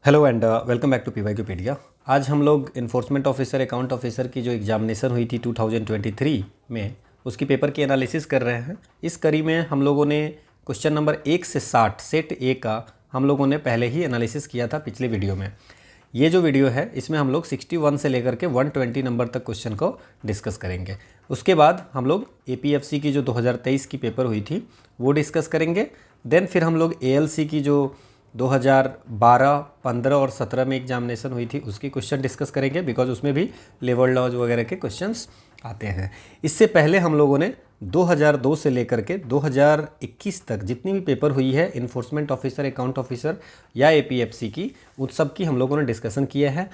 Hello and welcome back to PYQpedia. आज हम लोग इन्फोर्समेंट ऑफिसर अकाउंट ऑफिसर की जो एग्जामिनेशन हुई थी 2023 में उसकी पेपर की एनालिसिस कर रहे हैं। इस कड़ी में हम लोगों ने क्वेश्चन नंबर 1 से 60 सेट ए का हम लोगों ने पहले ही एनालिसिस किया था पिछले वीडियो में। ये जो वीडियो है इसमें हम लोग 61 से लेकर के 120 नंबर तक क्वेश्चन को डिस्कस करेंगे। उसके बाद हम लोग एपीएफसी की जो 2023 की पेपर हुई थी वो डिस्कस करेंगे। देन फिर हम लोग एएलसी की जो 2012, 15 और 17 में एग्जामिनेशन हुई थी उसकी क्वेश्चन डिस्कस करेंगे, बिकॉज उसमें भी लेबर लॉज वगैरह के क्वेश्चंस आते हैं। इससे पहले हम लोगों ने 2002 से लेकर के 2021 तक जितनी भी पेपर हुई है इन्फोर्समेंट ऑफिसर अकाउंट ऑफिसर या एपीएफसी की, उन सब की हम लोगों ने डिस्कशन किया है।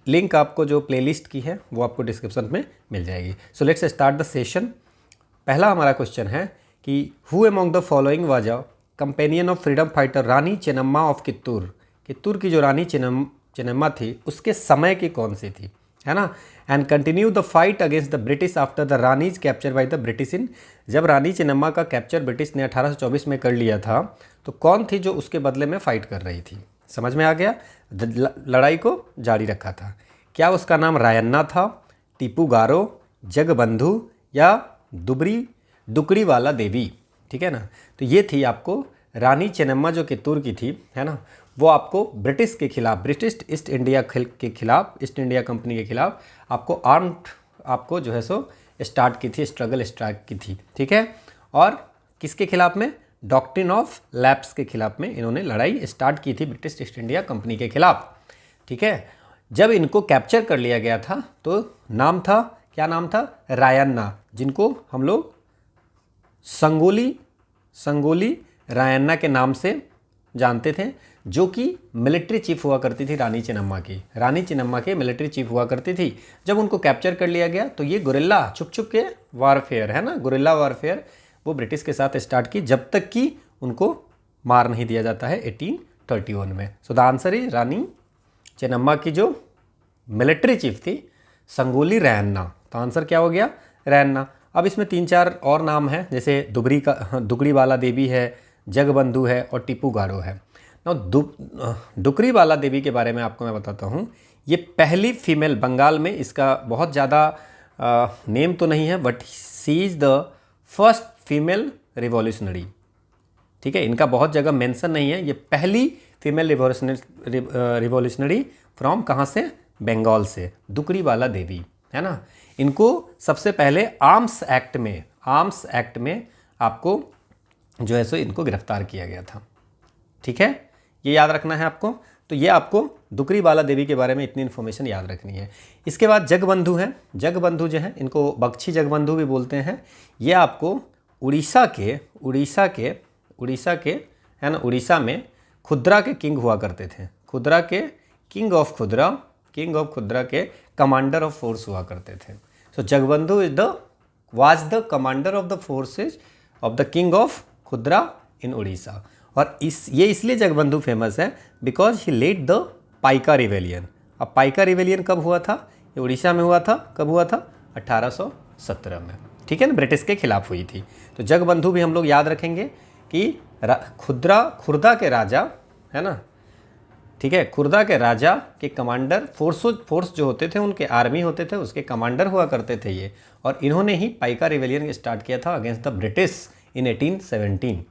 लिंक आपको जो प्लेलिस्ट की है वो आपको डिस्क्रिप्शन में मिल जाएगी। So let's start the session. पहला हमारा क्वेश्चन है कि who among the following was a companion of freedom fighter Rani Chennamma of Kittur. Kittur की जो रानी चेन्नम्मा थी उसके समय की कौन सी थी, है ना। And continue the fight against the British after the Rani's capture by the British in. जब रानी चेन्नम्मा का कैप्चर ब्रिटिश ने 1824 में कर लिया था तो कौन थी जो उसके बदले में फाइट कर रही थी। समझ में आ गया। लड़ाई को जारी रखा था। क्या उसका नाम रायन्ना था, टीपू गारो, जगबंधु या दुकड़ी वाला देवी। ठीक है ना। तो ये थी आपको रानी चेन्नम्मा जो कित्तूर की थी, है ना, वो आपको ब्रिटिश के खिलाफ, ब्रिटिश ईस्ट इंडिया के खिलाफ, ईस्ट इंडिया कंपनी के खिलाफ आपको आर्म्ड आपको जो है सो स्टार्ट की थी, स्ट्रगल स्टार्ट की थी। ठीक है। और किसके खिलाफ में? डॉक्ट्रिन ऑफ लैप्स के खिलाफ में इन्होंने लड़ाई स्टार्ट की थी ब्रिटिश ईस्ट इंडिया कंपनी के खिलाफ। ठीक है। जब इनको कैप्चर कर लिया गया था तो नाम था, क्या नाम था? रायन्ना, जिनको हम लोग संगोली रायन्ना के नाम से जानते थे, जो कि मिलिट्री चीफ हुआ करती थी रानी चेन्नम्मा की। रानी चेन्नम्मा के मिलिट्री चीफ हुआ करती थी। जब उनको कैप्चर कर लिया गया तो ये गुरिल्ला छुप छुप के वारफेयर, है ना, गुरिल्ला वारफेयर वो ब्रिटिश के साथ स्टार्ट की, जब तक कि उनको मार नहीं दिया जाता है 1831 में। So the answer is Rani Chennamma की जो मिलिट्री चीफ थी संगोली रैन्ना। तो आंसर क्या हो गया? रैन्ना। अब इसमें 3-4 और नाम हैं, जैसे दुकड़ी वाला देवी है, जगबंधु है और टीपू गारो है। ना दुकड़ी वाला देवी के बारे में आपको मैं बताता हूँ। ये पहली फीमेल, बंगाल में इसका बहुत ज़्यादा नेम तो नहीं है, but she is the first female revolutionary. ठीक है। इनका बहुत जगह मेंशन नहीं है। ये पहली फीमेल रिवॉल्यूशनरी फ्रॉम कहाँ से? बंगाल से, दुकड़ी वाला देवी, है ना। इनको सबसे पहले आर्म्स एक्ट में आपको जो है सो इनको गिरफ्तार किया गया था। ठीक है। ये याद रखना है आपको। तो ये आपको दुकड़ी बाला देवी के बारे में इतनी इन्फॉर्मेशन याद रखनी है। इसके बाद जगबंधु हैं। जगबंधु जो है इनको बख्शी जगबंधु भी बोलते हैं। ये आपको उड़ीसा के है ना, उड़ीसा में खुदरा के किंग हुआ करते थे। खुदरा के किंग ऑफ खुदरा के कमांडर ऑफ फोर्स हुआ करते थे। So Jagabandhu was the commander of the forces of the king of खुदरा इन उड़ीसा। और ये इसलिए जगबंधु फेमस है because he led the Paika rebellion. अब पाइका रिवेलियन कब हुआ था? ये उड़ीसा में हुआ था। कब हुआ था? 1817 में। ठीक है ना, ब्रिटिश के खिलाफ हुई थी। तो जगबंधु भी हम लोग याद रखेंगे कि खुर्दा के राजा, है ना, ठीक है, खुर्दा के राजा के कमांडर, फोर्स जो होते थे उनके आर्मी होते थे, उसके कमांडर हुआ करते थे ये। और इन्होंने ही पाइका रिवेलियन स्टार्ट किया था अगेंस्ट द ब्रिटिश इन 1817।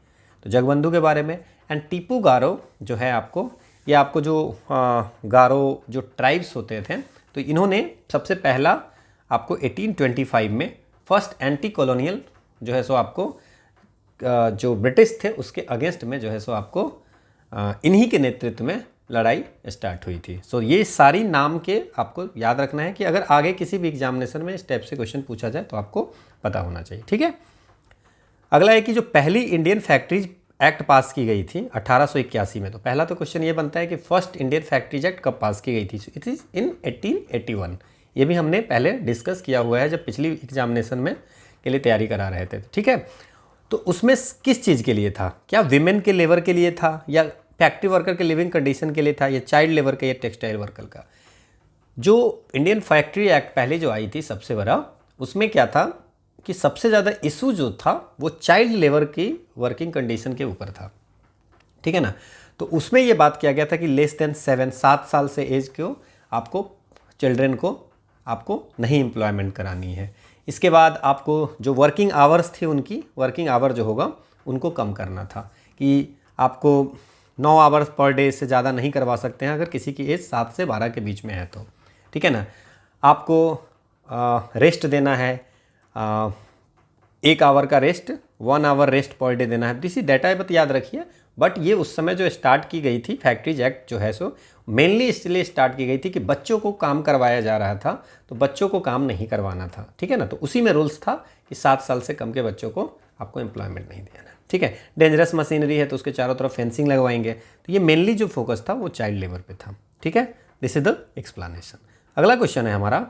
तो जगबंधु के बारे में। एंड टीपू गारो जो है आपको, ये आपको जो गारो जो ट्राइब्स होते थे, तो इन्होंने सबसे पहला आपको 1825 में फर्स्ट एंटी कॉलोनियल जो है सो आपको जो ब्रिटिश थे उसके अगेंस्ट में जो है सो आपको इन्हीं के नेतृत्व में लड़ाई स्टार्ट हुई थी। सो ये सारी नाम के आपको याद रखना है कि अगर आगे किसी भी एग्जामिनेशन में इस टाइप से क्वेश्चन पूछा जाए तो आपको पता होना चाहिए। ठीक है। अगला है कि जो पहली इंडियन फैक्ट्रीज एक्ट पास की गई थी 1881 में। तो पहला तो क्वेश्चन ये बनता है कि फर्स्ट इंडियन फैक्ट्रीज एक्ट कब पास की गई थी? It is in 1881। ये भी हमने पहले डिस्कस किया हुआ है जब पिछली एग्जामिनेशन में के लिए तैयारी करा रहे थे। ठीक है। तो उसमें किस चीज़ के लिए था? क्या विमेन के लेबर के लिए था, या फैक्ट्री वर्कर के लिविंग कंडीशन के लिए था, या चाइल्ड लेबर का, या टेक्सटाइल वर्कर का? जो इंडियन फैक्ट्री एक्ट पहले जो आई थी सबसे बड़ा, उसमें क्या था कि सबसे ज़्यादा इशू जो था वो चाइल्ड लेबर की वर्किंग कंडीशन के ऊपर था। ठीक है ना। तो उसमें ये बात किया गया था कि लेस देन 7 साल से एज को आपको चिल्ड्रेन को आपको नहीं एम्प्लॉयमेंट करानी है। इसके बाद आपको जो वर्किंग आवर्स थी उनकी वर्किंग आवर जो होगा उनको कम करना था कि आपको 9 आवर्स पर डे से ज़्यादा नहीं करवा सकते हैं अगर किसी की एज 7 से 12 के बीच में है तो, ठीक है ना। आपको रेस्ट देना है, 1 आवर का rest, 1 hour rest per day देना है। इसी डेटा बत याद रखिए। बट ये उस समय जो स्टार्ट की गई थी फैक्ट्रीज एक्ट जो है सो मेनली इसलिए स्टार्ट की गई थी कि बच्चों को काम करवाया जा रहा था, तो बच्चों को काम नहीं करवाना था, ठीक है ना। तो उसी में रूल्स था कि 7 साल से कम के बच्चों को आपको एम्प्लॉयमेंट नहीं देना, ठीक है। डेंजरस मशीनरी है तो उसके चारों तरफ फेंसिंग लगवाएंगे। तो ये मेनली जो फोकस था वो चाइल्ड लेबर पे था, ठीक है। This is the explanation. अगला क्वेश्चन है हमारा,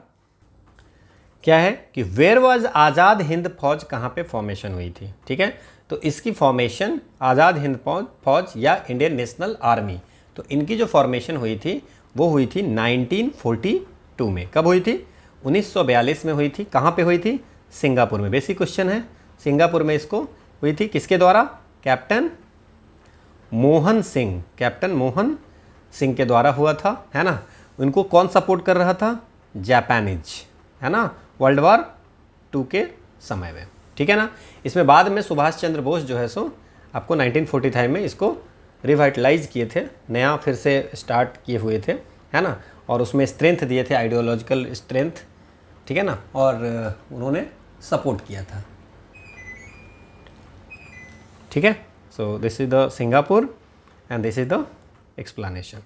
क्या है कि वेयर वाज आज़ाद हिंद फौज कहाँ पे फॉर्मेशन हुई थी, ठीक है। तो इसकी फॉर्मेशन आज़ाद हिंद फौज या इंडियन नेशनल आर्मी, तो इनकी जो फॉर्मेशन हुई थी वो हुई थी 1942 में। कब हुई थी? 1942 में हुई थी। कहाँ पे हुई थी? सिंगापुर में। बेसिक क्वेश्चन है। सिंगापुर में इसको हुई थी। किसके द्वारा? कैप्टन मोहन सिंह, कैप्टन मोहन सिंह के द्वारा हुआ था, है ना। उनको कौन सपोर्ट कर रहा था? जापानीज, है ना, वर्ल्ड वॉर 2 के समय में, ठीक है ना। इसमें बाद में सुभाष चंद्र बोस जो है सो आपको 1945 में इसको रिवाइटलाइज किए थे, नया फिर से स्टार्ट किए हुए थे, है ना। और उसमें स्ट्रेंथ दिए थे, आइडियोलॉजिकल स्ट्रेंथ, ठीक है ना, और उन्होंने सपोर्ट किया था, ठीक है। So this is the Singapore and this is the explanation.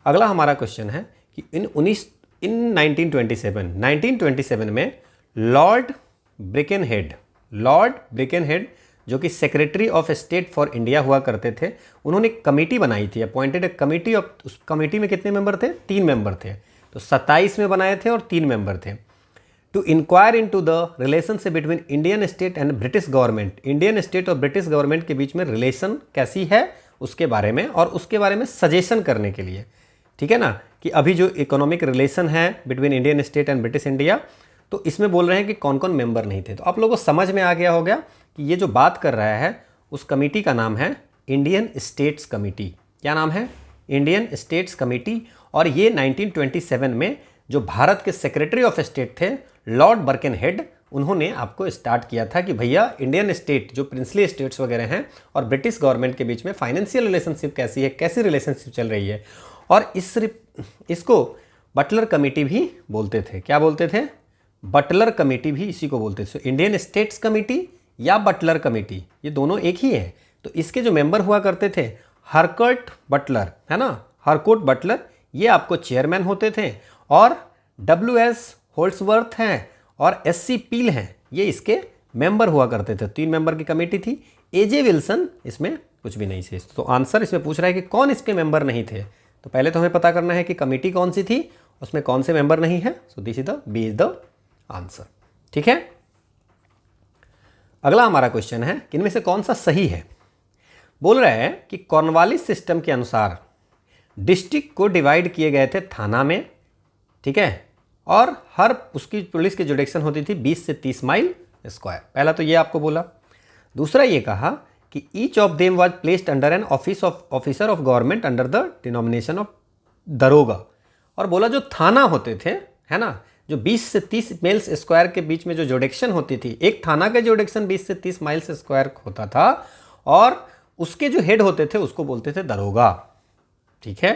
अगला हमारा क्वेश्चन है कि इन 1927 में लॉर्ड ब्रिकेनहेड जो कि secretary of state for India हुआ करते थे, उन्होंने एक कमेटी बनाई थी, अपॉइंटेड ए कमेटी ऑफ। उस कमेटी में कितने मेंबर थे? 3 मेंबर थे। तो 27 में बनाए थे और 3 मेंबर थे। To enquire into the relationship between Indian state and British government, Indian state और ब्रिटिश गवर्नमेंट के बीच में रिलेशन कैसी है उसके बारे में, और उसके बारे में सजेशन करने के लिए, ठीक है ना, कि अभी जो इकोनॉमिक रिलेशन है between Indian state and British India, तो इसमें बोल रहे हैं कि कौन कौन मेंबर नहीं थे। तो आप लोगों को समझ में आ गया होगा कि ये जो बात कर रहा है उस कमेटी का नाम है इंडियन स्टेट्स कमेटी। क्या नाम है? Indian states committee. और ये 1927 में जो भारत के सेक्रेटरी ऑफ स्टेट थे लॉर्ड बर्किनहेड, उन्होंने आपको स्टार्ट किया था कि भैया इंडियन स्टेट जो प्रिंसली स्टेट्स वगैरह हैं और ब्रिटिश गवर्नमेंट के बीच में फाइनेंशियल रिलेशनशिप कैसी है, कैसी रिलेशनशिप चल रही है। और इसको बटलर कमेटी भी बोलते थे। क्या बोलते थे? बटलर कमेटी भी इसी को बोलते थे। इंडियन स्टेट्स कमेटी या बटलर कमेटी, ये दोनों एक ही है। तो इसके जो मेंबर हुआ करते थे, हरकर्ट बटलर, है ना, हरकोट बटलर, ये आपको चेयरमैन होते थे। और WS होल्ड्सवर्थ हैं और SC पील हैं, ये इसके मेंबर हुआ करते थे। 3 मेंबर की कमेटी थी। AJ विल्सन इसमें कुछ भी नहीं थे। तो आंसर इसमें पूछ रहा है कि कौन इसके मेंबर नहीं थे। तो पहले तो हमें पता करना है कि कमेटी कौन सी थी, उसमें कौन से मेंबर नहीं है। So this is the B is the answer, ठीक है। अगला हमारा क्वेश्चन है कि इनमें से कौन सा सही है। बोल रहा है कि कॉर्नवालिस सिस्टम के अनुसार डिस्ट्रिक्ट को डिवाइड किए गए थे थाना में, ठीक है, और हर उसकी पुलिस की जुडिक्शन होती थी 20 से 30 माइल स्क्वायर। पहला तो ये आपको बोला। दूसरा ये कहा कि each of them was placed under an officer of government under the denomination of दरोगा। और बोला जो थाना होते थे, है ना, जो 20 से 30 माइल्स स्क्वायर के बीच में जो जुडिक्शन होती थी, एक थाना का जुडिक्शन 20 से 30 माइल्स स्क्वायर होता था, और उसके जो हेड होते थे उसको बोलते थे दरोगा, ठीक है,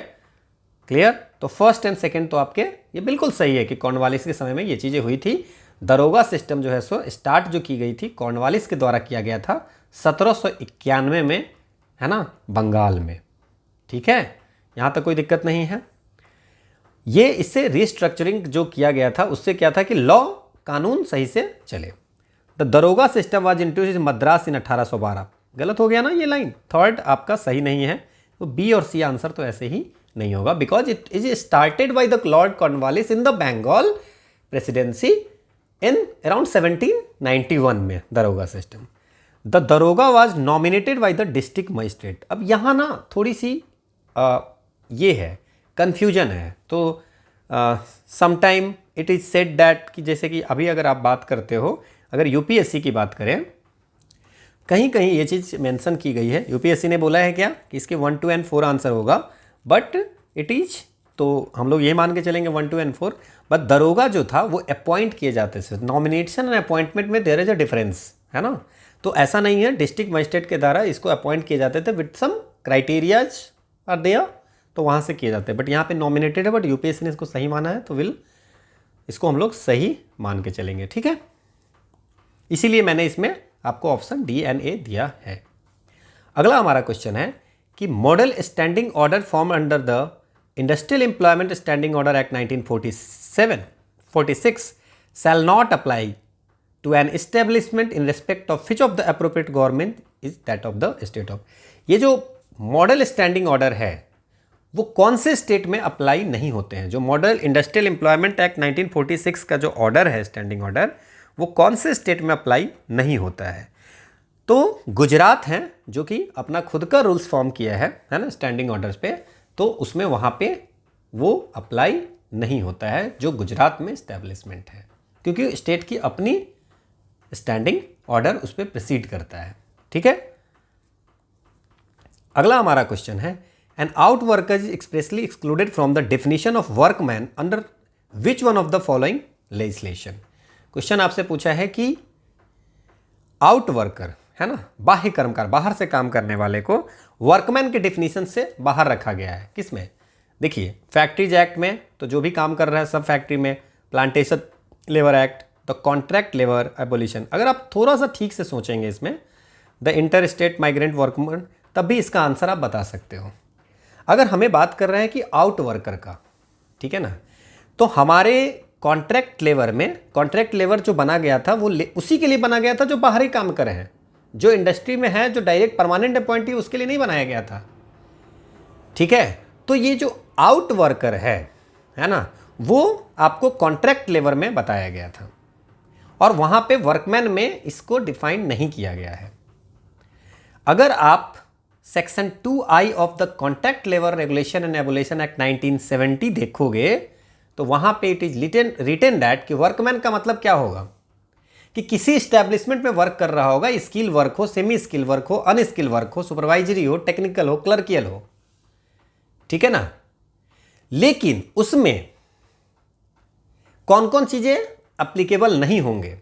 क्लियर। तो फर्स्ट एंड सेकंड तो आपके ये बिल्कुल सही है कि कॉर्नवालिस के समय में ये चीज़ें हुई थी। दरोगा सिस्टम जो है सो स्टार्ट जो की गई थी कॉर्नवालिस के द्वारा किया गया था 1791 में, है ना, बंगाल में, ठीक है। यहाँ तक कोई दिक्कत नहीं है। ये इससे रिस्ट्रक्चरिंग जो किया गया था उससे क्या था कि लॉ कानून सही से चले। The daroga system was introduced in Madras in 1812। गलत हो गया ना ये लाइन, थर्ड आपका सही नहीं है। तो B और C आंसर तो ऐसे ही नहीं होगा, because it is started by the Lord Cornwallis in the Bengal presidency in around 1791 में दरोगा सिस्टम। द दरोगा was nominated by the district magistrate. अब यहाँ ना थोड़ी सी ये है, कन्फ्यूजन है। तो sometime it is said that कि जैसे कि अभी अगर आप बात करते हो, अगर UPSC की बात करें, कहीं कहीं ये चीज़ मेंशन की गई है, यूपीएससी ने बोला है क्या कि इसके 1, 2 एंड 4 आंसर होगा, बट इट इज, तो हम लोग ये मान के चलेंगे 1, 2 एंड 4। बट दरोगा जो था वो अपॉइंट किए जाते थे। नॉमिनेशन एंड अपॉइंटमेंट में देयर इज अ डिफरेंस, है ना। तो ऐसा नहीं है, डिस्ट्रिक्ट मजिस्ट्रेट के द्वारा इसको अपॉइंट किए जाते थे with some criterias are there, तो वहाँ से किए जाते हैं। बट यहाँ पे नॉमिनेटेड है, बट यूपीएससी ने इसको सही माना है, तो इसको हम लोग सही मान के चलेंगे, ठीक है। इसीलिए मैंने इसमें आपको ऑप्शन डी एंड ए दिया है। अगला हमारा क्वेश्चन है कि model standing order form under the industrial employment standing order act 1946 shall not apply to an establishment in respect of which of the appropriate government is that of the state of. ये जो model standing order है वो कौन से state में apply नहीं होते हैं। जो मॉडल इंडस्ट्रियल एम्प्लॉयमेंट एक्ट 1946 का जो ऑर्डर है, स्टैंडिंग ऑर्डर, वो कौन से स्टेट में अप्लाई नहीं होता है। तो गुजरात है जो कि अपना खुद का रूल्स फॉर्म किया है ना स्टैंडिंग ऑर्डर्स पे, तो उसमें वहाँ पे वो अप्लाई नहीं होता है जो गुजरात में इस्टेब्लिशमेंट है, क्योंकि स्टेट की अपनी स्टैंडिंग ऑर्डर उस पर प्रोसीड करता है, ठीक है। अगला हमारा क्वेश्चन है an out worker is expressly excluded from the definition of workman under which one of the following legislation. Question आपसे पूछा है कि आउट वर्कर है ना, बाह्य कर्मकार, बाहर से काम करने वाले को वर्कमैन के डेफिनेशन से बाहर रखा गया है। किसमें? देखिए, फैक्ट्रीज एक्ट में तो जो भी काम कर रहा है सब फैक्ट्री में, plantation labour act, the contract labour abolition. अगर आप थोड़ा सा ठीक से सोचेंगे इसमें, the inter state migrant workman, तब भी इसका आंसर आप बता सकते हो। अगर हमें बात कर रहे हैं कि आउट वर्कर का, ठीक है ना, तो हमारे कॉन्ट्रैक्ट लेबर में, कॉन्ट्रैक्ट लेबर जो बना गया था वो उसी के लिए बना गया था जो बाहर ही काम करे हैं, जो इंडस्ट्री में है, जो डायरेक्ट परमानेंट अपॉइंटी, उसके लिए नहीं बनाया गया था, ठीक है। तो ये जो आउट वर्कर है ना, वो आपको कॉन्ट्रैक्ट लेबर में बताया गया था और वहां पे वर्कमैन में इसको डिफाइन नहीं किया गया है। अगर आप section 2I of the contract labour regulation and abolition act 1970 देखोगे तो वहां पे इट इज रिटन दैट कि वर्कमैन का मतलब क्या होगा कि किसी स्टैब्लिशमेंट में वर्क कर रहा होगा, स्किल वर्क हो, सेमी स्किल वर्क हो, अनस्किल वर्क हो, सुपरवाइजरी हो, टेक्निकल हो, क्लर्कियल हो, ठीक है ना। लेकिन उसमें कौन कौन चीजें एप्लीकेबल नहीं होंगे,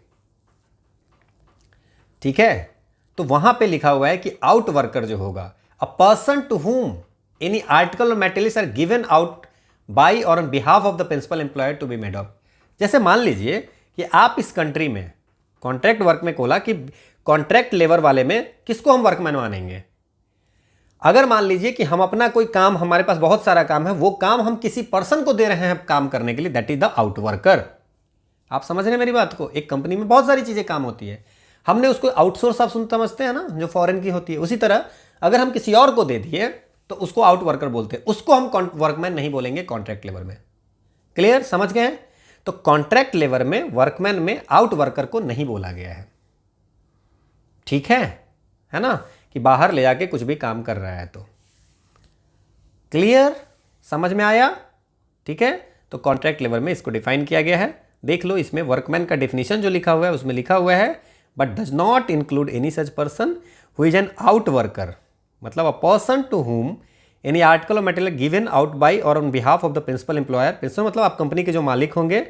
ठीक है। तो वहां पे लिखा हुआ है कि आउट वर्कर जो होगा, a person to whom any article or materials are given out by or on behalf of the principal employer to be made of. जैसे मान लीजिए कि आप इस कंट्री में कॉन्ट्रैक्ट वर्क में खोला कि कॉन्ट्रैक्ट लेबर वाले में किसको हम वर्कमैन मानेंगे। अगर मान लीजिए कि हम अपना कोई काम, हमारे पास बहुत सारा काम है, वो काम हम किसी पर्सन को दे रहे हैं काम करने के लिए, that is the out worker. आप समझ रहे हैं मेरी बात को? एक कंपनी में बहुत सारी चीजें काम होती है, हमने उसको आउटसोर्स आप समझते हैं ना, जो फॉरेन की होती है। उसी तरह अगर हम किसी और को दे दिए तो उसको आउट वर्कर बोलते हैं, उसको हम वर्कमैन नहीं बोलेंगे कॉन्ट्रैक्ट लेबर में। क्लियर, समझ गए? तो कॉन्ट्रैक्ट लेबर में वर्कमैन में आउट वर्कर को नहीं बोला गया है, ठीक है ना, कि बाहर ले जाके कुछ भी काम कर रहा है। तो क्लियर, समझ में आया? ठीक है, तो कॉन्ट्रैक्ट लेबर में इसको डिफाइन किया गया है। देख लो, इसमें वर्कमैन का डेफिनेशन जो लिखा हुआ है उसमें लिखा हुआ है but does not include any such person who is an out worker, मतलब a person to whom any article or material given out by or on behalf of the principal employer. Principal मतलब आप company के जो मालिक होंगे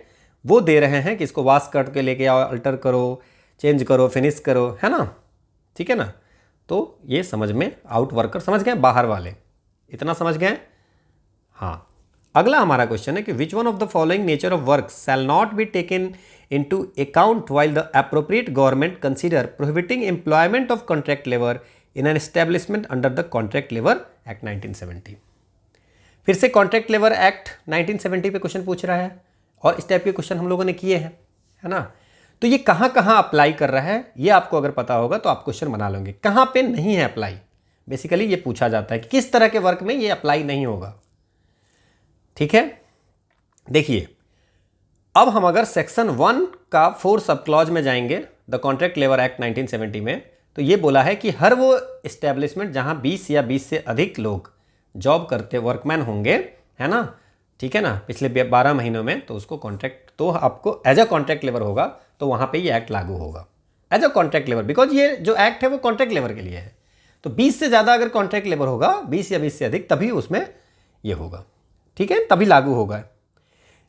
वो दे रहे हैं कि इसको वॉश करके लेके आओ, अल्टर करो, चेंज करो, फिनिश करो, है ना, ठीक है ना। तो ये समझ में आउट वर्कर समझ गए, बाहर वाले, इतना समझ गए? हाँ। अगला हमारा क्वेश्चन है कि विच one of the following nature of work shall not be taken into account while the appropriate government consider prohibiting employment of contract labor in an establishment under the Contract Labor Act 1970। फिर से contract labour act 1970 पे question पूछ रहा है और इस type के question हम लोगों ने किए हैं, है ना। तो ये कहाँ कहाँ अप्लाई कर रहा है ये आपको अगर पता होगा तो आप क्वेश्चन बना लोगे। कहाँ पे नहीं है अप्लाई, बेसिकली ये पूछा जाता है कि किस तरह के वर्क में ये अप्लाई नहीं होगा, ठीक है। देखिए, अब हम अगर सेक्शन 1 का 4 सब क्लॉज में जाएंगे द कॉन्ट्रैक्ट लेबर एक्ट 1970 में, तो ये बोला है कि हर वो इस्टेब्लिशमेंट जहां 20 या 20 से अधिक लोग जॉब करते वर्कमैन होंगे, है ना, ठीक है ना, पिछले 12 महीनों में, तो उसको कॉन्ट्रैक्ट, तो आपको एज अ कॉन्ट्रैक्ट लेबर होगा तो वहां पे ये एक्ट लागू होगा। As a contract labour, because ये जो एक्ट है वो कॉन्ट्रैक्ट लेबर के लिए है। तो 20 से ज़्यादा अगर कॉन्ट्रैक्ट लेबर होगा, 20 या 20 से अधिक, तभी उसमें ये होगा, ठीक है, तभी लागू होगा।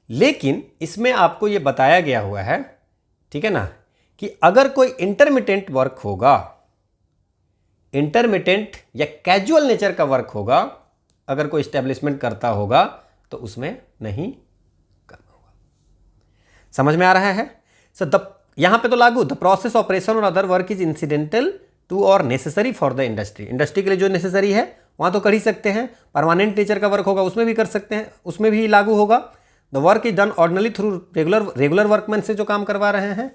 लेकिन इसमें आपको ये बताया गया हुआ है, ठीक है ना, कि अगर कोई इंटरमिटेंट वर्क होगा, इंटरमिटेंट या कैजुअल नेचर का वर्क होगा, अगर कोई स्टैब्लिशमेंट करता होगा तो उसमें नहीं करना होगा। समझ में आ रहा है? सो यहां पे तो लागू, the process operation or other work is incidental to or necessary for the industry. Industry के लिए जो नेसेसरी है वहां तो कर ही सकते हैं। परमानेंट नेचर का वर्क होगा उसमें भी कर सकते हैं, उसमें भी लागू होगा। The work is done ordinarily through regular workman से जो काम करवा रहे हैं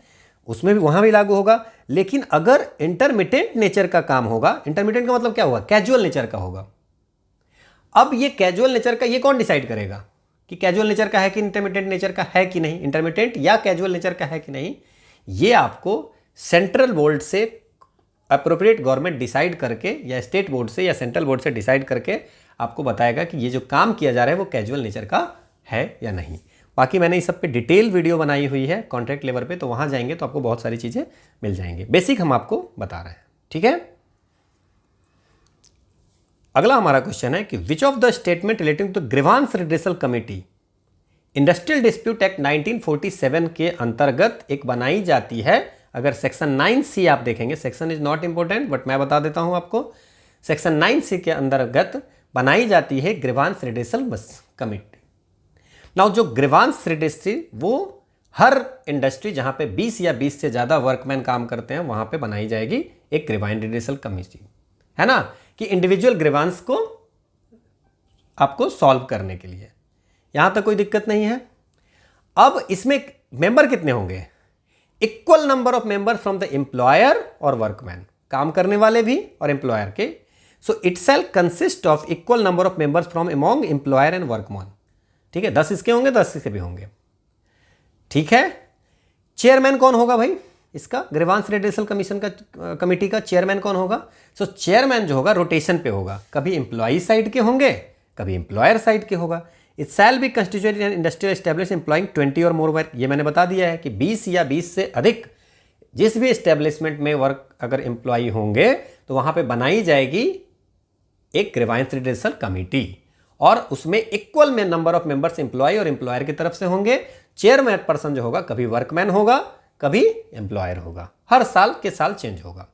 उसमें भी, वहां भी लागू होगा। लेकिन अगर इंटरमिटेंट नेचर का काम होगा, इंटरमिटेंट का मतलब क्या होगा, कैजुअल नेचर का होगा। अब ये कैजुअल नेचर का ये कौन डिसाइड करेगा कि कैजुअल नेचर का है कि इंटरमिटेंट नेचर का है कि नहीं, इंटरमिटेंट या कैजुअल नेचर का है कि नहीं, ये आपको सेंट्रल बोर्ड से अप्रोप्रिएट गवर्नमेंट डिसाइड करके, या स्टेट बोर्ड से या सेंट्रल बोर्ड से डिसाइड करके आपको बताएगा कि ये जो काम किया जा रहा है वो कैजुअल नेचर का है या नहीं। बाकी मैंने इस सब पे डिटेल वीडियो बनाई हुई है कॉन्ट्रैक्ट लेबर पे, तो वहां जाएंगे तो आपको बहुत सारी चीज़ें मिल जाएंगे। बेसिक हम आपको बता रहे हैं, ठीक है। अगला हमारा क्वेश्चन है कि which of the statement relating to grievance redressal committee industrial dispute act 1947 के अंतर्गत एक बनाई जाती है। अगर सेक्शन 9C आप देखेंगे, section is not important but मैं बता देता हूं आपको, सेक्शन 9C के अंतर्गत बनाई जाती है ग्रीवांस रिड्रेसल कमेटी। नाउ जो ग्रीवांस रिड्रेसल वो हर इंडस्ट्री जहां पे 20 या 20 से ज्यादा वर्कमैन काम करते हैं वहां पे बनाई जाएगी एक ग्रीवांस रिड्रेसल कमेटी, है ना, कि इंडिविजुअल ग्रीवांस को आपको सॉल्व करने के लिए। यहां तक कोई दिक्कत नहीं है। अब इसमें मेंबर कितने होंगे, equal number of member from the employer और वर्कमैन, काम करने वाले भी और एम्प्लॉयर के। So itself consist of equal number of members from among employer and workman, ठीक है। 10 इसके होंगे, 10 इसके भी होंगे, ठीक है। चेयरमैन कौन होगा भाई इसका, ग्रीवांस रिड्रेसल कमीशन का कमेटी का चेयरमैन कौन होगा। सो चेयरमैन जो होगा रोटेशन पे होगा, कभी एम्प्लॉई साइड के होंगे, कभी एम्प्लॉयर साइड के होगा। It shall be constituted in industrial establish employing 20 और मोर वर्क। ये मैंने बता दिया है कि 20 या 20 से अधिक जिस भी एस्टेब्लिशमेंट में वर्क अगर एम्प्लॉई होंगे तो वहां पे बनाई जाएगी एक ग्रीवांस रिड्रेसल कमेटी, और उसमें इक्वल में नंबर ऑफ मेंबर्स एम्प्लॉय और एम्प्लॉयर की तरफ से होंगे। चेयरमैन पर्सन जो होगा कभी वर्कमैन होगा, कभी एम्प्लॉयर होगा, हर साल के साल चेंज होगा।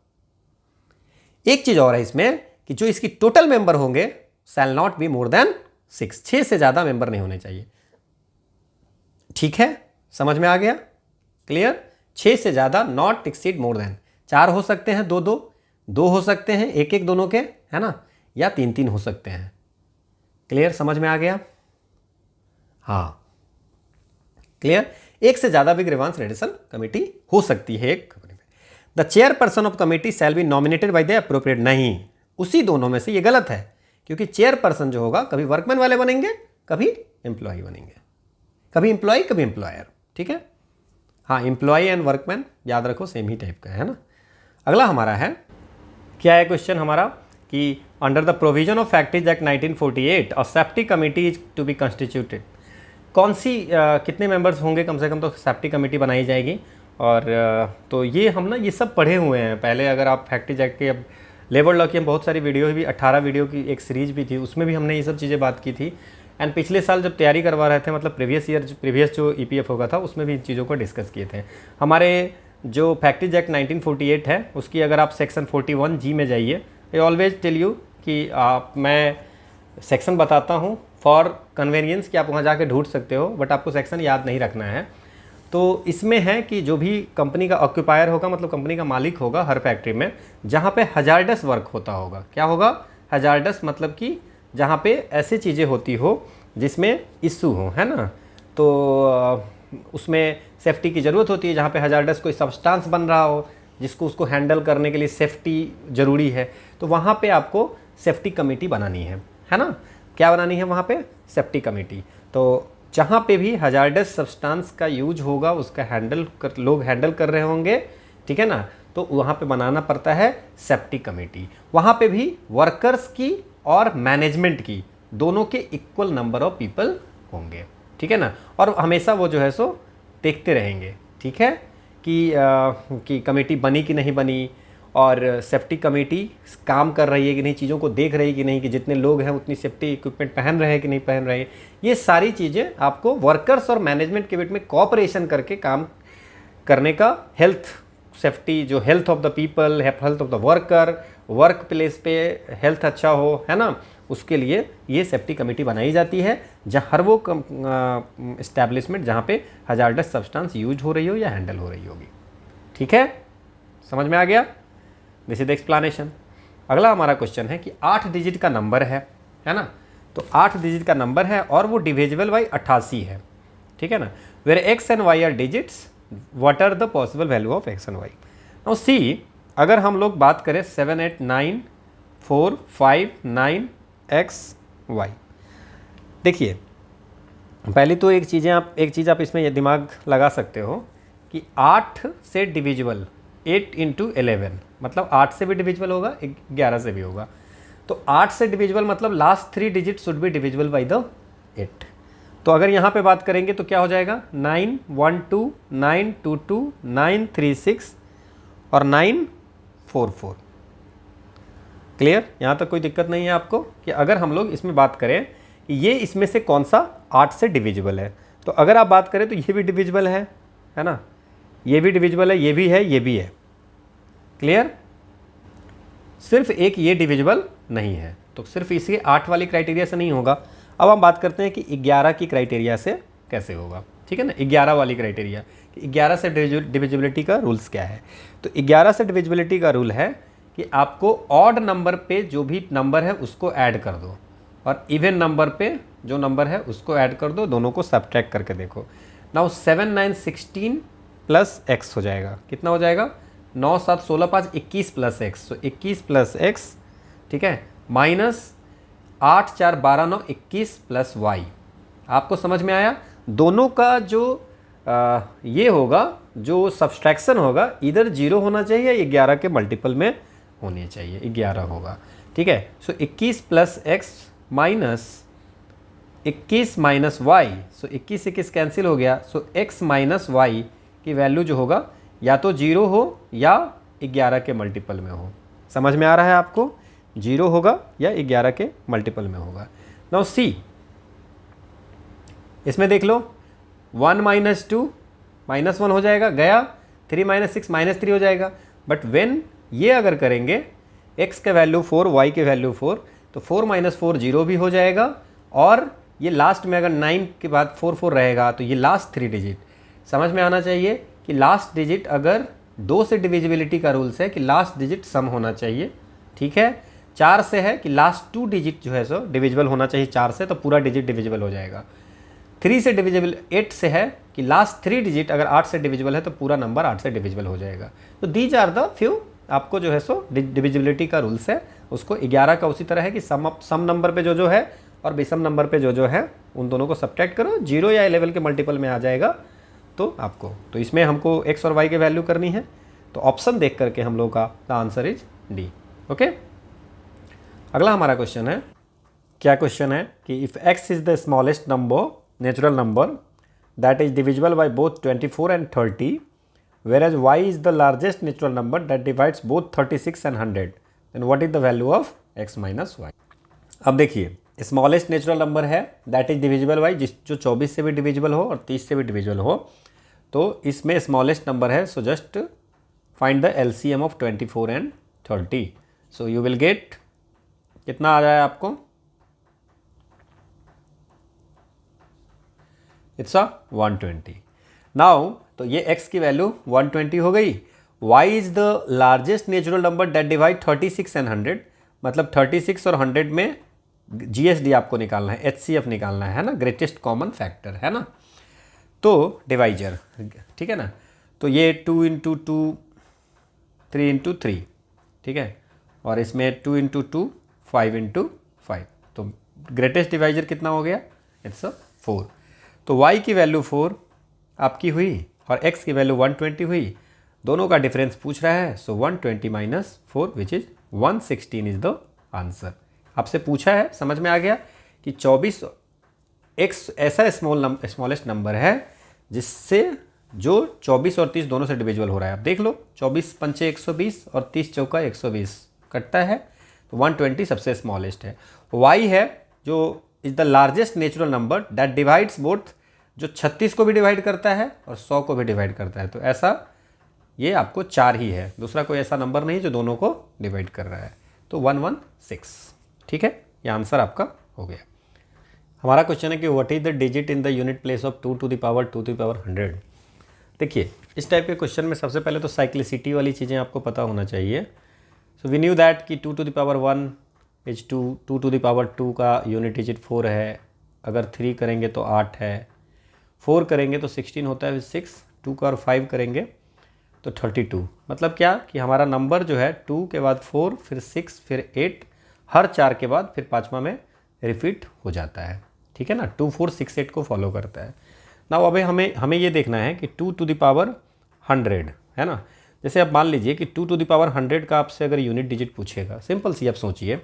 एक चीज और है इसमें कि जो इसकी टोटल मेंबर होंगे shall not be more than 6 से ज्यादा मेंबर नहीं होने चाहिए, ठीक है, समझ में आ गया, क्लियर। 6 से ज्यादा, नॉट एक्सीड मोर देन, 4 हो सकते हैं, 2 हो सकते हैं, 1 दोनों के, है ना, या 3 हो सकते हैं, क्लियर, समझ में आ गया, हाँ क्लियर। 1 से ज्यादा भी ग्रीवांस रिड्रेसल कमेटी हो सकती है एक कंपनी में। The chairperson of committee shall be nominated by the appropriate, नहीं, उसी दोनों में से ये गलत है, क्योंकि चेयरपर्सन जो होगा कभी वर्कमैन वाले बनेंगे, कभी एम्प्लॉय बनेंगे, कभी एम्प्लॉय कभी एम्प्लॉयर, ठीक है। हाँ, एम्प्लॉय एंड वर्कमैन याद रखो सेम ही टाइप का है ना। अगला हमारा है, क्या है क्वेश्चन हमारा, कि under the provision of factories act 1948 a safety committee is to be constituted. कौन सी कितने मेंबर्स होंगे कम से कम तो सेफ्टी कमेटी बनाई जाएगी। और तो ये हम ना ये सब पढ़े हुए हैं पहले। अगर आप फैक्ट्रीज एक्ट के, अब लेबर लॉ की हम बहुत सारी वीडियो भी, 18 वीडियो की एक सीरीज भी थी, उसमें भी हमने ये सब चीज़ें बात की थी। एंड पिछले साल जब तैयारी करवा रहे थे, मतलब प्रीवियस जो EPF होगा था, उसमें भी इन चीज़ों को डिस्कस किए थे। हमारे जो फैक्ट्रीज एक्ट 1948 है उसकी अगर आप सेक्शन 41G में जाइए, आई ऑलवेज टेल यू कि मैं सेक्शन बताता हूँ फॉर कन्वेनियंस कि आप वहाँ जाके ढूंढ सकते हो, बट आपको सेक्शन याद नहीं रखना है। तो इसमें है कि जो भी कंपनी का ऑक्यूपायर होगा, मतलब कंपनी का मालिक होगा हर फैक्ट्री में, जहाँ पे हजार्डस वर्क होता होगा, क्या होगा हजार्डस, मतलब कि जहाँ पे ऐसी चीज़ें होती हो जिसमें इशू हो, है ना, तो उसमें सेफ्टी की ज़रूरत होती है। जहाँ पे हजार्डस कोई सब्सटेंस बन रहा हो जिसको उसको हैंडल करने के लिए सेफ्टी ज़रूरी है, तो वहाँ पे आपको सेफ्टी कमेटी बनानी है ना। क्या बनानी है वहाँ पे, सेफ्टी कमेटी। तो जहाँ पे भी हजार्डस सब्सटेंस का यूज होगा, उसका लोग हैंडल कर रहे होंगे, ठीक है ना, तो वहाँ पे बनाना पड़ता है सेफ्टी कमेटी। वहाँ पे भी वर्कर्स की और मैनेजमेंट की दोनों के इक्वल नंबर ऑफ पीपल होंगे, ठीक है ना। और हमेशा वो जो है सो देखते रहेंगे, ठीक है, कि कमेटी बनी कि नहीं बनी, और सेफ्टी कमेटी काम कर रही है कि नहीं, चीज़ों को देख रही है कि नहीं, कि जितने लोग हैं उतनी सेफ्टी इक्विपमेंट पहन रहे हैं कि नहीं पहन रहे हैं। ये सारी चीज़ें आपको वर्कर्स और मैनेजमेंट के बीच में कोऑपरेशन करके काम करने का, हेल्थ सेफ्टी, जो health of the people, health of the worker, work place पे हेल्थ अच्छा हो, है ना, उसके लिए ये सेफ्टी कमेटी बनाई जाती है, जहाँ हर वो इस्टेब्लिशमेंट जहाँ पे हजार्डस सब्सटेंस यूज हो रही हो या हैंडल हो रही होगी। ठीक है, समझ में आ गया? This is the explanation. अगला हमारा क्वेश्चन है कि 8 डिजिट का नंबर है ना, तो 8 डिजिट का नंबर है और वो डिविजिबल बाई 88 है, ठीक है ना। Where x and y are digits, what are the possible value of x and y. Now see, अगर हम लोग बात करें 7 8 9 4 5 9 एक्स वाई, देखिए पहली तो एक चीज़ आप इसमें ये दिमाग लगा सकते हो कि 8 से डिविजिबल 8 इंटू 11, मतलब 8 से भी डिविजिबल होगा, 11 से भी होगा। तो 8 से डिविजिबल मतलब last 3 digit should be divisible by the 8। तो अगर यहाँ पे बात करेंगे तो क्या हो जाएगा, 9 1 2 9 2 2 9 3 6 और 9 4 4। क्लियर? यहाँ तक कोई दिक्कत नहीं है आपको कि अगर हम लोग इसमें बात करें कि ये इसमें से कौन सा 8 से डिविजिबल है, तो अगर आप बात करें तो ये भी डिविजिबल है ना, ये भी डिविजिबल है, ये भी है, ये भी है। क्लियर? सिर्फ एक ये डिविजिबल नहीं है, तो सिर्फ इसके 8 वाली क्राइटेरिया से नहीं होगा। अब हम बात करते हैं कि 11 की क्राइटेरिया से कैसे होगा, ठीक है ना। 11 वाली क्राइटेरिया, 11 से डिविजिबिलिटी का रूल्स क्या है। तो 11 से डिविजिबिलिटी का रूल है कि आपको ऑड नंबर पे जो भी नंबर है उसको ऐड कर दो, और इवन नंबर पे जो नंबर है उसको ऐड कर दो, दोनों को सब्ट्रैक्ट करके देखो। नाउ 7 9 16 प्लस एक्स हो जाएगा, कितना हो जाएगा, 9 7 16 5 21 प्लस एक्स, तो 21 प्लस एक्स, ठीक है, माइनस 8 4 12 9 21 प्लस वाई। आपको समझ में आया? दोनों का जो ये होगा, जो सब्सट्रैक्शन होगा, इधर 0 होना चाहिए, 11 के मल्टीपल में होनी चाहिए, 11 होगा, ठीक है। So 21 plus x minus 21 minus y, so 21 21 cancel हो गया, सो एक्स माइनस वाई की वैल्यू जो होगा या तो 0 हो या 11 के मल्टीपल में हो। समझ में आ रहा है आपको? 0 होगा या 11 के मल्टीपल में होगा। नाउ सी, इसमें देख लो, 1 माइनस 2 माइनस 1 हो जाएगा, गया, 3 माइनस 6 माइनस 3 हो जाएगा। बट व्हेन ये अगर करेंगे x के वैल्यू 4 y के वैल्यू 4, तो 4 माइनस 4 0 भी हो जाएगा, और ये लास्ट में अगर 9 के बाद 4 4 रहेगा तो ये लास्ट 3 डिजिट। समझ में आना चाहिए कि लास्ट डिजिट अगर 2 से डिविजिबिलिटी का रूल्स है कि लास्ट डिजिट सम होना चाहिए, ठीक है। 4 से है कि लास्ट 2 डिजिट जो है सो डिविजिबल होना चाहिए 4 से, तो पूरा डिजिट डिविजिबल हो जाएगा। 3 से डिविजिबल 8 से है कि लास्ट 3 डिजिट अगर 8 से डिविजिबल है तो पूरा नंबर 8 से डिविजिबल हो जाएगा। तो दीज आर द फ्यू, आपको जो है सो डिविजिबिलिटी का रूल्स है, उसको 11 का उसी तरह है कि सम नंबर पे जो है और विषम नंबर पे जो है उन दोनों को सब्ट्रैक्ट करो, 0 या 11 के मल्टीपल में आ जाएगा तो आपको। तो इसमें हमको x और y की वैल्यू करनी है, तो ऑप्शन देख करके हम लोग का the answer is D. Okay, अगला हमारा क्वेश्चन है, क्या क्वेश्चन है कि if x is the smallest number, natural number, that is divisible by both 24 and 30, whereas y is the largest natural number that divides both 36 and 100, then what is the value of x minus y। अब देखिए, smallest natural number है that is divisible by, जो 24 से भी divisible हो और 30 से भी डिविजिबल हो, तो इसमें स्मॉलेस्ट नंबर है, so just find the LCM of 24 and 30। So you will get, कितना आ रहा है आपको, इट्स अ 120। नाउ तो ये x की वैल्यू 120 हो गई। y is the largest natural number that divide 36 and 100, मतलब 36 और 100 में GSD आपको निकालना है, HCF निकालना है ना, ग्रेटेस्ट कॉमन फैक्टर, है ना। तो डिवाइजर, ठीक है ना, तो ये 2 इंटू 2 3 इंटू 3, ठीक है, और इसमें 2 इंटू 2 5 इंटू 5, तो ग्रेटेस्ट डिवाइजर कितना हो गया, इट्स 4। तो y की वैल्यू 4 आपकी हुई और x की वैल्यू 120 हुई, दोनों का डिफरेंस पूछ रहा है, सो 120 minus 4 which is 116 is the answer. आपसे पूछा है, समझ में आ गया कि 24 x ऐसा स्मॉलेस्ट नंबर है जिससे जो 24 और 30 दोनों से डिविजिबल हो रहा है। आप देख लो 24 पंचे 120 और 30 चौका 120 कटता है, तो 120 सबसे स्मॉलेस्ट है। y है जो is the largest natural number that divides both, जो 36 को भी डिवाइड करता है और 100 को भी डिवाइड करता है। तो ऐसा ये आपको 4 ही है, दूसरा कोई ऐसा नंबर नहीं जो दोनों को डिवाइड कर रहा है। तो 116, ठीक है, ये आंसर आपका हो गया। हमारा क्वेश्चन है कि what is the digit in the unit place of 2 to the power 100। देखिए इस टाइप के क्वेश्चन में सबसे पहले तो साइक्लिसिटी वाली चीज़ें आपको पता होना चाहिए। सो वी न्यू दैट कि 2 to the power 1 is 2, 2 to the power 2 का यूनिट डिजिट 4 है, अगर 3 करेंगे तो 8 है, 4 करेंगे तो 16 होता है, 6 2 का और 5 करेंगे तो 32। मतलब क्या कि हमारा नंबर जो है 2 के बाद 4 फिर 6 फिर 8, हर 4 के बाद फिर 5वां में रिपीट हो जाता है, ठीक है ना। 2 4 6 8 को फॉलो करता है ना। अब हमें ये देखना है कि 2 टू द पावर 100 है ना। जैसे आप मान लीजिए कि 2 टू द पावर 100 का आपसे अगर यूनिट डिजिट पूछेगा, सिंपल सी आप सोचिए,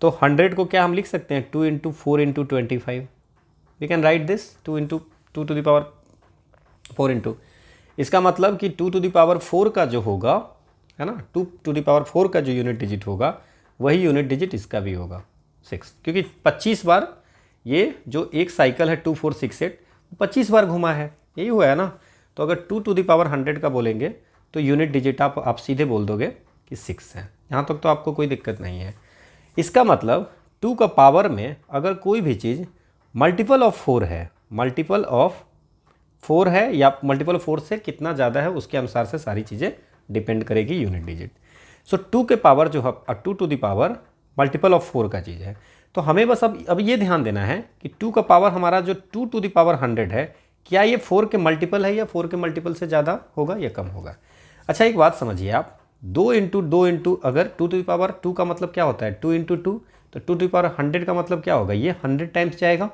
तो 100 को क्या हम लिख सकते हैं 2 into 4 into 25। We can write this 2 into 2 to the power 4 into, इसका मतलब कि 2 टू द पावर 4 का जो होगा है ना, 2 टू द पावर 4 का जो यूनिट डिजिट होगा वही यूनिट डिजिट इसका भी होगा 6, क्योंकि 25 बार ये जो एक साइकिल है 2 4 6 8 25 बार घुमा है, यही हुआ है ना। तो अगर 2 टू द पावर 100 का बोलेंगे तो यूनिट डिजिट आप सीधे बोल दोगे कि 6 है। यहाँ तक तो आपको कोई दिक्कत नहीं है। इसका मतलब 2 का पावर में अगर कोई भी चीज़ मल्टीपल ऑफ 4 है, मल्टीपल ऑफ 4 है या मल्टीपल ऑफ 4 से कितना ज़्यादा है उसके अनुसार से सारी चीज़ें डिपेंड करेगी यूनिट डिजिट। सो 2 के पावर जो है 2 to the power multiple of 4 का चीज़ है। तो हमें बस अब ये ध्यान देना है कि 2 का पावर हमारा जो 2 टू द पावर 100 है, क्या ये 4 के मल्टीपल है या 4 के मल्टीपल से ज़्यादा होगा या कम होगा। अच्छा एक बात समझिए आप, 2 इंटू अगर 2 टू द पावर 2 का मतलब क्या होता है 2 इंटू 2, तो 2 टू द पावर 100 का मतलब क्या होगा, ये 100 टाइम्स जाएगा,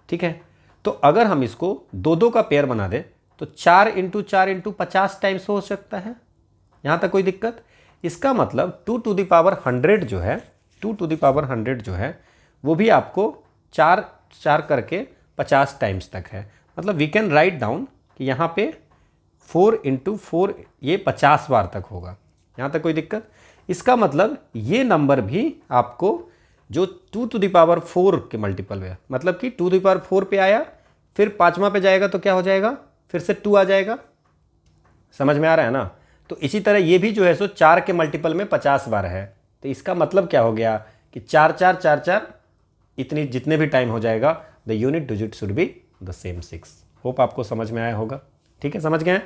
ठीक है। तो अगर हम इसको 2 का पेयर बना दें तो 4 इंटू 50 टाइम्स हो सकता है, यहाँ तक कोई दिक्कत। इसका मतलब 2 टू द पावर 100 जो है, 2 टू द पावर 100 जो है वो भी आपको 4 करके 50 टाइम्स तक है। मतलब वी कैन राइट डाउन कि यहाँ पे 4 इंटू 4 ये 50 बार तक होगा, यहाँ तक कोई दिक्कत। इसका मतलब ये नंबर भी आपको जो 2 टू द पावर 4 के मल्टीपल में, मतलब कि 2 टू द पावर 4 पे आया फिर 5वां पे जाएगा तो क्या हो जाएगा, फिर से 2 आ जाएगा, समझ में आ रहा है ना। तो इसी तरह ये भी जो है सो 4 के मल्टीपल में 50 बार है। तो इसका मतलब क्या हो गया कि 4 4 4 4 इतनी जितने भी टाइम हो जाएगा the unit digit should be the same 6। Hope आपको समझ में आया होगा, ठीक है, समझ गए।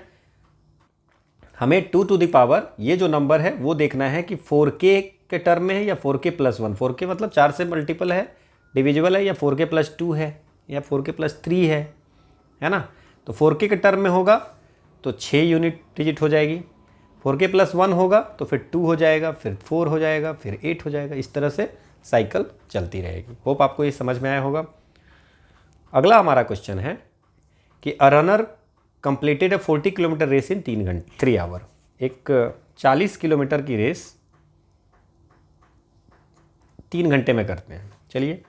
हमें 2 टू द पावर ये जो नंबर है वो देखना है कि 4K के टर्म में है या 4K प्लस 1। 4K मतलब 4 से मल्टीपल है, डिविजिबल है, या 4K प्लस 2 है या 4K प्लस 3 है ना। तो 4K के टर्म में होगा तो 6 यूनिट डिजिट हो जाएगी, 4K प्लस 1 होगा तो फिर 2 हो जाएगा, फिर 4 हो जाएगा, फिर 8 हो जाएगा, इस तरह से साइकिल चलती रहेगी। होप आपको ये समझ में आया होगा। अगला हमारा क्वेश्चन है कि a runner completed 40 kilometre race in 3 hour. एक 40 किलोमीटर की रेस 3 घंटे में करते हैं। चलिए,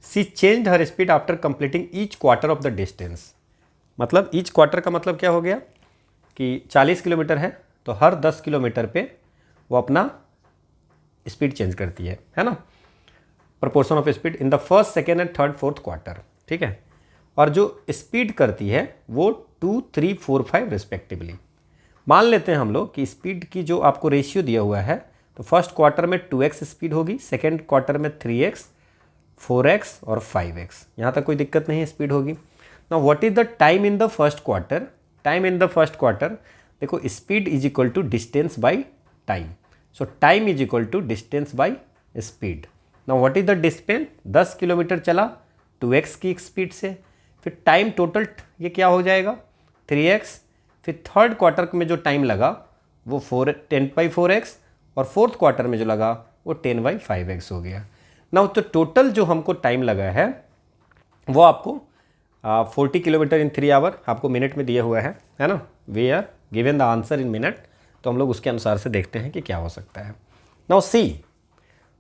she changed her speed after completing each quarter of the distance. मतलब ईच क्वार्टर का मतलब क्या हो गया कि 40 किलोमीटर है तो हर 10 किलोमीटर पे वो अपना स्पीड चेंज करती है ना, proportion of speed in the first second and third fourth quarter, ठीक है। और जो स्पीड करती है वो 2 3 4 5 रिस्पेक्टिवली। मान लेते हैं हम लोग कि स्पीड की जो आपको रेशियो दिया हुआ है, तो फर्स्ट क्वार्टर में 2x स्पीड होगी, सेकेंड क्वार्टर में 3x, 4x और 5x, यहाँ तक कोई दिक्कत नहीं है, स्पीड होगी। Now what is the time in the first quarter. Time in the first quarter, देखो speed is equal to distance by time. So time is equal to distance by speed. Now what is the distance, 10 kilometre चला 2x की speed से, फिर time total ये क्या हो जाएगा 3x, फिर थर्ड क्वार्टर में जो टाइम लगा वो 10/4x, और फोर्थ क्वार्टर में जो लगा वो 10/5x हो गया। नाउ तो टोटल जो हमको टाइम लगा है वो आपको 40 किलोमीटर इन 3 आवर आपको मिनट में दिया हुआ है ना। We are given the answer in minute, तो हम लोग उसके अनुसार से देखते हैं कि क्या हो सकता है। नाउ सी,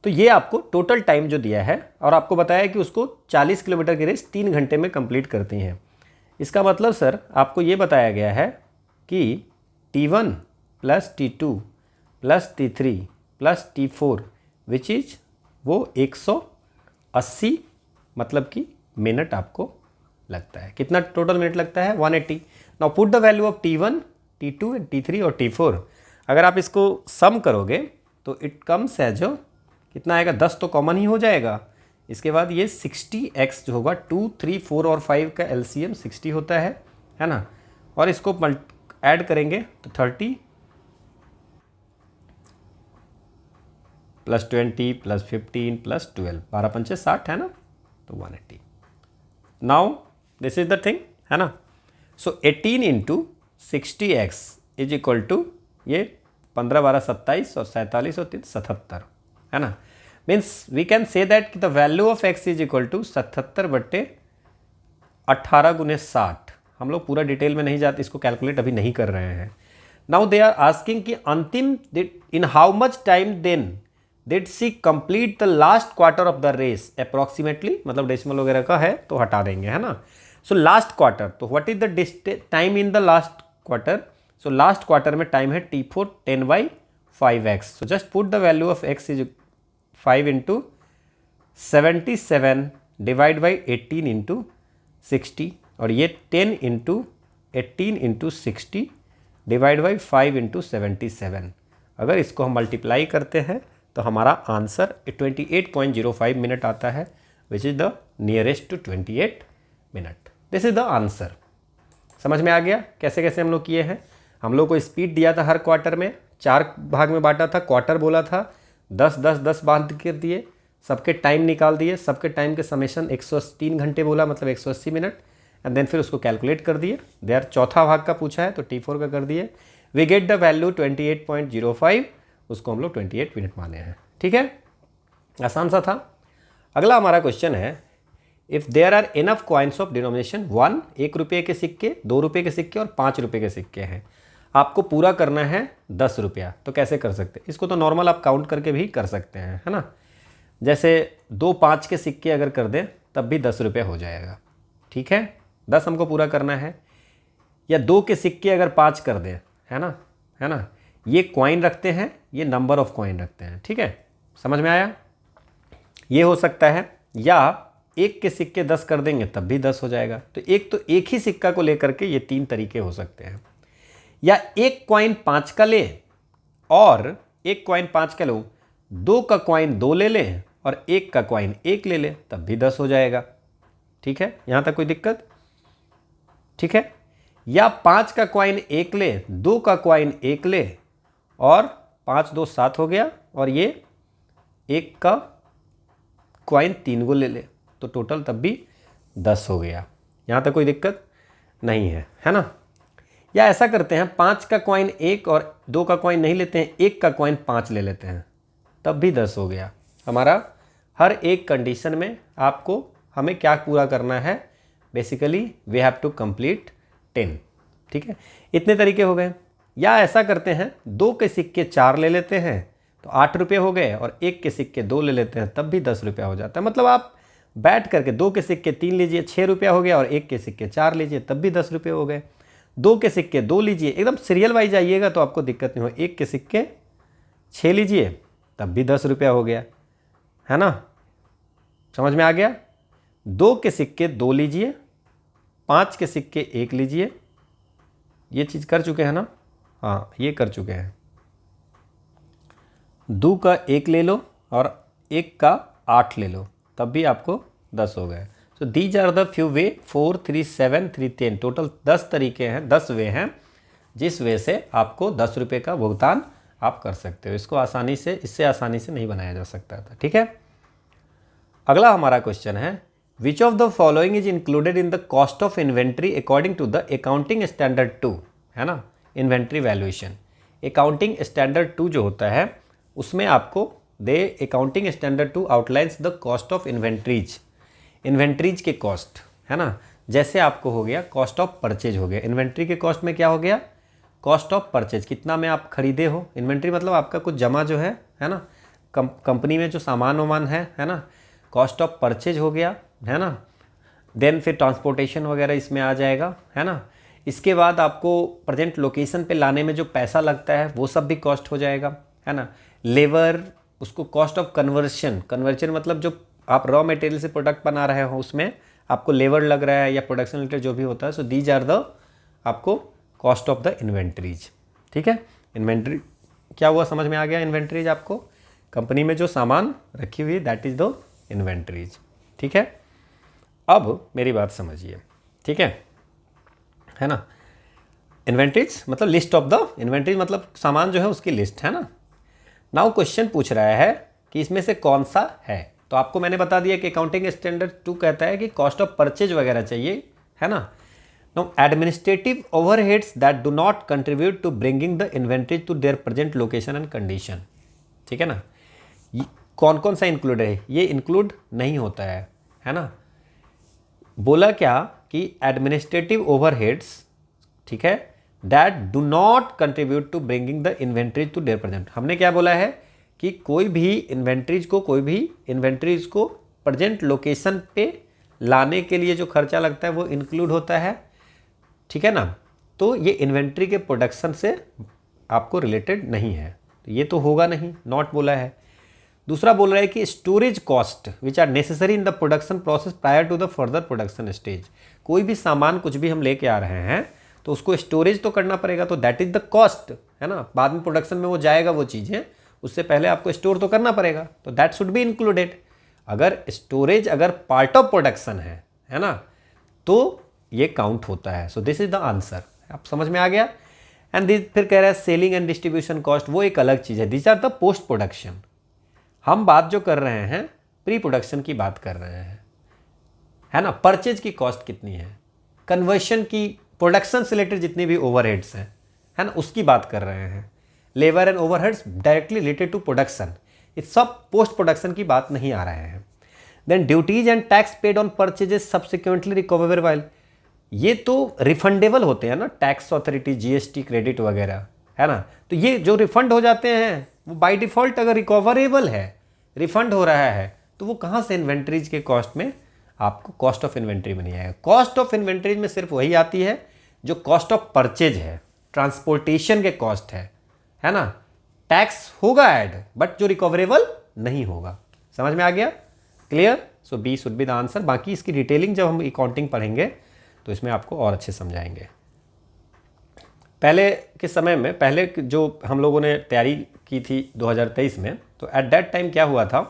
तो ये आपको टोटल टाइम जो दिया है और आपको बताया कि उसको 40 किलोमीटर की रेस 3 घंटे में कंप्लीट करती हैं। इसका मतलब सर आपको ये बताया गया है कि T1 plus T2 plus T3 plus T4 which is वो 180 मतलब कि मिनट आपको लगता है। कितना टोटल मिनट लगता है? 180। Now put the value of T1, T2 and T3 और T4। अगर आप इसको सम करोगे तो इट कम्स एज कितना आएगा? 10 तो कॉमन ही हो जाएगा। इसके बाद ये 60x जो होगा 2, 3, 4 और 5 का LCM 60 होता है ना। और इसको ऐड करेंगे तो 30 प्लस 20 प्लस 15 प्लस 12, 12 पंचे 60 है ना, तो 180। Now this is the thing है ना। So 18 into 60x is equal to ये 15, 12, 27 और 47 और 3 77 है ना। Means we can say that the value of x is equal to 77/18 गुने 60। हम लोग पूरा डिटेल में नहीं जाते, इसको कैलकुलेट अभी नहीं कर रहे हैं। नाउ दे आर आस्किंग कि अंतिम in how much time then did she complete the last quarter of the race approximately, मतलब डेसिमल वगैरह का है तो हटा देंगे है ना। सो लास्ट क्वार्टर, तो what is the time in the last quarter? So last quarter में टाइम है T4 10/5x। So just put the value of x is 5 into 77 divide by 18 into 60 और ये 10 into 18 into 60 divide by 5 into 77। अगर इसको हम multiply करते हैं तो हमारा आंसर 28.05 मिनट आता है, which is the nearest to 28 minute. This is the answer. समझ में आ गया कैसे कैसे हम लोग किए हैं? हम लोग को स्पीड दिया था हर क्वार्टर में, 4 भाग में बांटा था, क्वार्टर बोला था, 10 10 10 बांध कर दिए, सबके टाइम निकाल दिए, सबके टाइम के समेशन 103 घंटे बोला, मतलब 180 मिनट, एंड देन फिर उसको कैलकुलेट कर दिए। देयर चौथा भाग का पूछा है तो T4 का कर दिए। वी गेट द वैल्यू 28.05, उसको हम लोग 28 मिनट माने हैं। ठीक है, आसान सा था। अगला हमारा क्वेश्चन है, if there are enough coins of denomination 1, 1 रुपये के सिक्के, 2 रुपये के सिक्के और 5 रुपये के सिक्के हैं, आपको पूरा करना है 10 रुपया, तो कैसे कर सकते हैं? इसको तो नॉर्मल आप काउंट करके भी कर सकते हैं है ना। जैसे 2 5 के सिक्के अगर कर दें तब भी 10 रुपये हो जाएगा। ठीक है, 10 हमको पूरा करना है। या 2 के सिक्के अगर 5 कर दें, है ना, ये कॉइन रखते हैं, ये नंबर ऑफ कॉइन रखते हैं। ठीक है, समझ में आया? ये हो सकता है। या 1 के सिक्के 10 कर देंगे तब भी 10 हो जाएगा। तो एक ही सिक्का को लेकर के ये 3 तरीके हो सकते हैं। या 1 कॉइन 5 का ले और 1 कॉइन 5 का लो, 2 का कॉइन 2 ले लें और 1 का कॉइन 1 ले लें, तब भी 10 हो जाएगा। ठीक है, यहाँ तक कोई दिक्कत? ठीक है। या 5 का कॉइन 1 ले, 2 का कॉइन 1 ले और 5 2 7 हो गया, और ये 1 का कॉइन 3 को ले ले, तो टोटल तब भी 10 हो गया। यहाँ तक कोई दिक्कत नहीं है ना। या ऐसा करते हैं, 5 का कॉइन 1 और 2 का कॉइन नहीं लेते हैं, 1 का कॉइन 5 ले लेते हैं, तब भी 10 हो गया। हमारा हर एक कंडीशन में आपको हमें क्या पूरा करना है? Basically we have to complete 10। ठीक है, इतने तरीके हो गए। या ऐसा करते हैं, 2 के सिक्के 4 ले लेते हैं तो 8 रुपये हो गए, और 1 के सिक्के 2 ले लेते हैं तब भी 10 रुपया हो जाता है। मतलब आप बैठ करके 2 के सिक्के 3 लीजिए, 6 रुपया हो गया, और 1 के सिक्के 4 लीजिए तब भी 10 रुपये हो गए। 2 के सिक्के 2 लीजिए, एकदम सीरियल वाइज आइएगा तो आपको दिक्कत नहीं हो। 1 के सिक्के 6 लीजिए तब भी 10 रुपया हो गया, है ना। समझ में आ गया? 2 के सिक्के 2 लीजिए, 5 के सिक्के 1 लीजिए, ये चीज़ कर चुके हैं ना। हाँ, ये कर चुके हैं। 2 का 1 ले लो और 1 का 8 ले लो, तब भी आपको 10 हो गए। So these are the few way, 4 3 7 3 10, total 10 तरीके हैं, 10 वे हैं जिस वे से आपको 10 रुपये का भुगतान आप कर सकते हो। इसको आसानी से, इससे आसानी से नहीं बनाया जा सकता था। ठीक है, अगला हमारा क्वेश्चन है, which of the following is included in the cost of inventory according to the accounting standard 2, है ना, इन्वेंट्री वैल्यूएशन। अकाउंटिंग स्टैंडर्ड 2 जो होता है उसमें आपको accounting standard 2 outlines the cost of inventories के कॉस्ट, है ना। जैसे आपको हो गया कॉस्ट ऑफ परचेज हो गया, इन्वेंट्री के कॉस्ट में क्या हो गया? कॉस्ट ऑफ परचेज, कितना में आप खरीदे हो। इन्वेंट्री मतलब आपका कुछ जमा जो है ना, कंपनी में जो सामान वामान है ना। कॉस्ट ऑफ परचेज हो गया, है ना। देन फिर ट्रांसपोर्टेशन वगैरह इसमें आ जाएगा, है ना। इसके बाद आपको प्रेजेंट लोकेशन पे लाने में जो पैसा लगता है वो सब भी कॉस्ट हो जाएगा, है ना। लेबर, उसको कॉस्ट ऑफ कन्वर्शन, कन्वर्जन मतलब जो आप रॉ मटेरियल से प्रोडक्ट बना रहे हो उसमें आपको लेबर लग रहा है या प्रोडक्शन रिलेटेड जो भी होता है, सो दीज आर द आपको कॉस्ट ऑफ द इन्वेंट्रीज। ठीक है, इन्वेंट्री क्या हुआ, समझ में आ गया। इन्वेंट्रीज आपको कंपनी में जो सामान रखी हुई दैट इज द इन्वेंट्रीज। ठीक है, अब मेरी बात समझिए, ठीक है ना। इन्वेंट्रीज मतलब लिस्ट ऑफ द इन्वेंट्रीज, मतलब सामान जो है उसकी लिस्ट, है ना। नाउ क्वेश्चन पूछ रहा है कि इसमें से कौन सा है, तो आपको मैंने बता दिया कि अकाउंटिंग स्टैंडर्ड 2 कहता है कि कॉस्ट ऑफ परचेज वगैरह चाहिए, है ना। Now administrative overheads that do not contribute to bringing the inventories to their present location and condition. ठीक है ना, कौन कौन सा इंक्लूड है, ये इंक्लूड नहीं होता है ना। बोला क्या कि एडमिनिस्ट्रेटिव ओवरहेड्स, ठीक है, that do not contribute to bringing the inventories to their present. हमने क्या बोला है कि कोई भी इन्वेंट्रीज को प्रेजेंट लोकेशन पे लाने के लिए जो खर्चा लगता है वो इंक्लूड होता है, ठीक है ना। तो ये इन्वेंट्री के प्रोडक्शन से आपको रिलेटेड नहीं है, तो ये तो होगा नहीं, नॉट बोला है। दूसरा बोल रहा है कि storage cost which are necessary in the production process prior to the further production stage. कोई भी सामान कुछ भी हम लेके आ रहे हैं तो उसको स्टोरेज तो करना पड़ेगा, तो दैट इज द कॉस्ट, है ना। बाद में प्रोडक्शन में वो जाएगा वो चीज़ें, उससे पहले आपको स्टोर तो करना पड़ेगा, तो दैट शुड बी इंक्लूडेड। अगर स्टोरेज अगर पार्ट ऑफ प्रोडक्शन है ना, तो ये काउंट होता है। So this is the answer, आप समझ में आ गया। एंड दिस फिर कह रहा है सेलिंग एंड डिस्ट्रीब्यूशन कॉस्ट, वो एक अलग चीज़ है, this are the post production. हम बात जो कर रहे हैं प्री प्रोडक्शन की बात कर रहे हैं, है ना। परचेज की कॉस्ट कितनी है, कन्वर्शन की, प्रोडक्शन से रिलेटेड जितने भी ओवरहेड्स हैं, है ना, उसकी बात कर रहे हैं। Labour and overheads directly related to production, इस सब पोस्ट प्रोडक्शन की बात नहीं आ रहे हैं। Then duties and tax paid on purchases subsequently recoverable while, ये तो रिफंडेबल होते हैं ना, टैक्स अथॉरिटी, जीएसटी क्रेडिट वगैरह, है ना। तो ये जो रिफंड हो जाते हैं वो बाय डिफॉल्ट अगर रिकवरेबल है, रिफंड हो रहा है, तो वो कहाँ से इन्वेंट्रीज के कॉस्ट में, आपको कॉस्ट ऑफ इन्वेंट्री में नहीं आएगा। कॉस्ट ऑफ इन्वेंट्रीज में सिर्फ वही आती है जो कॉस्ट ऑफ परचेज है, ट्रांसपोर्टेशन के कॉस्ट है ना। टैक्स होगा ऐड, बट जो रिकवरेबल नहीं होगा। समझ में आ गया, clear. So B should be the answer. बाकी इसकी डिटेलिंग जब हम अकाउंटिंग पढ़ेंगे तो इसमें आपको और अच्छे समझाएंगे। पहले के समय में, पहले जो हम लोगों ने तैयारी की थी 2023 में, तो एट दैट टाइम क्या हुआ था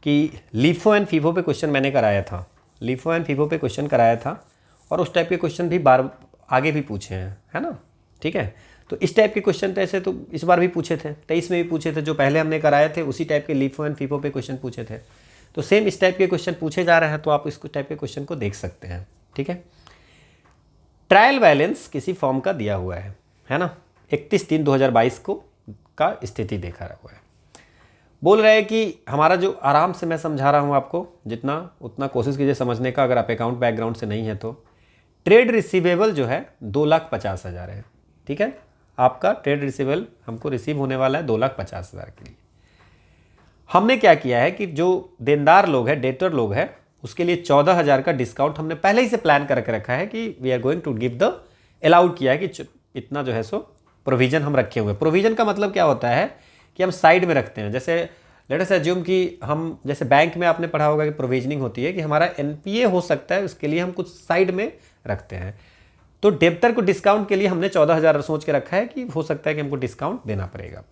कि लीफो एंड फीफो पे क्वेश्चन मैंने कराया था, लीफो एंड फीफो पे क्वेश्चन कराया था, और उस टाइप के क्वेश्चन भी बार आगे भी पूछे हैं, है ना। ठीक है, तो इस टाइप के क्वेश्चन तो ऐसे तो इस बार भी पूछे थे, 23 में भी पूछे थे, जो पहले हमने कराए थे उसी टाइप के लीफो एंड फीफो पे क्वेश्चन पूछे थे। तो सेम इस टाइप के क्वेश्चन पूछे जा रहे हैं, तो आप इस टाइप के क्वेश्चन को देख सकते हैं। ठीक है, ट्रायल बैलेंस किसी फॉर्म का दिया हुआ है ना, 31/3/2022 को का स्थिति देखा हुआ है। बोल रहे हैं कि हमारा जो, आराम से मैं समझा रहा हूँ आपको, जितना उतना कोशिश कीजिए समझने का, अगर आप अकाउंट बैकग्राउंड से नहीं है तो। ट्रेड रिसीवेबल जो है 2,50,000 है, ठीक है। आपका ट्रेड रिसीवेबल हमको रिसीव होने वाला है 2,50,000 के लिए। हमने क्या किया है कि जो देनदार लोग हैं, डेटर लोग हैं, उसके लिए 14,000 का डिस्काउंट हमने पहले ही से प्लान करके रखा है कि we are going to give the, allowed किया है कि इतना जो है सो प्रोविजन हम रखे हुए हैं। प्रोविजन का मतलब क्या होता है कि हम साइड में रखते हैं। जैसे लेट अस अज्यूम कि हम, जैसे बैंक में आपने पढ़ा होगा कि प्रोविजनिंग होती है कि हमारा एनपीए हो सकता है, उसके लिए हम कुछ साइड में रखते हैं। तो डेब्टर को डिस्काउंट के लिए हमने 14,000 सोच के रखा है कि हो सकता है कि हमको डिस्काउंट देना पड़ेगा।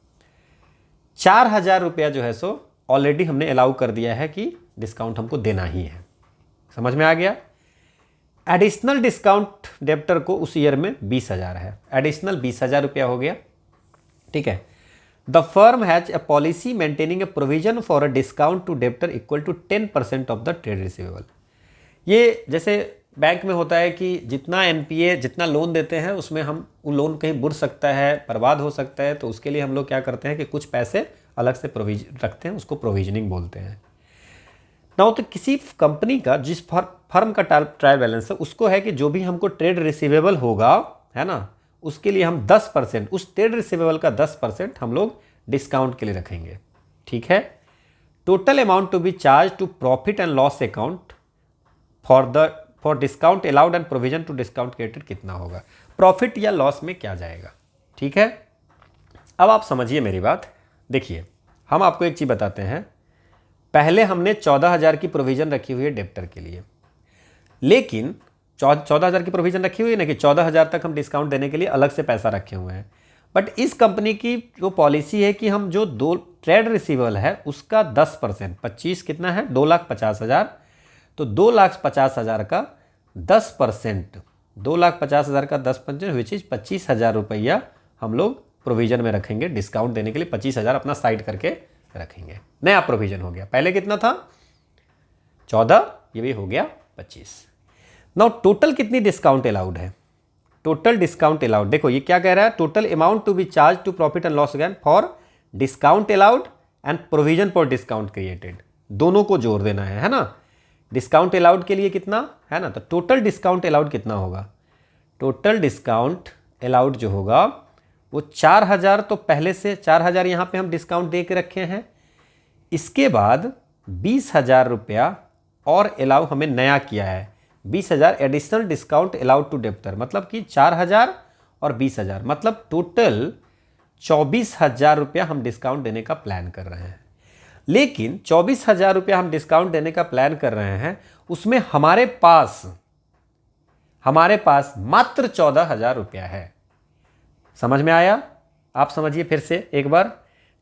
4,000 रुपया जो है सो ऑलरेडी हमने अलाउ कर दिया है कि डिस्काउंट हमको देना ही है। समझ में आ गया। एडिशनल डिस्काउंट डेब्टर को उस ईयर में 20,000 है, एडिशनल 20,000 रुपया हो गया। ठीक है, the firm has a policy maintaining a provision for a discount to debtor equal to 10% of the trade receivable. ये जैसे बैंक में होता है कि जितना एनपीए, जितना लोन देते हैं उसमें हम, वो लोन कहीं बुड़ सकता है, बर्बाद हो सकता है, तो उसके लिए हम लोग क्या करते हैं कि कुछ पैसे अलग से प्रोविजन रखते हैं, उसको प्रोविजनिंग बोलते हैं ना। तो किसी कंपनी का, जिस फर्म का ट्रायल बैलेंस है, उसको है कि जो भी हमको ट्रेड रिसीवेबल होगा, है ना, उसके लिए हम 10%, उस ट्रेड रिसीवेबल का 10% हम लोग डिस्काउंट के लिए रखेंगे। ठीक है, total amount to be charge to profit and loss account for discount allowed and provision to discount created कितना होगा, प्रॉफिट या लॉस में क्या जाएगा। ठीक है, अब आप समझिए मेरी बात। देखिए, हम आपको एक चीज़ बताते हैं। पहले हमने 14,000 की प्रोविज़न रखी हुई है डेप्टर के लिए, लेकिन 14,000 की प्रोविज़न रखी हुई है ना कि 14,000 तक हम डिस्काउंट देने के लिए अलग से पैसा रखे हुए हैं। बट इस कंपनी की जो पॉलिसी है कि हम जो दो ट्रेड रिसीवेबल है उसका 10%, 25 कितना है, 2,50,000, तो 2,50,000 का 10%, 2,50,000 का 10% विच इज़ 25,000 रुपया हम लोग प्रोविज़न में रखेंगे डिस्काउंट देने के लिए। 25,000 अपना साइड करके रखेंगे, नया प्रोविज़न हो गया। पहले कितना था, 14, ये भी हो गया 25। नाउ टोटल कितनी डिस्काउंट अलाउड है, टोटल डिस्काउंट अलाउड, देखो ये क्या कह रहा है, total amount to be charge to profit and loss again for discount allowed and provision for discount created, दोनों को जोड़ देना है ना। डिस्काउंट अलाउड के लिए कितना है ना, तो टोटल डिस्काउंट अलाउड कितना होगा, टोटल डिस्काउंट अलाउड जो होगा वो 4,000, तो पहले से 4,000 यहाँ पे हम डिस्काउंट दे के रखे हैं। इसके बाद 20,000 रुपया और अलाउ हमें नया किया है, 20,000 additional discount allowed to debtor, मतलब कि 4,000 और 20,000, मतलब टोटल 24,000 रुपया हम डिस्काउंट देने का प्लान कर रहे हैं। लेकिन 24,000 रुपया हम डिस्काउंट देने का प्लान कर रहे हैं, उसमें हमारे पास मात्र 14,000 रुपया है। समझ में आया? आप समझिए फिर से एक बार।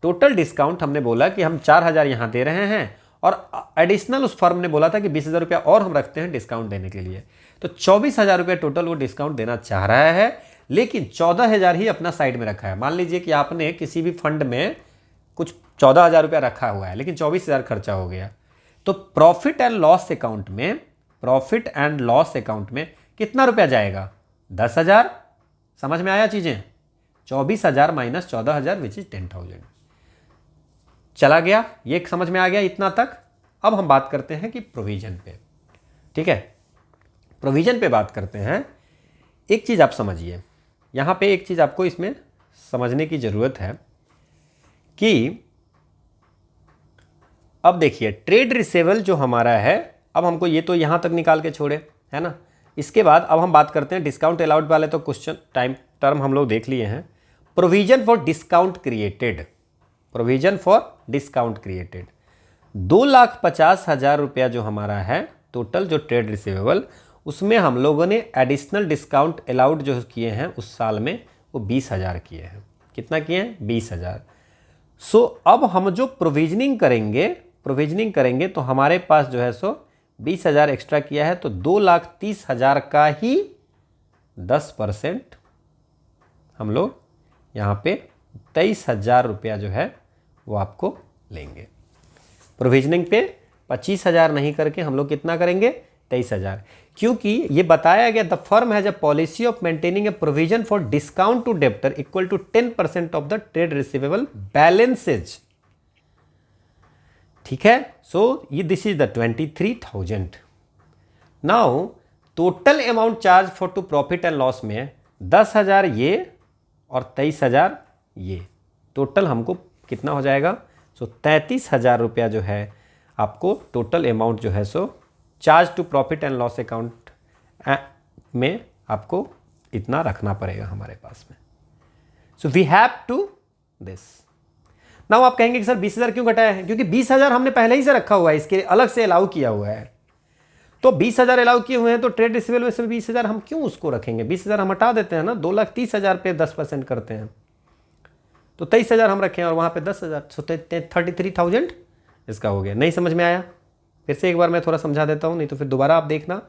टोटल डिस्काउंट हमने बोला कि हम 4,000 यहाँ दे रहे हैं और एडिशनल उस फर्म ने बोला था कि 20,000 रुपया और हम रखते हैं डिस्काउंट देने के लिए, तो 24,000 रुपया टोटल वो डिस्काउंट देना चाह रहा है, लेकिन 14,000 ही अपना साइड में रखा है। मान लीजिए कि आपने किसी भी फंड में कुछ 14,000 रुपया रखा हुआ है, लेकिन 24,000 खर्चा हो गया, तो प्रॉफिट एंड लॉस अकाउंट में कितना रुपया जाएगा, 10,000। समझ में आया चीज़ें? 24,000 माइनस 14,000 विच इज 10,000 चला गया, ये समझ में आ गया इतना तक। अब हम बात करते हैं कि प्रोविजन पे। ठीक है, प्रोविजन पे बात करते हैं। एक चीज़ आप समझिए, यहाँ पे एक चीज़ आपको इसमें समझने की ज़रूरत है कि अब देखिए ट्रेड रिसेबल जो हमारा है, अब हमको ये तो यहाँ तक निकाल के छोड़े है ना। इसके बाद अब हम बात करते हैं डिस्काउंट अलाउड वाले, तो क्वेश्चन टर्म हम लोग देख लिए हैं। प्रोविजन फॉर डिस्काउंट क्रिएटेड, 2,50,000 रुपया जो हमारा है टोटल जो ट्रेड रिसीवेबल, उसमें हम लोगों ने एडिशनल डिस्काउंट अलाउड जो किए हैं उस साल में वो 20,000 किए हैं। कितना किए हैं? 20,000। सो अब हम जो प्रोविजनिंग करेंगे तो हमारे पास जो है सो 20,000 एक्स्ट्रा किया है, तो 2,30,000 का ही 10% हम लोग यहाँ पे 23,000 रुपया जो है वो आपको लेंगे। प्रोविजनिंग पे 25,000 नहीं करके हम लोग कितना करेंगे? 23,000, क्योंकि ये बताया गया the firm has a policy of maintaining a provision for discount to debtor equal to 10% of the trade receivable balances. ठीक है, सो ये this is the 23,000। Now total amount charge for to profit and loss में 10,000 ये और 23,000 ये, total हमको कितना हो जाएगा? सो 33,000 रुपया जो है आपको टोटल अमाउंट जो है so charge to profit and loss account में आपको इतना रखना पड़ेगा हमारे पास में। So we have to this. Now आप कहेंगे कि सर 20,000 क्यों घटाया है? क्योंकि 20,000 हमने पहले ही से रखा हुआ है, इसके लिए अलग से अलाउ किया हुआ है। तो 20,000 अलाउ किए हुए हैं, तो ट्रेड रिसीवेबल में से 20,000 हम क्यों उसको रखेंगे? 20,000 हम हटा देते हैं ना, 2,30,000 पे 10% करते हैं, तो 23,000 हम रखें और वहाँ पे 10,000, 33,000 इसका हो गया। नहीं समझ में आया? फिर से एक बार मैं थोड़ा समझा देता हूँ, नहीं तो फिर दोबारा आप देखना।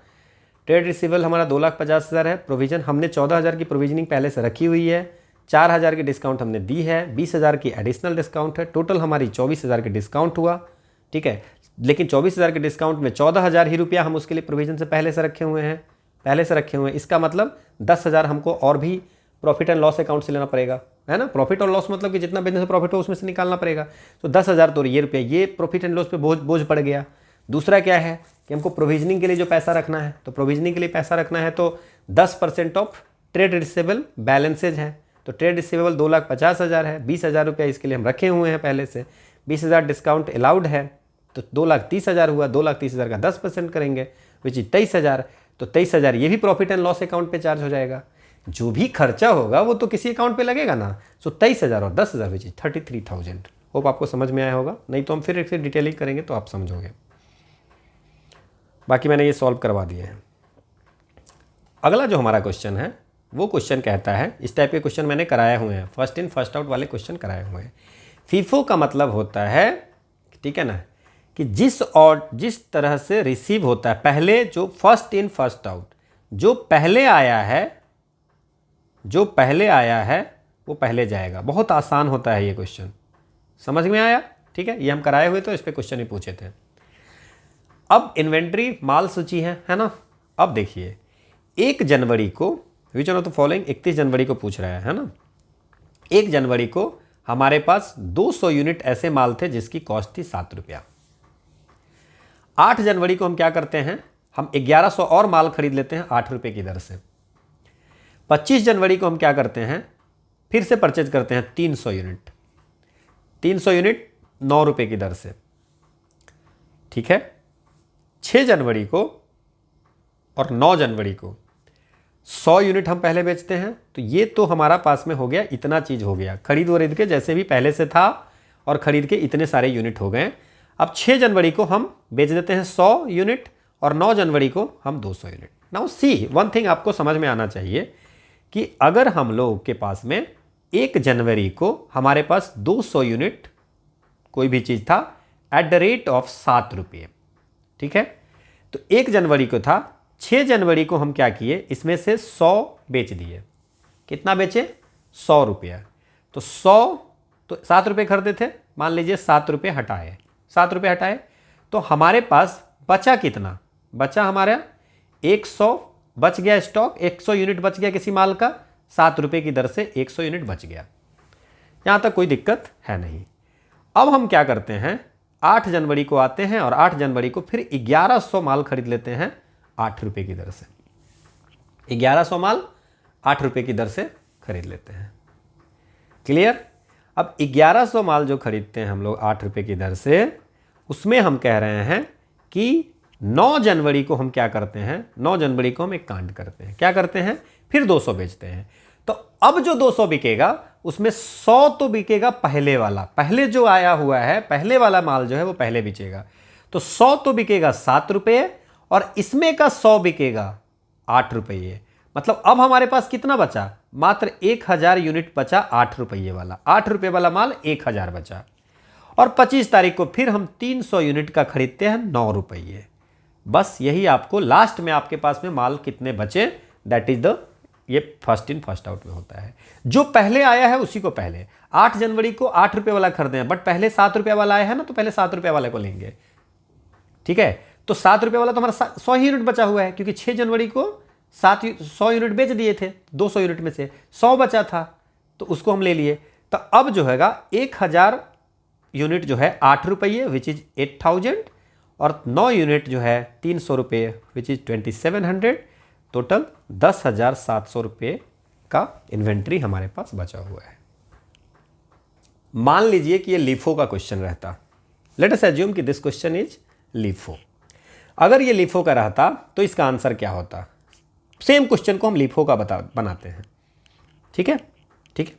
ट्रेड रिसीवेबल हमारा 2,50,000 है, प्रोविजन हमने 14,000 की प्रोविजनिंग पहले से रखी हुई है, 4,000 की डिस्काउंट हमने दी है, 20,000 की एडिशनल डिस्काउंट है, टोटल हमारी 24,000 की डिस्काउंट हुआ। ठीक है, लेकिन 24,000 के डिस्काउंट में 14,000 ही रुपया हम उसके लिए प्रोविजन से पहले से रखे हुए हैं। इसका मतलब 10,000 हमको और भी प्रॉफिट एंड लॉस अकाउंट से लेना पड़ेगा, है ना। प्रॉफिट और लॉस मतलब कि जितना बिजनेस में प्रॉफिट हो उसमें से निकालना पड़ेगा। तो 10,000 तो ये रुपया ये प्रॉफिट एंड लॉस पे बोझ पड़ गया। दूसरा क्या है कि हमको प्रोविजनिंग के लिए जो पैसा रखना है, तो प्रोविजनिंग के लिए पैसा रखना है तो 10% ऑफ ट्रेड रिसीवेबल बैलेंसेज है। तो ट्रेड रिसीवेबल 2,50,000 है, 20,000 रुपया इसके लिए हम रखे हुए हैं पहले से, 20,000 डिस्काउंट अलाउड है, तो 2,30,000 हुआ, 2,30,000 का 10% करेंगे, विच इज 23,000। तो 23,000 ये भी प्रॉफिट एंड लॉस अकाउंट पे चार्ज हो जाएगा। जो भी खर्चा होगा वो तो किसी अकाउंट पे लगेगा ना। सो 23,000 और 10,000 विच इज 33,000। होप आपको समझ में आया होगा, नहीं तो हम फिर एक डिटेलिंग करेंगे तो आप समझोगे। बाकी मैंने ये सॉल्व करवा दिए हैं। अगला जो हमारा क्वेश्चन है वो क्वेश्चन कहता है, इस टाइप के क्वेश्चन मैंने कराए हुए हैं, फर्स्ट इन फर्स्ट आउट वाले क्वेश्चन कराए हुए हैं। फीफो का मतलब होता है, ठीक है ना, कि जिस तरह से रिसीव होता है, पहले जो फर्स्ट इन फर्स्ट आउट, जो पहले आया है वो पहले जाएगा। बहुत आसान होता है ये क्वेश्चन, समझ में आया? ठीक है, ये हम कराए हुए तो इस पे क्वेश्चन ही पूछे थे। अब इन्वेंट्री माल सूची है ना। अब देखिए 1 जनवरी को, विच वन ऑफ द फॉलोइंग, 31 जनवरी को पूछ रहा है ना। 1 जनवरी को हमारे पास 200 यूनिट ऐसे माल थे जिसकी कॉस्ट थी 7 रुपया। 8 जनवरी को हम क्या करते हैं, हम 1100 और माल खरीद लेते हैं 8 रुपये की दर से। 25 जनवरी को हम क्या करते हैं, फिर से परचेज करते हैं 300 यूनिट 9 रुपये की दर से। ठीक है, 6 जनवरी को और 9 जनवरी को 100 यूनिट हम पहले बेचते हैं। तो ये तो हमारा पास में हो गया, इतना चीज़ हो गया, खरीद के जैसे भी पहले से था और खरीद के इतने सारे यूनिट हो गए। अब 6 जनवरी को हम बेच देते हैं 100 यूनिट और 9 जनवरी को हम 200 unit. Now see one thing आपको समझ में आना चाहिए कि अगर हम लोग के पास में 1 जनवरी को हमारे पास 200 यूनिट कोई भी चीज़ था एट द रेट ऑफ 7 रुपये, ठीक है, तो 1 जनवरी को था। 6 जनवरी को हम क्या किए, इसमें से 100 बेच दिए। कितना बेचे? 100 रुपया। तो 100 तो 7 रुपये खरीदे थे, मान लीजिए 7 रुपये हटाए, 7 रुपये हटाए तो हमारे पास बचा कितना? बचा हमारा 100 बच गया स्टॉक, 100 यूनिट बच गया किसी माल का, 7 रुपये की दर से 100 यूनिट बच गया। यहाँ तक कोई दिक्कत है नहीं। अब हम क्या करते हैं, 8 जनवरी को आते हैं और 8 जनवरी को फिर 1100 माल खरीद लेते हैं 8 रुपये की दर से। 1100 माल 8 रुपये की दर से खरीद लेते हैं। क्लियर? अब 1100 माल जो खरीदते हैं हम लोग 8 रुपये की दर से, उसमें हम कह रहे हैं कि 9 जनवरी को हम क्या करते हैं, 9 जनवरी को हम एक कांड करते हैं। क्या करते हैं? फिर 200 बेचते हैं। तो अब जो 200 बिकेगा उसमें 100 तो बिकेगा पहले वाला, पहले जो आया हुआ है पहले वाला माल जो है वो पहले बिकेगा। तो 100 तो बिकेगा 7 रुपये और इसमें का 100 बिकेगा 8 रुपये। मतलब अब हमारे पास कितना बचा? मात्र 1000 यूनिट बचा 8 रुपये वाला। 8 रुपये वाला माल 1000 बचा। और 25 तारीख को फिर हम 300 यूनिट का खरीदते हैं 9 रुपये। बस यही आपको लास्ट में आपके पास में माल कितने बचे, दैट इज द, ये फर्स्ट इन फर्स्ट आउट में होता है। जो पहले आया है उसी को पहले। 8 जनवरी को 8 रुपये वाला खरीदे हैं, बट पहले 7 रुपये वाला आया है ना, तो पहले 7 रुपये वाले को लेंगे। ठीक है, तो 7 रुपये वाला तो हमारा 100 यूनिट बचा हुआ है, क्योंकि 6 जनवरी को 100 यूनिट बेच दिए थे, 200 यूनिट में से 100 बचा था तो उसको हम ले लिए। तो अब जो हैगा 1000 यूनिट जो है 8 रुपये विच इज 8000 और 9 यूनिट जो है 300 रुपये विच इज 2700। टोटल 10,700 रुपये का इन्वेंट्री हमारे पास बचा हुआ है। मान लीजिए कि ये लीफो का क्वेश्चन रहता। लेट अस एज्यूम कि दिस क्वेश्चन इज लीफो। अगर ये लीफो का रहता तो इसका आंसर क्या होता? सेम क्वेश्चन को हम लीफो का बनाते हैं। ठीक है, ठीक है।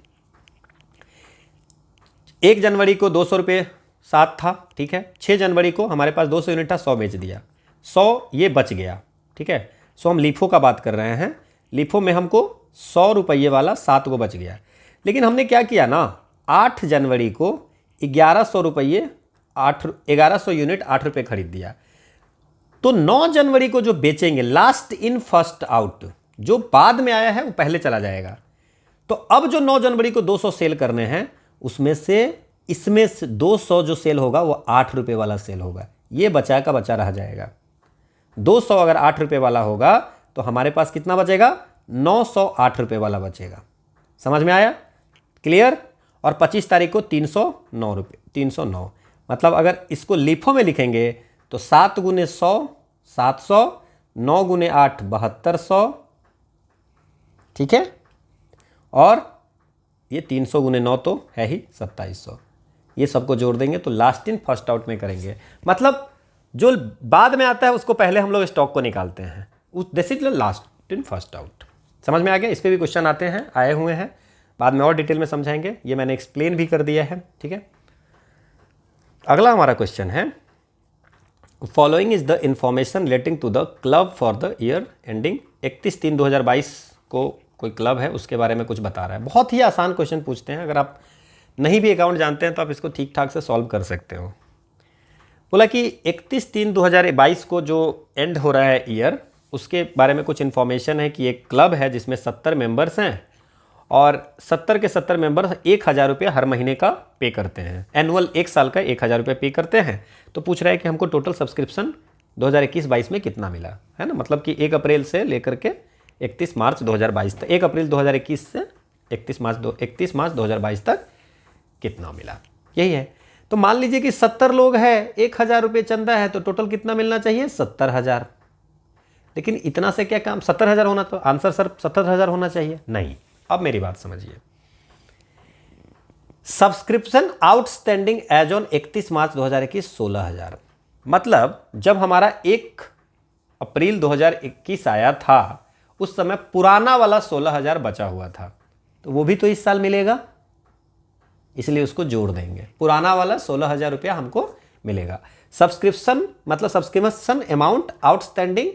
1 जनवरी को 200 रुपये 7 था, ठीक है। 6 जनवरी को हमारे पास 200 यूनिट था, 100 बेच दिया, 100 ये बच गया, ठीक है। सो हम लीफो का बात कर रहे हैं। लीफो में हमको 100 रुपये वाला 7 को बच गया। लेकिन हमने क्या किया ना, 8 जनवरी को 1100 रुपये 1100 यूनिट 8 रुपये खरीद दिया। तो 9 जनवरी को जो बेचेंगे, लास्ट इन फर्स्ट आउट, जो बाद में आया है वो पहले चला जाएगा। तो अब जो 9 जनवरी को 200 सेल करने हैं, उसमें से इसमें से 200 जो सेल होगा वो 8 रुपये वाला सेल होगा। ये बचा का बचा रह जाएगा। 200 अगर 8 रुपये वाला होगा तो हमारे पास कितना बचेगा? 908 रुपये वाला बचेगा। समझ में आया? क्लियर? और 25 तारीख को 309 रुपये, 309। मतलब अगर इसको लीफो में लिखेंगे तो 7 गुने 100 700, 9 गुने 8 7200, ठीक है। और ये 300 गुने 9 तो है ही 2700। ये सबको जोड़ देंगे तो लास्ट इन फर्स्ट आउट में करेंगे। मतलब जो बाद में आता है उसको पहले हम लोग स्टॉक को निकालते हैं, this is last in first out. समझ में आ गया? इस पर भी क्वेश्चन आते हैं, आए हुए हैं, बाद में और डिटेल में समझाएंगे, ये मैंने एक्सप्लेन भी कर दिया है। ठीक है, अगला हमारा क्वेश्चन है, following is the information relating to the club for the year ending 31/3/2022 को कोई क्लब है उसके बारे में कुछ बता रहा है। बहुत ही आसान क्वेश्चन पूछते हैं, अगर आप नहीं भी अकाउंट जानते हैं तो आप इसको ठीक ठाक से सॉल्व कर सकते हो। बोला कि 31/3/2022 को जो एंड हो रहा है ईयर, उसके बारे में कुछ इन्फॉर्मेशन है कि एक क्लब है जिसमें 70 मेंबर्स हैं और 70 के 70 मेंबर्स 1000 रुपये हर महीने का पे करते हैं, एनुअल 1 साल का 1000 रुपये पे करते हैं। तो पूछ रहा है कि हमको टोटल सब्सक्रिप्शन 2021-22 में कितना मिला, है ना, मतलब कि 1 अप्रैल से लेकर के 31 मार्च 2022 तक, 1 अप्रैल 2021 से 31 मार्च 2022 तक कितना मिला, यही है। तो मान लीजिए कि 70 लोग हैं, 1000 रुपये चंदा है, तो टोटल कितना मिलना चाहिए? 70,000। लेकिन इतना से क्या काम, 70,000 होना, तो आंसर सर 70,000 होना चाहिए, नहीं। अब मेरी बात समझिए, सब्सक्रिप्शन आउटस्टैंडिंग एज ऑन 31 मार्च 2021 16,000, मतलब जब हमारा 1 अप्रैल 2021 आया था उस समय पुराना वाला 16,000 बचा हुआ था, तो वो भी तो इस साल मिलेगा, इसलिए उसको जोड़ देंगे, पुराना वाला 16,000 रुपया हमको मिलेगा। सब्सक्रिप्शन मतलब सब्सक्रिप्शन अमाउंट आउटस्टैंडिंग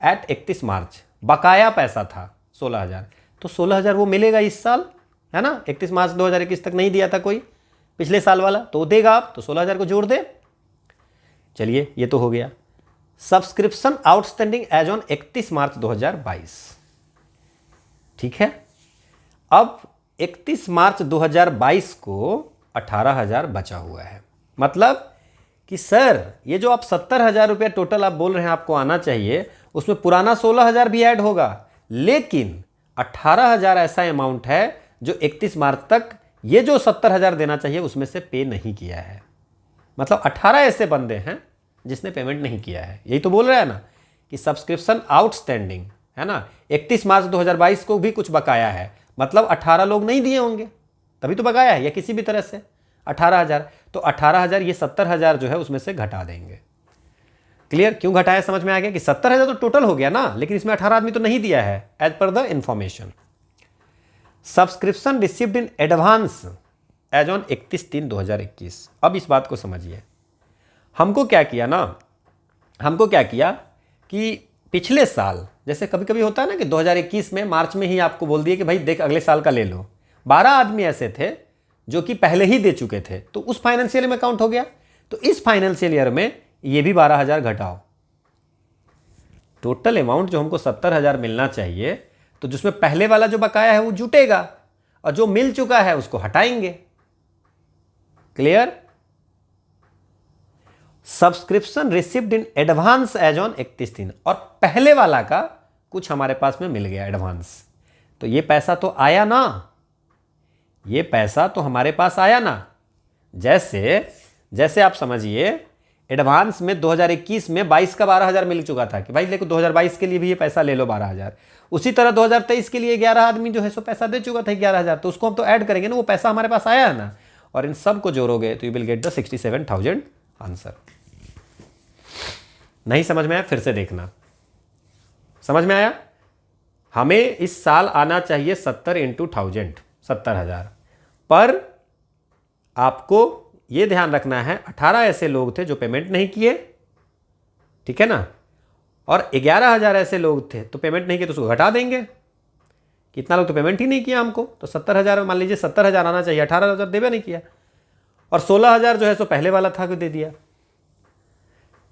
एट 31 मार्च, बकाया पैसा था 16,000, तो 16,000 वो मिलेगा इस साल, है ना। 31 मार्च 2021 तक नहीं दिया था कोई, पिछले साल वाला, तो देगा आप, तो 16,000 को जोड़ दे। चलिए, ये तो हो गया। सब्सक्रिप्शन आउटस्टैंडिंग एज ऑन 31 मार्च 2022, ठीक है। अब 31 मार्च 2022 को 18,000 बचा हुआ है, मतलब कि सर ये जो आप 70,000 रुपया टोटल आप बोल रहे हैं आपको आना चाहिए, उसमें पुराना 16,000 भी ऐड होगा, लेकिन 18,000 ऐसा अमाउंट है जो 31 मार्च तक ये जो 70,000 देना चाहिए उसमें से पे नहीं किया है, मतलब 18 ऐसे बंदे हैं जिसने पेमेंट नहीं किया है। यही तो बोल रहा है ना कि सब्सक्रिप्शन आउटस्टैंडिंग, है ना, 31 मार्च 2022 को भी कुछ बकाया है, मतलब 18 लोग नहीं दिए होंगे तभी तो बकाया है, या किसी भी तरह से 18,000, तो 18,000 ये 70,000 जो है उसमें से घटा देंगे। क्लियर? क्यों घटाया समझ में आ गया कि 70,000 तो टोटल हो गया ना, लेकिन इसमें 18 आदमी तो नहीं दिया है as per the information. Subscription received in advance as on 31/3/2021। अब इस बात को समझिए, हमको क्या किया ना, हमको क्या किया कि पिछले साल, जैसे कभी कभी होता है ना कि 2021 में मार्च में ही आपको बोल दिए कि भाई देख अगले साल का ले लो, 12 आदमी ऐसे थे जो कि पहले ही दे चुके थे, तो उस फाइनेंशियल में काउंट हो गया। तो इस फाइनेंशियल ईयर में ये भी 12,000 घटाओ, टोटल अमाउंट जो हमको 70,000 मिलना चाहिए, तो जिसमें पहले वाला जो बकाया है वो जुटेगा और जो मिल चुका है उसको हटाएंगे। Clear? Subscription received in advance as on 31/3, और पहले वाला का कुछ हमारे पास में मिल गया एडवांस, तो ये पैसा तो आया ना, ये पैसा तो हमारे पास आया ना। जैसे आप समझिए एडवांस में 2021 में 22 का 12,000 मिल चुका था कि भाई देखो 2022 के लिए भी ये पैसा ले लो 12,000, उसी तरह 2023 के लिए 11 आदमी जो है सो पैसा दे चुका था 11,000, तो उसको हम तो ऐड करेंगे ना, वो पैसा हमारे पास आया है ना, और इन सब को जोड़ोगे तो you will get the 67,000 answer. नहीं समझ में आया? फिर से देखना। समझ में आया? हमें इस साल आना चाहिए 70 × 1000, 70,000, पर आपको ये ध्यान रखना है 18 ऐसे लोग थे जो पेमेंट नहीं किए, ठीक है ना, और 11,000 ऐसे लोग थे तो पेमेंट नहीं किए, तो उसको घटा देंगे। कितना लोग तो पेमेंट ही नहीं किया हमको, तो 70,000 मान लीजिए 70,000 आना चाहिए, 18,000 देवे नहीं किया, और 16,000 जो है सो पहले वाला था कि दे दिया,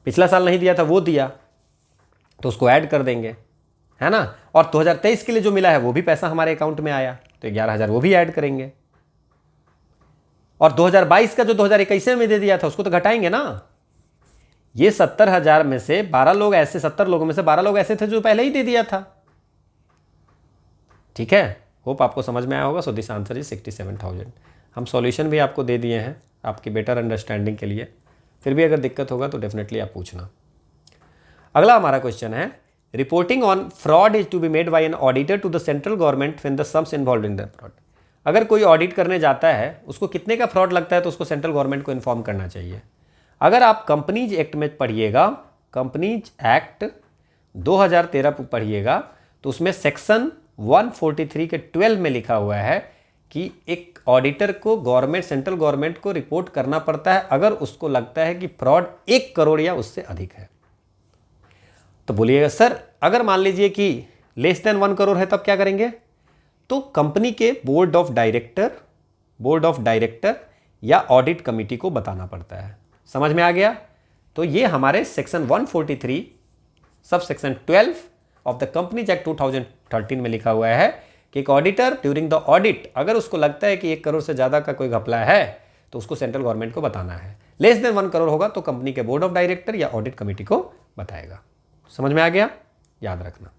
पिछला साल नहीं दिया था वो दिया, तो उसको ऐड कर देंगे, है ना। और 2023 के लिए जो मिला है वो भी पैसा हमारे अकाउंट में आया, तो 11,000 वो भी ऐड करेंगे, और 2022 का जो 2021 में दे दिया था उसको तो घटाएंगे ना। ये 70,000 में से 12 लोग ऐसे, 70 लोगों में से 12 लोग ऐसे थे जो पहले ही दे दिया था, ठीक है। होप आपको समझ में आया होगा। So this answer is 67,000। हम सॉल्यूशन भी आपको दे दिए हैं आपकी बेटर अंडरस्टैंडिंग के लिए, फिर भी अगर दिक्कत होगा तो डेफिनेटली आप पूछना। अगला हमारा क्वेश्चन है, reporting on fraud is to be made by an auditor to the central government when the sums involved in the fraud. अगर कोई ऑडिट करने जाता है उसको कितने का फ्रॉड लगता है तो उसको सेंट्रल गवर्नमेंट को इन्फॉर्म करना चाहिए। अगर आप कंपनीज एक्ट में पढ़िएगा, कंपनीज एक्ट 2013 पढ़िएगा, तो उसमें सेक्शन 143 के 12 में लिखा हुआ है कि एक ऑडिटर को गवर्नमेंट, सेंट्रल गवर्नमेंट को रिपोर्ट करना पड़ता है अगर उसको लगता है कि फ्रॉड 1 करोड़ या उससे अधिक है। तो बोलिएगा सर अगर मान लीजिए कि लेस देन 1 करोड़ है तब क्या करेंगे? तो कंपनी के बोर्ड ऑफ डायरेक्टर या ऑडिट कमिटी को बताना पड़ता है। समझ में आ गया? तो ये हमारे section 143 sub section 12 of the companies act 2013 में लिखा हुआ है कि एक ऑडिटर ड्यूरिंग द ऑडिट अगर उसको लगता है कि 1 करोड़ से ज़्यादा का कोई घपला है तो उसको सेंट्रल गवर्नमेंट को बताना है। लेस देन 1 करोड़ होगा तो कंपनी के बोर्ड ऑफ डायरेक्टर या ऑडिट कमिटी को बताएगा। समझ में आ गया? याद रखना।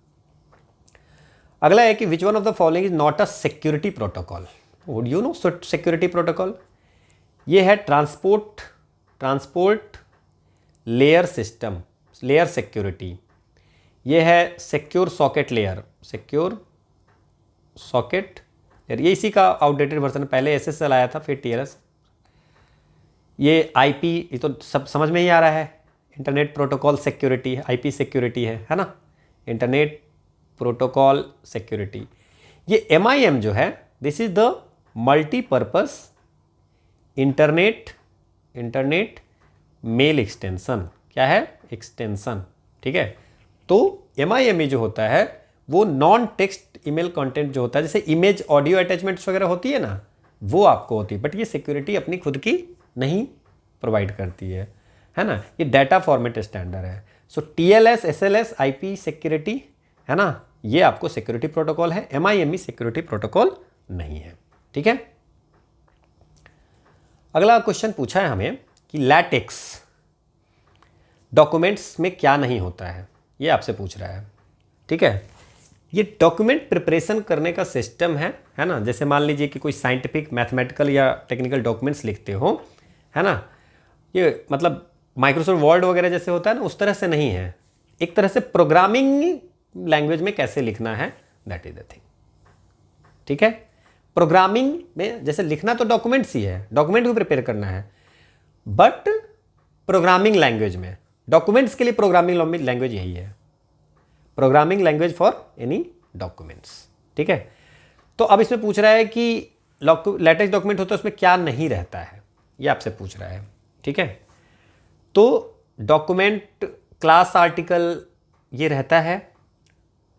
अगला है कि विच one of the following is not a security protocol. Would you know security protocol? ये है transport layer system, layer security. ये है सिक्योर सॉकेट लेयर, ये इसी का आउटडेटेड वर्जन। पहले एसएसएल आया था, फिर टीएलएस। ये आईपी, ये तो सब समझ में ही आ रहा है, internet protocol security, IP security है ना, इंटरनेट प्रोटोकॉल सिक्योरिटी। ये एमआईएम जो है, this is the multipurpose internet mail extension. क्या है? एक्सटेंशन। ठीक है। तो एमआईएमई जो होता है वो नॉन टेक्स्ट ईमेल कंटेंट जो होता है, जैसे इमेज ऑडियो अटैचमेंट्स वगैरह होती है ना, वो आपको होती है, बट ये सिक्योरिटी अपनी खुद की नहीं प्रोवाइड करती है ना। ये डाटा फॉर्मेट स्टैंडर्ड है। सो टीएलएस, एसएलएस, आईपी सिक्योरिटी है ना, ये आपको सिक्योरिटी प्रोटोकॉल है। एमआईएमई सिक्योरिटी प्रोटोकॉल नहीं है। ठीक है। अगला क्वेश्चन पूछा है हमें कि लैटेक्स डॉक्यूमेंट्स में क्या नहीं होता है, ये आपसे पूछ रहा है। ठीक है। ये डॉक्यूमेंट प्रिपरेशन करने का सिस्टम है ना। जैसे मान लीजिए कि कोई साइंटिफिक, मैथमेटिकल या टेक्निकल डॉक्यूमेंट्स लिखते हो, है ना, ये मतलब माइक्रोसॉफ्ट वर्ड वगैरह जैसे होता है ना, उस तरह से नहीं है। एक तरह से प्रोग्रामिंग लैंग्वेज में कैसे लिखना है, दैट इज द थिंग। ठीक है। प्रोग्रामिंग में जैसे लिखना तो डॉक्यूमेंट्स ही है, डॉक्यूमेंट भी प्रिपेयर करना है, बट प्रोग्रामिंग लैंग्वेज में, डॉक्यूमेंट्स के लिए प्रोग्रामिंग लैंग्वेज यही है, programming language for any documents. ठीक है। तो अब इसमें पूछ रहा है कि लेटेक्स डॉक्यूमेंट होता है उसमें क्या नहीं रहता है, ये आपसे पूछ रहा है। ठीक है। तो डॉक्यूमेंट क्लास आर्टिकल ये रहता है,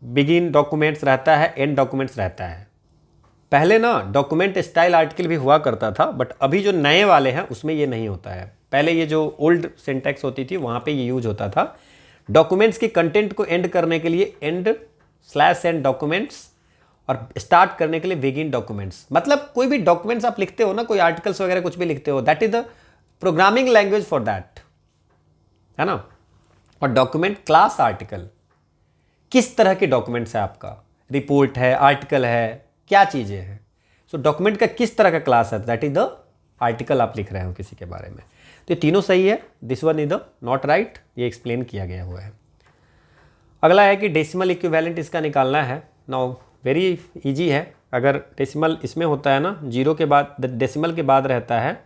बिगिन डॉक्यूमेंट्स रहता है, एंड डॉक्यूमेंट्स रहता है। पहले ना डॉक्यूमेंट स्टाइल आर्टिकल भी हुआ करता था, बट अभी जो नए वाले हैं उसमें ये नहीं होता है। पहले ये जो ओल्ड सिंटैक्स होती थी वहाँ पे ये यूज होता था। डॉक्यूमेंट्स के कंटेंट को एंड करने के लिए एंड डॉक्यूमेंट्स, और स्टार्ट करने के लिए बिगिन डॉक्यूमेंट्स। मतलब कोई भी डॉक्यूमेंट्स आप लिखते हो ना, कोई आर्टिकल्स वगैरह कुछ भी लिखते हो, that is the programming language for that, है ना। और डॉक्यूमेंट क्लास आर्टिकल, किस तरह के डॉक्यूमेंट्स है आपका, रिपोर्ट है, आर्टिकल है, क्या चीज़ें हैं। सो डॉक्यूमेंट का किस तरह का क्लास है, दैट इज द आर्टिकल आप लिख रहे हो किसी के बारे में। तो ये तीनों सही है, this one is the not right, ये एक्सप्लेन किया गया हुआ है। अगला है कि डेसिमल इक्विवेलेंट इसका निकालना है। नाउ वेरी इजी है। अगर डेसिमल इसमें होता है ना, जीरो के बाद, डेसिमल के बाद रहता है,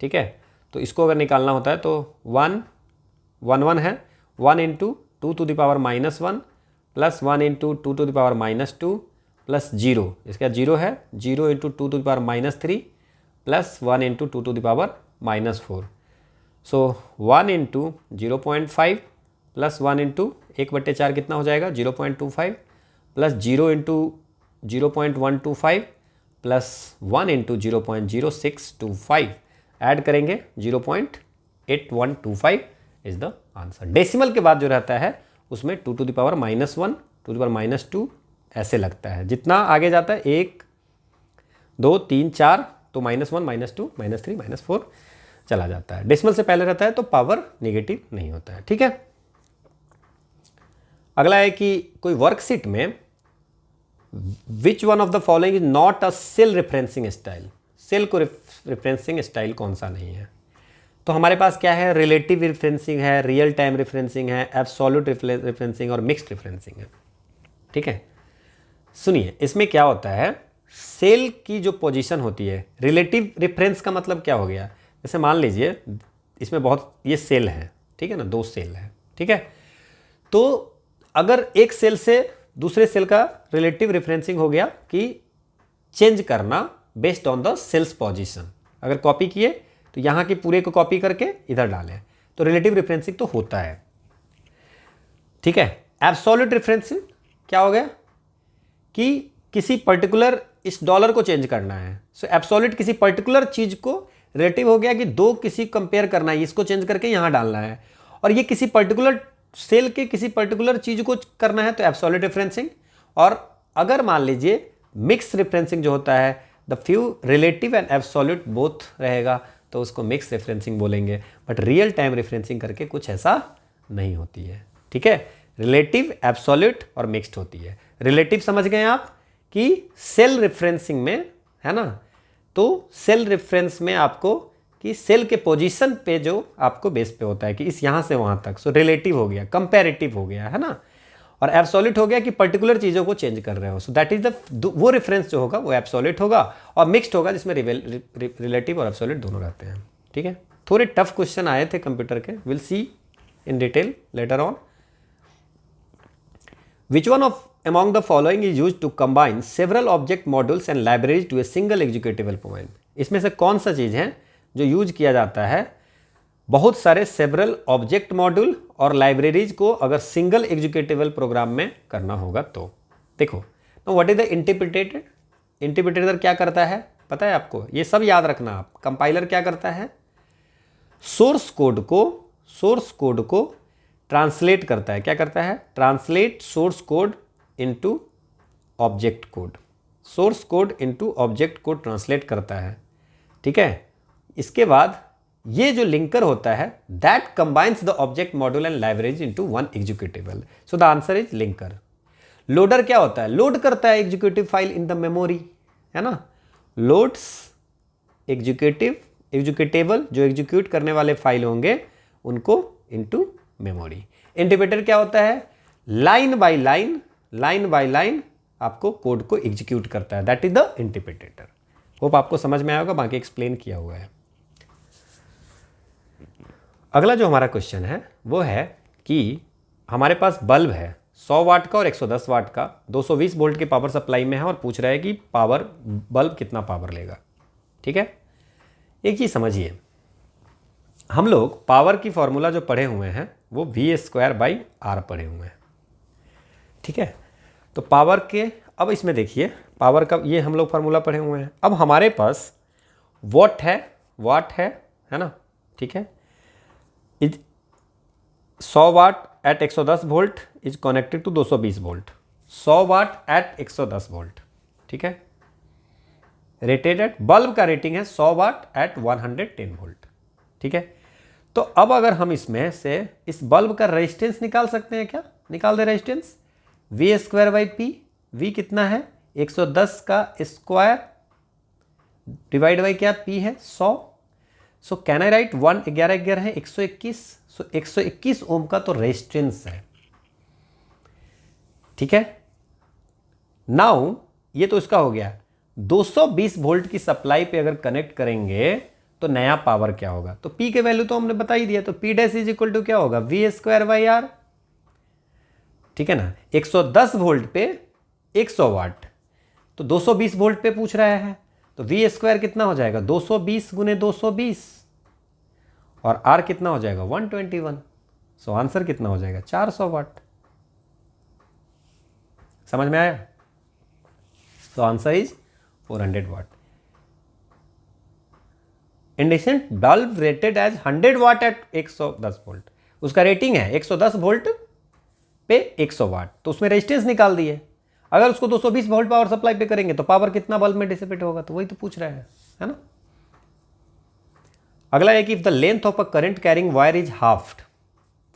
ठीक है, तो इसको अगर निकालना होता है तो 1 1 1 है, 1 into 2 to the power -1 plus 1 into 2 to the power -2 plus 0, इसका 0 है, 0 into 2 to the power -3 plus 1 into 2 to the power -4। So 1 into 0.5 plus 1 into 1/4 कितना हो जाएगा, 0.25 plus 0 into 0.125 plus 1 into 0.0625, add करेंगे 0.8125 इज द आंसर। डेसिमल के बाद जो रहता है उसमें 2 to the power -1, 2 to the power -2 ऐसे लगता है। जितना आगे जाता है 1 2 3 4 तो -1 -2 -3 -4 चला जाता है। डेसिमल से पहले रहता है तो पावर नेगेटिव नहीं होता है। ठीक है। अगला है कि कोई वर्कशीट में which one of the following is not a cell referencing style. Cell को रेफरेंसिंग स्टाइल कौन सा नहीं है? तो हमारे पास क्या है, रिलेटिव रेफरेंसिंग है, रियल टाइम रेफरेंसिंग है, एब्सोल्यूट रेफरेंसिंग और मिक्स्ड रेफरेंसिंग है। ठीक है। सुनिए, इसमें क्या होता है, सेल की जो पोजीशन होती है, रिलेटिव रेफरेंस का मतलब क्या हो गया, जैसे मान लीजिए इसमें बहुत, ये सेल है, ठीक है ना, 2 सेल है, ठीक है। तो अगर एक सेल से दूसरे सेल का रिलेटिव रेफरेंसिंग हो गया कि चेंज करना based on the cell's position, अगर कॉपी किए तो यहाँ के पूरे को कॉपी करके इधर डालें तो रिलेटिव रेफरेंसिंग तो होता है, ठीक है। एब्सोल्यूट रेफरेंसिंग क्या हो गया कि किसी पर्टिकुलर इस डॉलर को चेंज करना है, सो एब्सोल्यूट किसी पर्टिकुलर चीज को रिलेटिव हो गया कि 2 किसी कंपेयर करना है, इसको चेंज करके यहाँ डालना है, और ये किसी पर्टिकुलर सेल के किसी पर्टिकुलर चीज को करना है तो एब्सोल्यूट रेफरेंसिंग। और अगर मान लीजिए मिक्स रेफरेंसिंग जो होता है, the few relative and absolute both रहेगा तो उसको मिक्स रेफरेंसिंग बोलेंगे। बट रियल टाइम रेफरेंसिंग करके कुछ ऐसा नहीं होती है, ठीक है। रिलेटिव, एब्सोल्यूट और मिक्स्ड होती है। रिलेटिव समझ गए आप कि सेल रेफरेंसिंग में, है ना, तो सेल रेफरेंस में आपको कि सेल के पोजीशन पे जो आपको बेस पे होता है कि इस यहाँ से वहाँ तक, सो रिलेटिव हो गया, कंपैरेटिव हो गया, है ना। और एब्सोल्यूट हो गया कि पर्टिकुलर चीज़ों को चेंज कर रहे हो, सो दैट इज द वो रेफरेंस जो होगा वो एब्सोल्यूट होगा। और मिक्स्ड होगा जिसमें रिलेटिव और एब्सोल्यूट दोनों रहते हैं, ठीक है। थोड़े टफ क्वेश्चन आए थे कंप्यूटर के, will see in detail later on. Which one of among the following is used to combine several object modules and libraries to a single executable program? इसमें से कौन सा चीज़ है जो यूज किया जाता है बहुत सारे सेवरल ऑब्जेक्ट मॉड्यूल और लाइब्रेरीज को अगर सिंगल एग्जीक्यूटेबल प्रोग्राम में करना होगा तो? देखो, what is the interpreter? Interpreter क्या करता है पता है आपको? ये सब याद रखना आप। कंपाइलर क्या करता है? सोर्स कोड को ट्रांसलेट करता है। क्या करता है? Translate source code into object code. Source code into object code translate करता है, ठीक है। इसके बाद ये जो लिंकर होता है that combines the object module and libraries into one executable. So the answer is linker. Loader क्या होता है? लोड करता है executive file in the memory, है ना। लोड्स एग्जीक्यूटेबल जो एग्जीक्यूट करने वाले फाइल होंगे उनको इनटू मेमोरी। इंटरप्रेटर क्या होता है? लाइन बाय लाइन आपको कोड को एग्जीक्यूट करता है, that is the interpreter. Hope आपको समझ में आया होगा, बाकी एक्सप्लेन किया हुआ है। अगला जो हमारा क्वेश्चन है वो है कि हमारे पास बल्ब है 100 वाट का और 110 वाट का, 220 वोल्ट की पावर सप्लाई में है और पूछ रहा है कि बल्ब कितना पावर लेगा, ठीक है। एक चीज समझिए, हम लोग पावर की फॉर्मूला जो पढ़े हुए हैं वो V²/R पढ़े हुए हैं, ठीक है। तो पावर के, अब इसमें देखिए पावर का ये हम लोग फार्मूला पढ़े हुए हैं। अब हमारे पास वाट है ना, ठीक है। 100 watt at 110 volt is connected to 220 volt. 100 watt at 110 volt, ठीक है। रेटेड एट, बल्ब का रेटिंग है 100 वाट एट 110 वोल्ट, ठीक है। तो अब अगर हम इसमें से इस बल्ब का रेजिस्टेंस निकाल सकते हैं क्या? निकाल दे रेजिस्टेंस। V²/P, V कितना है? 110 का स्क्वायर डिवाइड बाई क्या? P है 100। सो कैन आई राइट 1 11 है 121। सो 121 ओम का तो रेजिस्टेंस है, ठीक है। नाउ ये तो इसका हो गया। 220 वोल्ट की सप्लाई पे अगर कनेक्ट करेंगे तो नया पावर क्या होगा? तो P के वैल्यू तो हमने बता ही दिया, तो P' इज इक्वल टू क्या होगा? V²/R, ठीक है ना। 110 वोल्ट पे 100 वाट, तो 220 वोल्ट पे पूछ रहा है, तो V² कितना हो जाएगा? 220 गुने 220 और R कितना हो जाएगा? 121। सो आंसर कितना हो जाएगा? 400 वाट। समझ में आया? तो answer is 400 watt. Incandescent bulb rated as 100 watt at 110 volt, उसका रेटिंग है 110 वोल्ट पे 100 वाट, तो उसमें रेजिस्टेंस निकाल दिए। अगर उसको 220 वोल्ट पावर सप्लाई पे करेंगे तो पावर कितना बल्ब में डिसिपेट होगा? तो वही तो पूछ रहा है ना। अगला है कि if the length of a current carrying wire is halved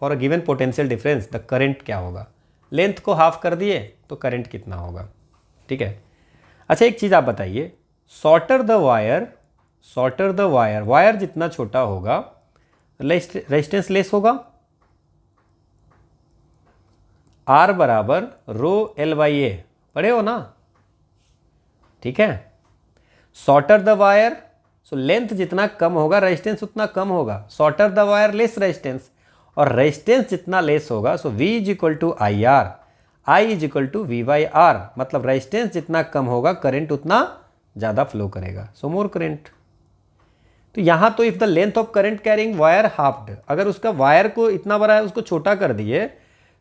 for a given potential difference, the current क्या होगा? लेंथ को हाफ कर दिए तो करंट कितना होगा, ठीक है। अच्छा एक चीज आप बताइए, शॉर्टर द वायर जितना छोटा होगा रेजिस्टेंस लेस होगा। R बराबर ρL/A पढ़े हो ना, ठीक है। Shorter the wire so length जितना कम होगा रेजिस्टेंस उतना कम होगा, shorter the wire less resistance, और रेजिस्टेंस जितना लेस होगा so V is equal to I R, I is equal to V by R, मतलब रेजिस्टेंस जितना कम होगा करंट उतना ज़्यादा फ्लो करेगा, सो मोर करंट। तो यहाँ तो if the length of current carrying wire halved, अगर उसका वायर को इतना बड़ा है उसको छोटा कर दिए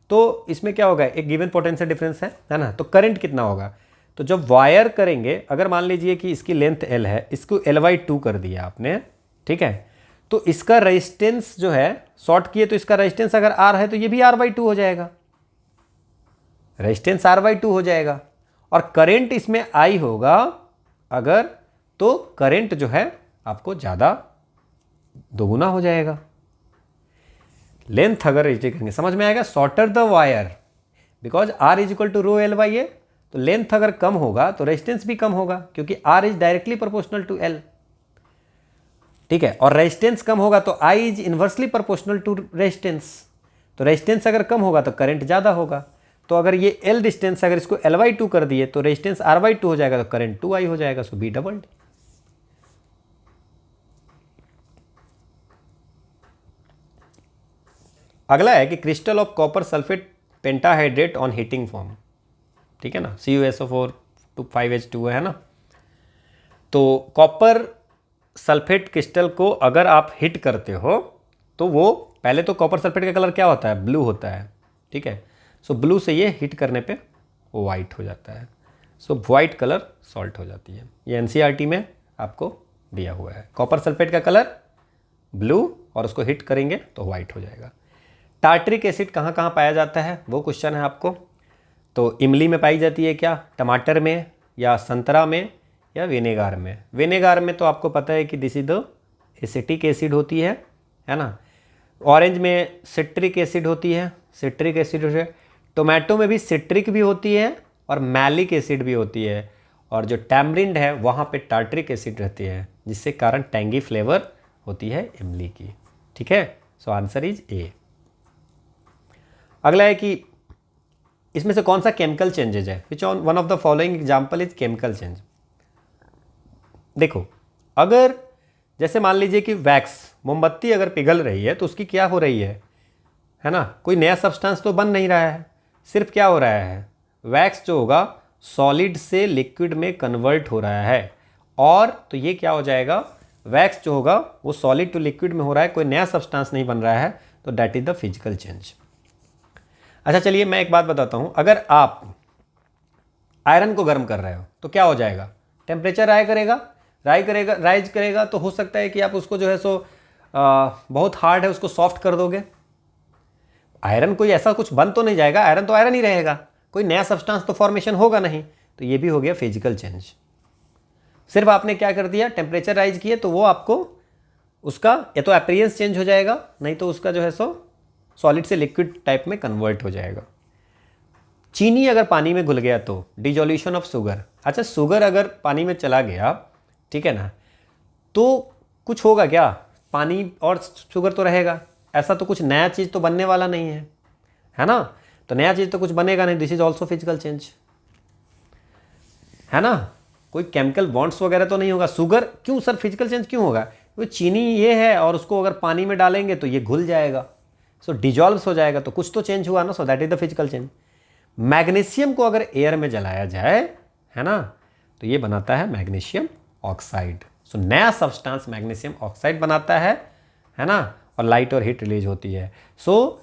तो इसमें क्या होगा, एक गिवन पोटेंशियल डिफरेंस है ना, तो करंट कितना होगा, तो जब वायर करेंगे, अगर मान लीजिए कि इसकी लेंथ L है, इसको L/2 कर दिया आपने, ठीक है, तो इसका रेजिस्टेंस जो है शॉर्ट किए तो इसका रेजिस्टेंस अगर R है तो ये भी R/2 हो जाएगा, रेजिस्टेंस R/2 हो जाएगा, और करंट इसमें I होगा अगर, तो करंट जो है आपको ज़्यादा दोगुना हो जाएगा। लेंथ अगर रेजिस्टेंस करेंगे, समझ में आएगा, shorter the wire because R is equal to rho L/A, तो लेंथ अगर कम होगा तो रेजिस्टेंस भी कम होगा क्योंकि R is directly proportional to L, ठीक है, और रेजिस्टेंस कम होगा तो I is inversely proportional to resistance, तो रेजिस्टेंस अगर कम होगा तो करंट ज़्यादा होगा, तो अगर ये L डिस्टेंस अगर इसको L/2 कर दिए तो रेजिस्टेंस R/2 हो जाएगा, तो करंट 2I हो जाएगा, सो B डबल्ड। अगला है कि crystal of copper sulphate pentahydrate on heating form, ठीक है ना, CuSO4 5H2 है ना, तो कॉपर सल्फेट क्रिस्टल को अगर आप हिट करते हो तो वो, पहले तो कॉपर सल्फेट का कलर क्या होता है, ब्लू होता है, ठीक है, सो ब्लू से ये हिट करने पे वो वाइट हो जाता है, सो वाइट कलर सॉल्ट हो जाती है, ये NCERT में आपको दिया हुआ है, कॉपर सल्फेट का कलर ब्लू और उसको हिट करेंगे तो वाइट हो जाएगा। टार्टरिक एसिड कहाँ कहाँ पाया जाता है वो क्वेश्चन है आपको, तो इमली में पाई जाती है क्या, टमाटर में या संतरा में या विनेगार में, विनेगार में तो आपको पता है कि this is the acetic acid होती है ना, ऑरेंज में सिट्रिक एसिड होती है, सिट्रिक एसिड होती है, टोमेटो में भी सिट्रिक भी होती है और मैलिक एसिड भी होती है, और जो टैमरिंड है वहाँ पे टार्टरिक एसिड रहती है जिससे कारण टैंगी फ्लेवर होती है इमली की, ठीक है, सो आंसर इज ए। अगला है कि इसमें से कौन सा केमिकल चेंजेज है, which on one of the following example is chemical change. देखो, अगर जैसे मान लीजिए कि वैक्स, मोमबत्ती अगर पिघल रही है तो उसकी क्या हो रही है ना, कोई नया सब्सटेंस तो बन नहीं रहा है, सिर्फ क्या हो रहा है, वैक्स जो होगा सॉलिड से लिक्विड में कन्वर्ट हो रहा है, और तो ये क्या हो जाएगा, वैक्स जो होगा वो सॉलिड टू लिक्विड में हो रहा है, कोई नया सब्सटेंस नहीं बन रहा है, तो that is the physical change. अच्छा चलिए मैं एक बात बताता हूँ, अगर आप आयरन को गर्म कर रहे हो तो क्या हो जाएगा, टेम्परेचर राइज करेगा, तो हो सकता है कि आप उसको जो है सो बहुत हार्ड है उसको सॉफ्ट कर दोगे, आयरन कोई ऐसा कुछ बन तो नहीं जाएगा, आयरन तो आयरन ही रहेगा, कोई नया सब्सटेंस तो फॉर्मेशन होगा नहीं, तो ये भी हो गया फिजिकल चेंज। सिर्फ आपने क्या कर दिया, टेम्परेचर राइज किए तो वो आपको उसका या तो अपीयरेंस चेंज हो जाएगा, नहीं तो उसका जो है सो सॉलिड से लिक्विड टाइप में कन्वर्ट हो जाएगा। चीनी अगर पानी में घुल गया तो डिजोल्यूशन ऑफ शुगर, अच्छा शुगर अगर पानी में चला गया, ठीक है ना, तो कुछ होगा क्या, पानी और शुगर तो रहेगा, ऐसा तो कुछ नया चीज़ तो बनने वाला नहीं है ना, तो नया चीज़ तो कुछ बनेगा नहीं, this is also physical change, है ना, कोई केमिकल बॉन्ड्स वगैरह तो नहीं होगा। शुगर क्यों सर फिजिकल चेंज क्यों होगा, वो चीनी ये है और उसको अगर पानी में डालेंगे तो ये घुल जाएगा, सो डिजॉल्व हो जाएगा, तो कुछ तो चेंज हुआ ना, सो that is the physical change. Magnesium को अगर एयर में जलाया जाए, है ना, तो ये बनाता है मैग्नीशियम ऑक्साइड, सो नया सब्सटेंस मैग्नीशियम ऑक्साइड बनाता है ना, और लाइट और हीट रिलीज होती है। सो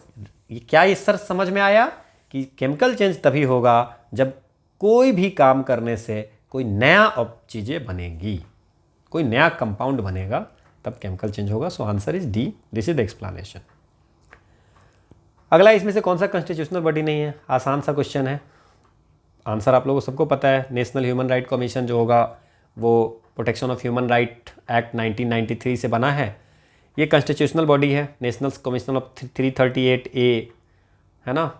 क्या ये सर समझ में आया कि केमिकल चेंज तभी होगा जब कोई भी काम करने से कोई नया चीज़ें बनेगी, कोई नया कंपाउंड बनेगा, तब केमिकल चेंज होगा। So answer is D, this is the explanation. अगला, इसमें से कौन सा कॉन्स्टिट्यूशनल बॉडी नहीं है, आसान सा क्वेश्चन है, आंसर आप लोगों को सबको पता है, नेशनल ह्यूमन राइट कमीशन जो होगा वो protection of human right act 1993 से बना है, ये कॉन्स्टिट्यूशनल बॉडी है, नेशनल कमीशन ऑफ 338A, है ना,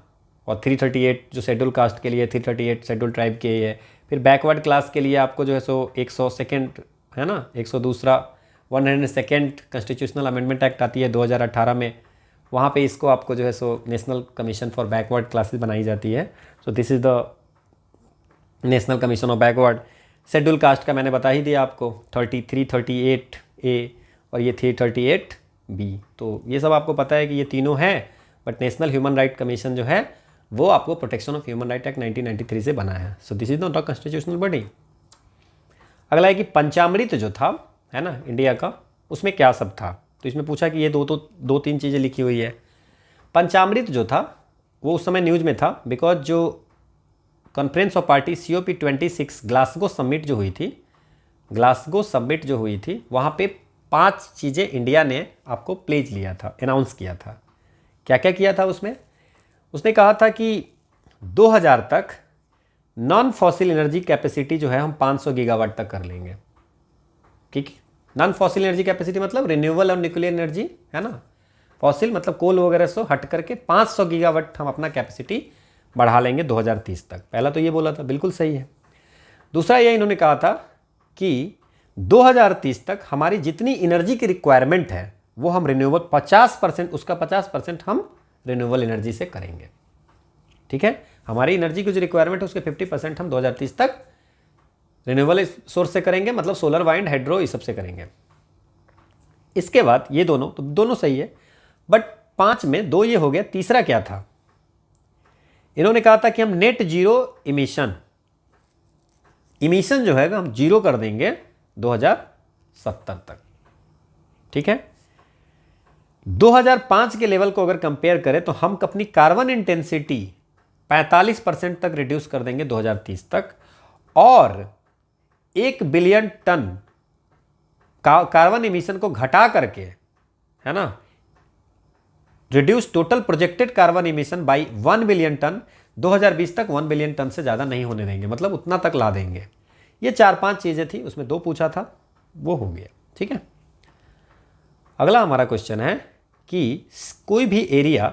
और 338 जो शेड्यूल कास्ट के लिए, 338 शेड्यूल ट्राइब के है, फिर बैकवर्ड क्लास के लिए आपको जो है सो 102 है ना, 102 102 कॉन्स्टिट्यूशनल अमेंडमेंट एक्ट आती है 2018 में, वहाँ पे इसको आपको जो है so national commission for backward classes बनाई जाती है। So this is the national commission of backward. Schedule caste का मैंने बता ही दिया आपको, 3338A और ये 338B। तो ये सब आपको पता है कि ये तीनों हैं, but national human right commission जो है वो आपको protection of human right act 1993 से बना है। So this is not a constitutional body. अगला है कि पंचामृत जो था, है ना, इंडिया का, उसमें क्या सब था। तो इसमें पूछा कि ये दो तीन चीज़ें लिखी हुई है। पंचामृत जो था वो उस समय न्यूज़ में था, बिकॉज जो conference of party COP26 Glasgow summit जो हुई थी, वहाँ पे 5 चीज़ें इंडिया ने आपको प्लेज लिया था, अनाउंस किया था। क्या क्या किया था उसमें? उसने कहा था कि 2000 तक नॉन फॉसिल एनर्जी कैपेसिटी जो है हम 500 गीगावाट तक कर लेंगे। ठीक, नॉन फॉसिल एनर्जी कैपेसिटी मतलब रिन्यूएबल और न्यूक्लियर एनर्जी, है ना। फॉसिल मतलब कोल वगैरह से हट करके 500 गीगावाट हम अपना कैपेसिटी बढ़ा लेंगे 2030 तक। पहला तो ये बोला था, बिल्कुल सही है। दूसरा ये इन्होंने कहा था कि 2030 तक हमारी जितनी एनर्जी की रिक्वायरमेंट है वो हम रिन्यूएबल 50%, उसका 50% हम रिन्यूएबल एनर्जी से करेंगे। ठीक है, हमारी एनर्जी की जो रिक्वायरमेंट है उसके 50% हम 2030 तक रिन्यूएबल सोर्स से करेंगे, मतलब सोलर, वाइंड, हाइड्रो, इस सब से करेंगे। इसके बाद ये दोनों, तो दोनों सही है, बट 5 में 2 ये हो गया। तीसरा क्या था? इन्होंने कहा था कि हम नेट जीरो इमिशन जो है हम जीरो कर देंगे 2070 तक। ठीक है, 2005 के लेवल को अगर कंपेयर करें तो हम अपनी कार्बन इंटेंसिटी 45% तक रिड्यूस कर देंगे 2030 तक, और 1 बिलियन टन कार्बन इमिशन को घटा करके, है ना, reduce total projected carbon emission by 1 billion ton. 2020 तक 1 बिलियन टन से ज़्यादा नहीं होने देंगे, मतलब उतना तक ला देंगे। ये 4-5 चीज़ें थी, उसमें 2 पूछा था, वो हो गया। ठीक है, अगला हमारा क्वेश्चन है कि कोई भी एरिया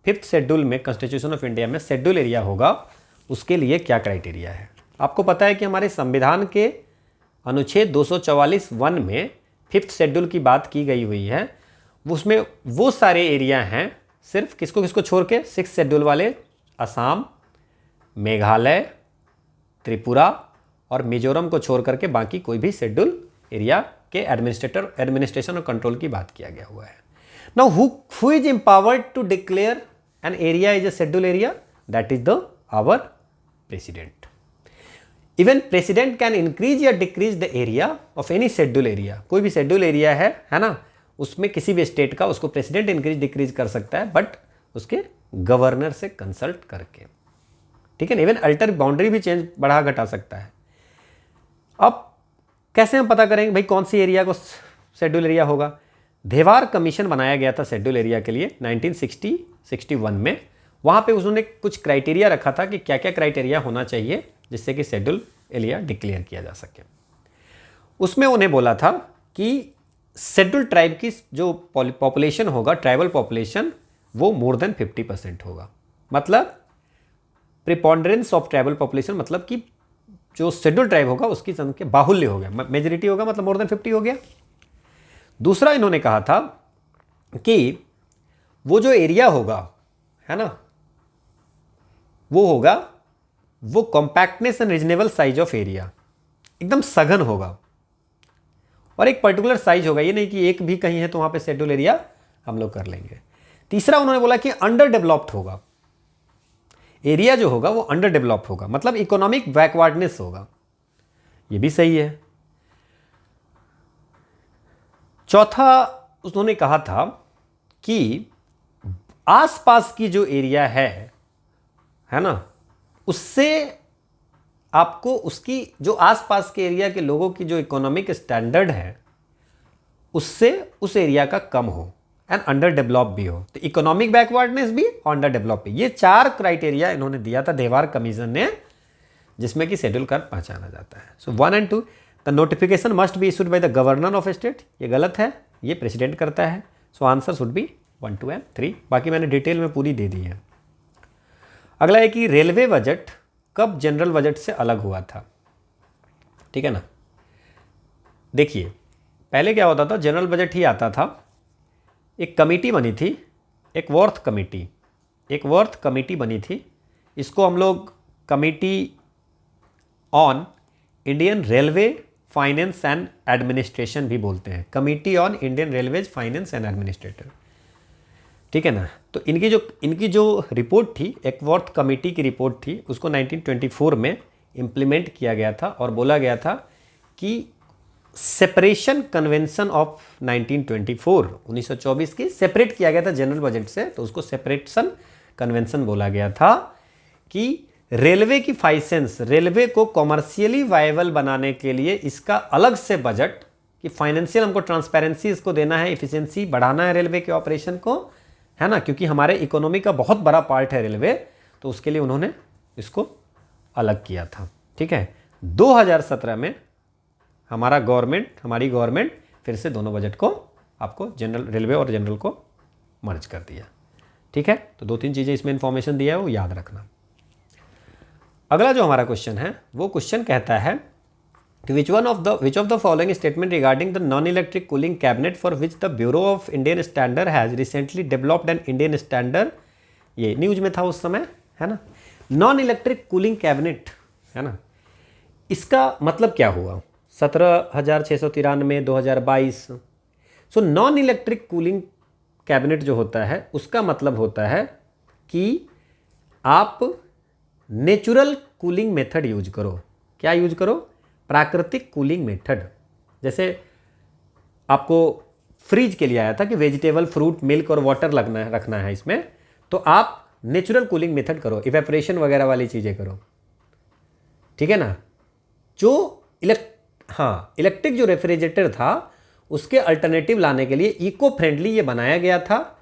5th शेड्यूल में, कॉन्स्टिट्यूशन ऑफ इंडिया में शेड्यूल एरिया होगा, उसके लिए क्या क्राइटेरिया है। आपको पता है कि हमारे संविधान के अनुच्छेद 244(1) में 5th शेड्यूल की बात की गई हुई है। उसमें वो सारे एरिया हैं, सिर्फ किसको किसको छोड़ के, 6th शेड्यूल वाले, असम, मेघालय, त्रिपुरा और मिजोरम को छोड़ करके बाकी कोई भी शेड्यूल एरिया के एडमिनिस्ट्रेशन और कंट्रोल की बात किया गया हुआ है। Now who is empowered to declare an area is a schedule area? That is the our president. Even president can increase या decrease the area of any schedule area. कोई भी शेड्यूल एरिया है ना, उसमें किसी भी स्टेट का, उसको प्रेसिडेंट इंक्रीज डिक्रीज कर सकता है, बट उसके गवर्नर से कंसल्ट करके। ठीक है ना, इवन अल्टर बाउंड्री भी चेंज, बढ़ा घटा सकता है। अब कैसे हम पता करेंगे भाई कौन सी एरिया को शेड्यूल एरिया होगा? धेवार कमीशन बनाया गया था शेड्यूल एरिया के लिए 1960-61 में। वहाँ पे उन्होंने कुछ क्राइटेरिया रखा था कि क्या क्या क्राइटेरिया होना चाहिए जिससे कि शेड्यूल एरिया डिक्लेयर किया जा सके। उसमें उन्हें बोला था कि शेड्यूल ट्राइब की जो पॉपुलेशन होगा, ट्राइबल पॉपुलेशन, वो मोर देन 50% होगा। मतलब प्रिपॉन्डरेंस ऑफ ट्राइबल पॉपुलेशन, मतलब कि जो शेड्यूल ट्राइब होगा उसकी संख्या बाहुल्य हो गया, मेजोरिटी होगा, मतलब मोर देन 50 हो गया। दूसरा इन्होंने कहा था कि वो जो एरिया होगा, है ना, वो होगा, वो compactness and reasonable size of area, एकदम सघन होगा और एक पर्टिकुलर साइज होगा। ये नहीं कि एक भी कहीं है तो वहां पे शेड्यूल एरिया हम लोग कर लेंगे। तीसरा उन्होंने बोला कि अंडर डेवलप्ड होगा, एरिया जो होगा वो अंडर डेवलप्ड होगा, मतलब इकोनॉमिक बैकवर्डनेस होगा। ये भी सही है। चौथा उन्होंने कहा था कि आसपास की जो एरिया है ना, उससे आपको उसकी जो आसपास के एरिया के लोगों की जो इकोनॉमिक स्टैंडर्ड है उससे उस एरिया का कम हो एंड अंडर डेवलप भी हो। तो इकोनॉमिक बैकवर्डनेस भी और अंडर डेवलप भी, ये 4 क्राइटेरिया इन्होंने दिया था धेवार कमीशन ने, जिसमें कि शेड्यूल कर पहचाना जाता है। सो 1 and 2, the notification must be issued by the governor of state. ये गलत है, ये प्रेसिडेंट करता है। So answer should be 1, 2 and 3। बाकी मैंने डिटेल में पूरी दे दी है। अगला है कि रेलवे बजट कब जनरल बजट से अलग हुआ था। ठीक है ना, देखिए पहले क्या होता था, जनरल बजट ही आता था, एक कमेटी बनी थी, एक वर्थ कमेटी बनी थी। इसको हम लोग committee on Indian railway finance and administration भी बोलते हैं, committee on Indian railways finance and administrator, ठीक है ना। तो इनकी जो रिपोर्ट थी, एकवर्थ कमेटी की रिपोर्ट थी, उसको 1924 में इम्प्लीमेंट किया गया था और बोला गया था कि सेपरेशन कन्वेंशन ऑफ 1924 की सेपरेट किया गया था जनरल बजट से, तो उसको सेपरेशन कन्वेंशन बोला गया था कि रेलवे की फाइसेंस, रेलवे को कॉमर्शियली वायबल बनाने के लिए इसका अलग से बजट, कि फाइनेंशियल हमको ट्रांसपेरेंसी इसको देना है, इफिशिएंसी बढ़ाना है रेलवे के ऑपरेशन को, है ना, क्योंकि हमारे इकोनॉमी का बहुत बड़ा पार्ट है रेलवे, तो उसके लिए उन्होंने इसको अलग किया था, ठीक है। 2017 में हमारी गवर्नमेंट फिर से दोनों बजट को आपको जनरल रेलवे और जनरल को मर्ज कर दिया, ठीक है। तो 2-3 चीज़ें इसमें इंफॉर्मेशन दिया है, वो याद रखना। अगला जो हमारा क्वेश्चन है वो क्वेश्चन कहता है कि which of the following statement regarding the non electric cooling cabinet for which the bureau of Indian standard has recently developed an Indian standard, ये न्यूज में था उस समय, है ना। नॉन इलेक्ट्रिक कूलिंग कैबिनेट, है ना, इसका मतलब क्या हुआ? 17,693 2022। So non electric cooling cabinet जो होता है उसका मतलब होता है कि आप नेचुरल कूलिंग मेथड यूज करो। क्या यूज करो? प्राकृतिक कूलिंग मेथड। जैसे आपको फ्रीज के लिए आया था कि वेजिटेबल, फ्रूट, मिल्क और वाटर रखना है इसमें, तो आप नेचुरल कूलिंग मेथड करो, इवेपोरेशन वगैरह वाली चीज़ें करो, ठीक है ना। जो इलेक्ट्रिक जो रेफ्रिजरेटर था उसके अल्टरनेटिव लाने के लिए इको फ्रेंडली ये बनाया गया था,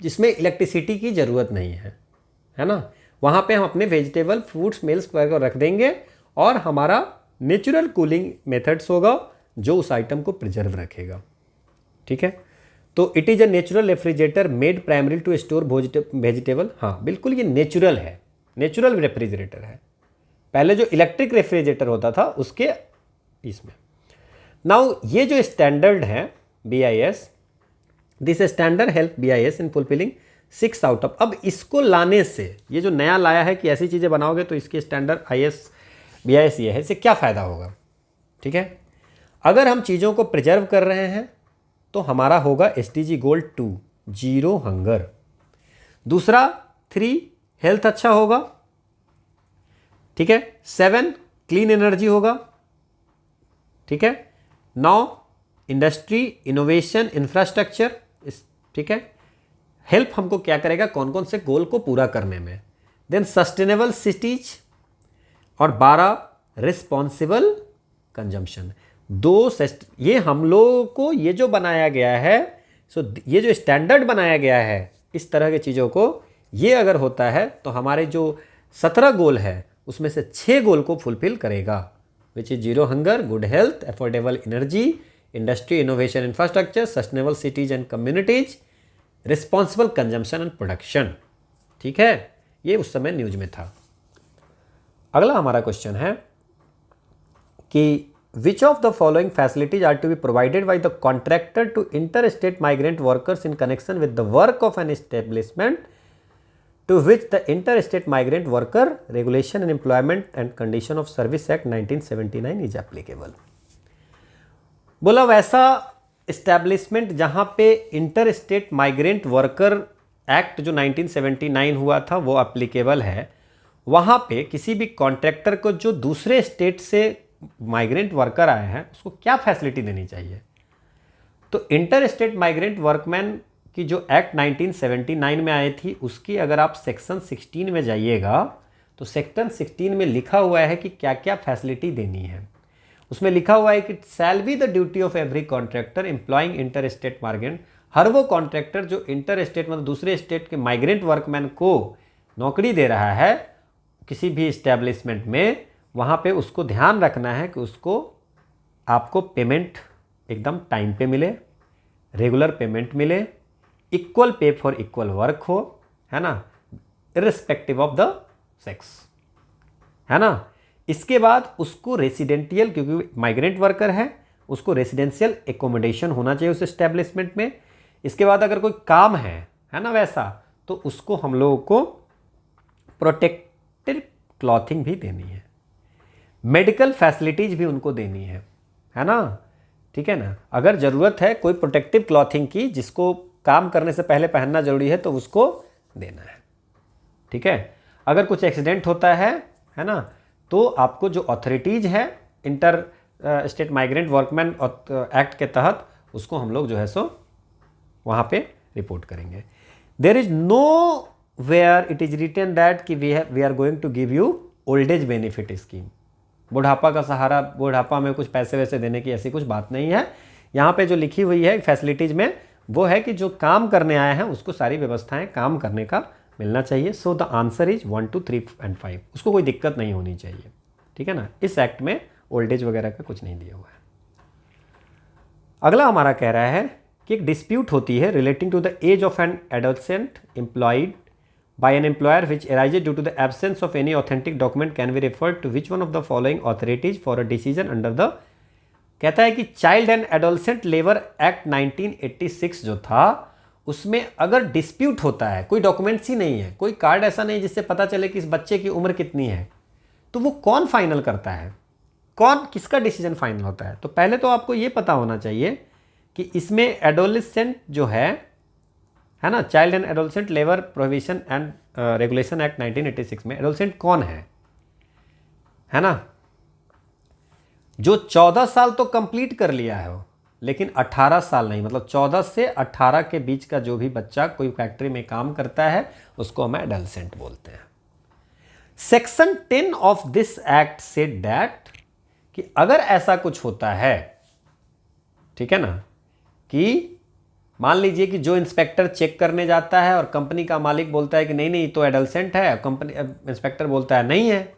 जिसमें इलेक्ट्रिसिटी की ज़रूरत नहीं है ना। वहाँ पे हम अपने वेजिटेबल, फ्रूट्स, मिल्क वगैरह रख देंगे और हमारा नेचुरल कूलिंग मेथड्स होगा जो उस आइटम को प्रिजर्व रखेगा, ठीक है। तो it is a natural refrigerator made primary to store vegetable. हाँ बिल्कुल, ये नेचुरल है, नेचुरल रेफ्रिजरेटर है। पहले जो इलेक्ट्रिक रेफ्रिजरेटर होता था उसके इसमें। नाउ ये जो स्टैंडर्ड है BIS, this standard help BIS in fulfilling 6 out of. अब इसको लाने से, ये जो नया लाया है कि ऐसी चीज़ें बनाओगे तो इसके स्टैंडर्ड BIS ये है, इससे क्या फ़ायदा होगा, ठीक है। अगर हम चीज़ों को प्रिजर्व कर रहे हैं तो हमारा होगा SDG गोल 2, 0 हंगर। दूसरा 3 हेल्थ अच्छा होगा, ठीक है। 7 क्लीन एनर्जी होगा, ठीक है। 9 इंडस्ट्री, इनोवेशन, इंफ्रास्ट्रक्चर, ठीक है। हेल्प हमको क्या करेगा, कौन कौन से गोल को पूरा करने में। देन सस्टेनेबल सिटीज, और 12 रिस्पॉन्सिबल कंजम्पशन। ये हम लोगों को ये जो बनाया गया है, ये जो स्टैंडर्ड बनाया गया है इस तरह की चीज़ों को, ये अगर होता है तो हमारे जो 17 गोल है उसमें से 6 गोल को फुलफिल करेगा, which is 0 hunger, good health, affordable energy, industry, innovation, infrastructure, sustainable cities and communities, responsible consumption and production, ठीक है। ये उस समय न्यूज में था। अगला हमारा क्वेश्चन है कि which of the following facilities are to be provided by the contractor to inter state migrant workers in connection with the work of an establishment to which the Interstate Migrant Worker Regulation and Employment and Condition of Service Act 1979 is applicable। बोला वैसा establishment जहाँ पे inter state migrant worker act जो 1979 हुआ था वो applicable है, वहाँ पे किसी भी कॉन्ट्रैक्टर को जो दूसरे स्टेट से माइग्रेंट वर्कर आए हैं उसको क्या फैसिलिटी देनी चाहिए। तो इंटर स्टेट माइग्रेंट वर्कमैन कि जो एक्ट 1979 में आई थी उसकी अगर आप सेक्शन 16 में जाइएगा तो सेक्शन 16 में लिखा हुआ है कि क्या क्या फैसिलिटी देनी है। उसमें लिखा हुआ है कि shall be the duty of every contractor employing inter state migrant. हर वो कॉन्ट्रैक्टर जो इंटर स्टेट मतलब दूसरे स्टेट के माइग्रेंट वर्कमैन को नौकरी दे रहा है किसी भी इस्टेब्लिशमेंट में, वहाँ पे उसको ध्यान रखना है कि उसको आपको पेमेंट एकदम टाइम पे मिले, रेगुलर पेमेंट मिले, equal pay for equal work हो, है ना, इर्रिस्पेक्टिव ऑफ द सेक्स, है ना। इसके बाद उसको रेसिडेंटियल, क्योंकि माइग्रेंट वर्कर है, उसको रेसिडेंशियल एकोमोडेशन होना चाहिए उस एस्टेब्लिशमेंट में। इसके बाद अगर कोई काम है ना वैसा, तो उसको हम लोगों को प्रोटेक्टेड क्लॉथिंग भी देनी है। मेडिकल फैसिलिटीज भी उनको देनी है ना, ठीक है ना। अगर ज़रूरत है कोई प्रोटेक्टिव क्लॉथिंग की जिसको काम करने से पहले पहनना जरूरी है तो उसको देना है, ठीक है। अगर कुछ एक्सीडेंट होता है ना, तो आपको जो अथॉरिटीज़ है inter state migrant workman act के तहत उसको हम लोग जो है सो वहाँ पे रिपोर्ट करेंगे। There is nowhere it is written that कि we are going to give you old age benefit scheme, बुढ़ापा का सहारा, बुढ़ापा में कुछ पैसे वैसे देने की ऐसी कुछ बात नहीं है। यहाँ पे जो लिखी हुई है फैसिलिटीज़ में वो है कि जो काम करने आए हैं उसको सारी व्यवस्थाएं काम करने का मिलना चाहिए। So the answer is 1, 2, 3 and 5, उसको कोई दिक्कत नहीं होनी चाहिए, ठीक है ना। इस एक्ट में ओल्ड एज वगैरह का कुछ नहीं दिया हुआ है। अगला हमारा कह रहा है कि एक डिस्प्यूट होती है relating to the age of an adolescent employed by an employer which arises due to the absence of any authentic document can be referred to which one of the following authorities for a decision under the, कहता है कि child and adolescent labour act 1986 जो था उसमें अगर dispute होता है, कोई डॉक्यूमेंट्स ही नहीं है, कोई कार्ड ऐसा नहीं जिससे पता चले कि इस बच्चे की उम्र कितनी है, तो वो कौन फाइनल करता है, कौन किसका डिसीजन फाइनल होता है। तो पहले तो आपको ये पता होना चाहिए कि इसमें एडोलसेंट जो है ना, child and adolescent labour prohibition and regulation act 1986 में एडोलसेंट कौन है ना, जो 14 साल तो कंप्लीट कर लिया है वो, लेकिन 18 साल नहीं, मतलब 14 से 18 के बीच का जो भी बच्चा कोई फैक्ट्री में काम करता है उसको हम एडोलसेंट बोलते हैं। Section 10 of this act said that कि अगर ऐसा कुछ होता है, ठीक है ना, कि मान लीजिए कि जो इंस्पेक्टर चेक करने जाता है और कंपनी का मालिक बोलता है कि नहीं नहीं तो एडोलसेंट है, कंपनी इंस्पेक्टर बोलता है नहीं है,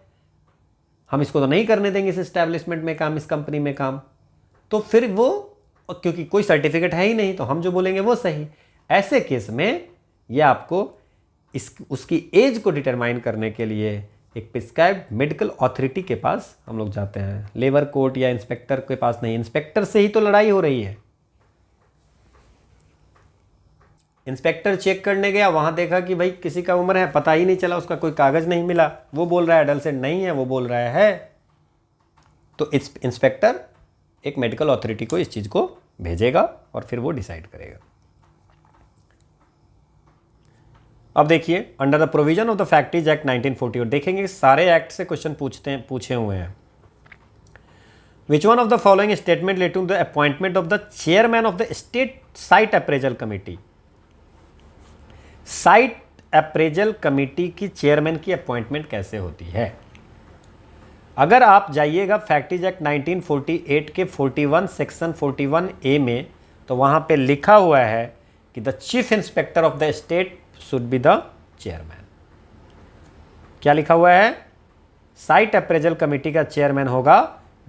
हम इसको तो नहीं करने देंगे इस एस्टैब्लिशमेंट में काम, इस कंपनी में काम, तो फिर वो, क्योंकि कोई सर्टिफिकेट है ही नहीं तो हम जो बोलेंगे वो सही। ऐसे केस में ये आपको उसकी एज को डिटरमाइन करने के लिए एक प्रिस्क्राइब्ड मेडिकल अथॉरिटी के पास हम लोग जाते हैं, लेबर कोर्ट या इंस्पेक्टर के पास नहीं। इंस्पेक्टर से ही तो लड़ाई हो रही है। इंस्पेक्टर चेक करने गया, वहां देखा कि भाई किसी का उम्र है, पता ही नहीं चला, उसका कोई कागज नहीं मिला, वो बोल रहा है एडोलसेंट नहीं है, वो बोल रहा है, तो इंस्पेक्टर एक मेडिकल अथॉरिटी को इस चीज को भेजेगा और फिर वो डिसाइड करेगा। अब देखिए under the provision of the factories act 1940, और देखेंगे सारे एक्ट से क्वेश्चन पूछे हुए हैं। Which one of the following statement relating to the appointment of the chairman of the state site appraisal committee. Site appraisal committee की chairman की appointment कैसे होती है। अगर आप जाइएगा फैक्ट्रीज एक्ट 1948 के 41 सेक्शन 41A में, तो वहां पे लिखा हुआ है कि the chief inspector of the state should be the chairman. क्या लिखा हुआ है? साइट अप्रेजल कमेटी का चेयरमैन होगा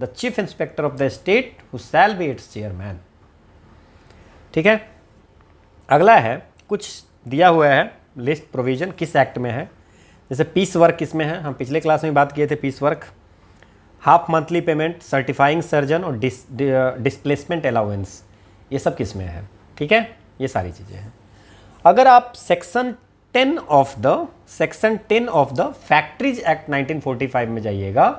the chief inspector of the state who shall be it's chairman. ठीक है, अगला है, कुछ दिया हुआ है लिस्ट प्रोविजन किस एक्ट में है। जैसे पीस वर्क किसमें है, हम पिछले क्लास में बात किए थे piece work, half monthly payment, certifying surgeon और डिस्प्लेसमेंट अलाउंस, ये सब किसमें है। ठीक है, ये सारी चीज़ें हैं। अगर आप section 10 of the factories act 1945 में जाइएगा,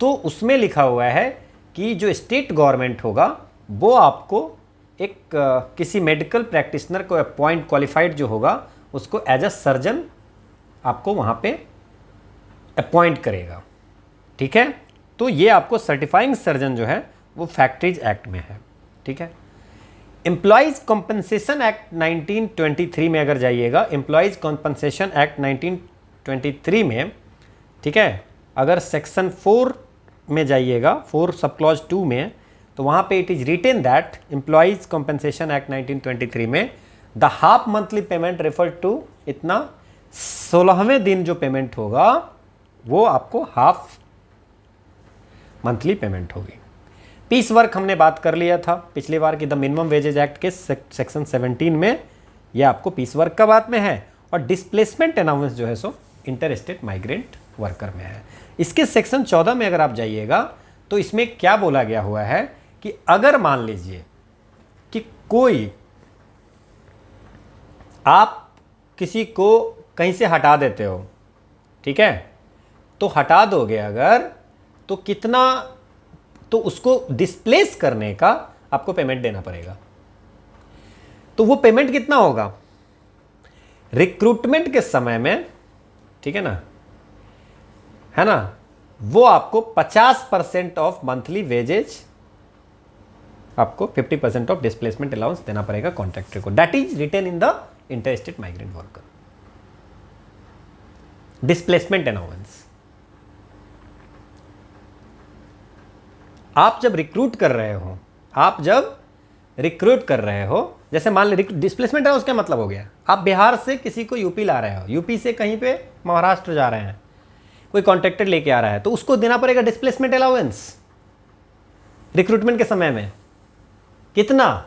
तो उसमें लिखा हुआ है कि जो स्टेट गवर्नमेंट होगा वो आपको एक किसी मेडिकल प्रैक्टिशनर को अपॉइंट, क्वालिफाइड जो होगा उसको एज अ सर्जन आपको वहाँ पे अपॉइंट करेगा। ठीक है, तो ये आपको सर्टिफाइंग सर्जन जो है वो फैक्ट्रीज एक्ट में है। ठीक है, एम्प्लॉयज़ कॉम्पनसेशन एक्ट 1923 में अगर जाइएगा, एम्प्लॉयज़ कॉम्पनसेशन एक्ट 1923 में, ठीक है, अगर सेक्शन 4 में जाइएगा, 4 सब क्लॉज 2 में, तो वहाँ पे it is written that employees compensation act 1923 में the half monthly payment refer to इतना 16वें दिन जो पेमेंट होगा वो आपको हाफ मंथली पेमेंट होगी। पीस वर्क हमने बात कर लिया था पिछली बार कि द मिनिमम वेजेज एक्ट के सेक्शन 17 में ये आपको पीस वर्क का बात में है, और डिस्प्लेसमेंट अलाउंस जो है सो इंटर स्टेट माइग्रेंट वर्कर में है। इसके सेक्शन 14 में अगर आप जाइएगा तो इसमें क्या बोला गया हुआ है कि अगर मान लीजिए कि कोई, आप किसी को कहीं से हटा देते हो, ठीक है, तो हटा दोगे अगर, तो कितना, तो उसको डिस्प्लेस करने का आपको पेमेंट देना पड़ेगा। तो वो पेमेंट कितना होगा? रिक्रूटमेंट के समय में, ठीक है ना, वो आपको 50% ऑफ मंथली वेजेज, आपको 50% ऑफ डिस्प्लेसमेंट अलाउंस देना पड़ेगा कॉन्ट्रैक्टर को। That is written in the interstate migrant worker. Displacement allowance आप जब रिक्रूट कर रहे हो, जैसे मान ली डिस्प्लेसमेंट है, उसका मतलब हो गया आप बिहार से किसी को यूपी ला रहे हो, यूपी से कहीं पे महाराष्ट्र जा रहे हैं, कोई कॉन्ट्रैक्टर लेके आ रहा है, तो उसको देना पड़ेगा डिस्प्लेसमेंट अलाउंस रिक्रूटमेंट के समय में। कितना?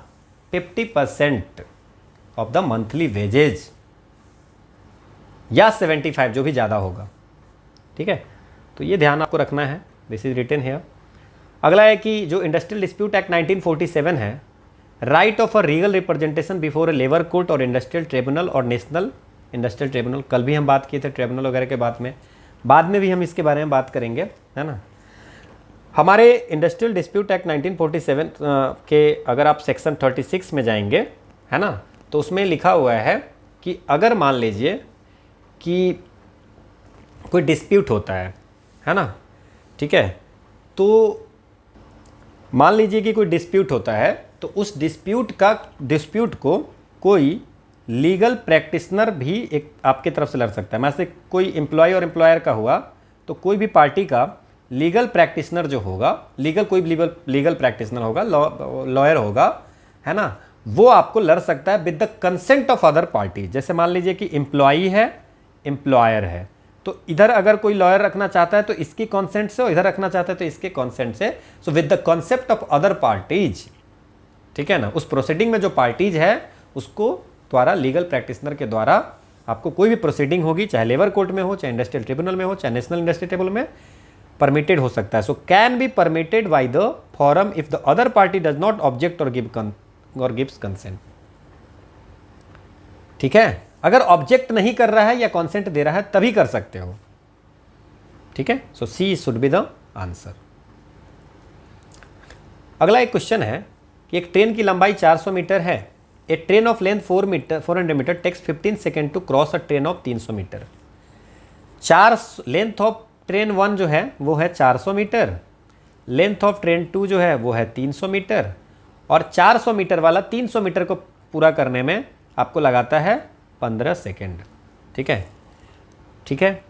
50% ऑफ द मंथली वेजेज या 75, जो भी ज़्यादा होगा, ठीक है। तो ये ध्यान आपको रखना है, दिस इज रिटन हियर। अगला है कि जो इंडस्ट्रियल डिस्प्यूट एक्ट 1947 है, right of a legal representation before a labour court और इंडस्ट्रियल ट्रिब्यूनल और नेशनल इंडस्ट्रियल ट्रिब्यूनल। कल भी हम बात किए थे ट्रिब्यूनल वगैरह के बाद में भी हम इसके बारे में बात करेंगे, है ना। हमारे इंडस्ट्रियल डिस्प्यूट एक्ट 1947 के अगर आप सेक्शन 36 में जाएंगे, है ना, तो उसमें लिखा हुआ है कि अगर मान लीजिए कि कोई डिस्प्यूट होता है ना, ठीक है, तो मान लीजिए कि कोई डिस्प्यूट होता है, तो उस डिस्प्यूट को कोई लीगल प्रैक्टिशनर भी एक आपके तरफ से लड़ सकता है। जैसे कोई एम्प्लॉय और एम्प्लॉयर का हुआ, तो कोई भी पार्टी का लीगल प्रैक्टिशनर जो होगा, कोई लीगल प्रैक्टिशनर होगा, लॉयर होगा, है ना, वो आपको लड़ सकता है with the consent of other party. जैसे मान लीजिए कि एम्प्लॉई है, एम्प्लॉयर है, तो इधर अगर कोई लॉयर रखना चाहता है तो इसकी कॉन्सेंट से, और इधर रखना चाहता है तो इसके कॉन्सेंट से। So with the concept of other parties, ठीक है ना, उस प्रोसीडिंग में जो पार्टीज है उसको द्वारा लीगल प्रैक्टिशनर के द्वारा आपको कोई भी प्रोसीडिंग होगी, चाहे लेबर कोर्ट में हो, चाहे इंडस्ट्रियल ट्रिब्यूनल में हो, चाहे नेशनल इंडस्ट्रियल ट्रिब्यूनल में, परमिटेड हो सकता है। So can be permitted by the forum if the other party does not object और गिव्स कंसेंट। ठीक है, अगर ऑब्जेक्ट नहीं कर रहा है या कॉन्सेंट दे रहा है तभी कर सकते हो, ठीक है। सो सी शुड बी द आंसर। अगला एक क्वेश्चन है कि एक ट्रेन की लंबाई 400 मीटर है। A train of length 400 metre takes 15 second to cross a train of 300 metre. Length of train 1 जो है वो है 400 मीटर, लेंथ ऑफ ट्रेन 2 जो है वो है 300 मीटर, और 400 मीटर वाला 300 मीटर को पूरा करने में आपको लगाता है 15 सेकेंड। ठीक है, ठीक है,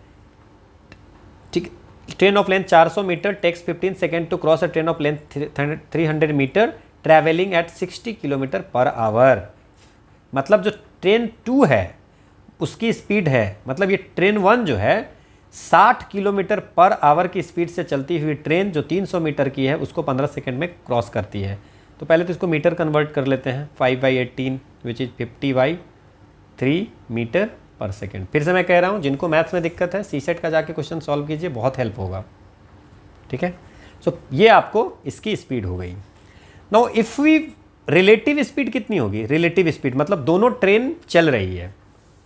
ठीक। Train of length 400 metre takes 15 second to cross a train of length 300 metre travelling at 60 kilometre per hour. मतलब जो ट्रेन 2 है उसकी स्पीड है, मतलब ये ट्रेन 1 जो है 60 किलोमीटर पर आवर की स्पीड से चलती हुई ट्रेन जो 300 मीटर की है उसको 15 सेकेंड में क्रॉस करती है। तो पहले तो इसको मीटर कन्वर्ट कर लेते हैं, 5/18 which is 50/3 metre per second. फिर से मैं कह रहा हूँ, जिनको मैथ्स में दिक्कत है सीसेट का जाके क्वेश्चन सॉल्व कीजिए, बहुत हेल्प होगा। ठीक है, सो ये आपको इसकी स्पीड हो गई। Now if we relative speed कितनी होगी? रिलेटिव स्पीड मतलब दोनों ट्रेन चल रही है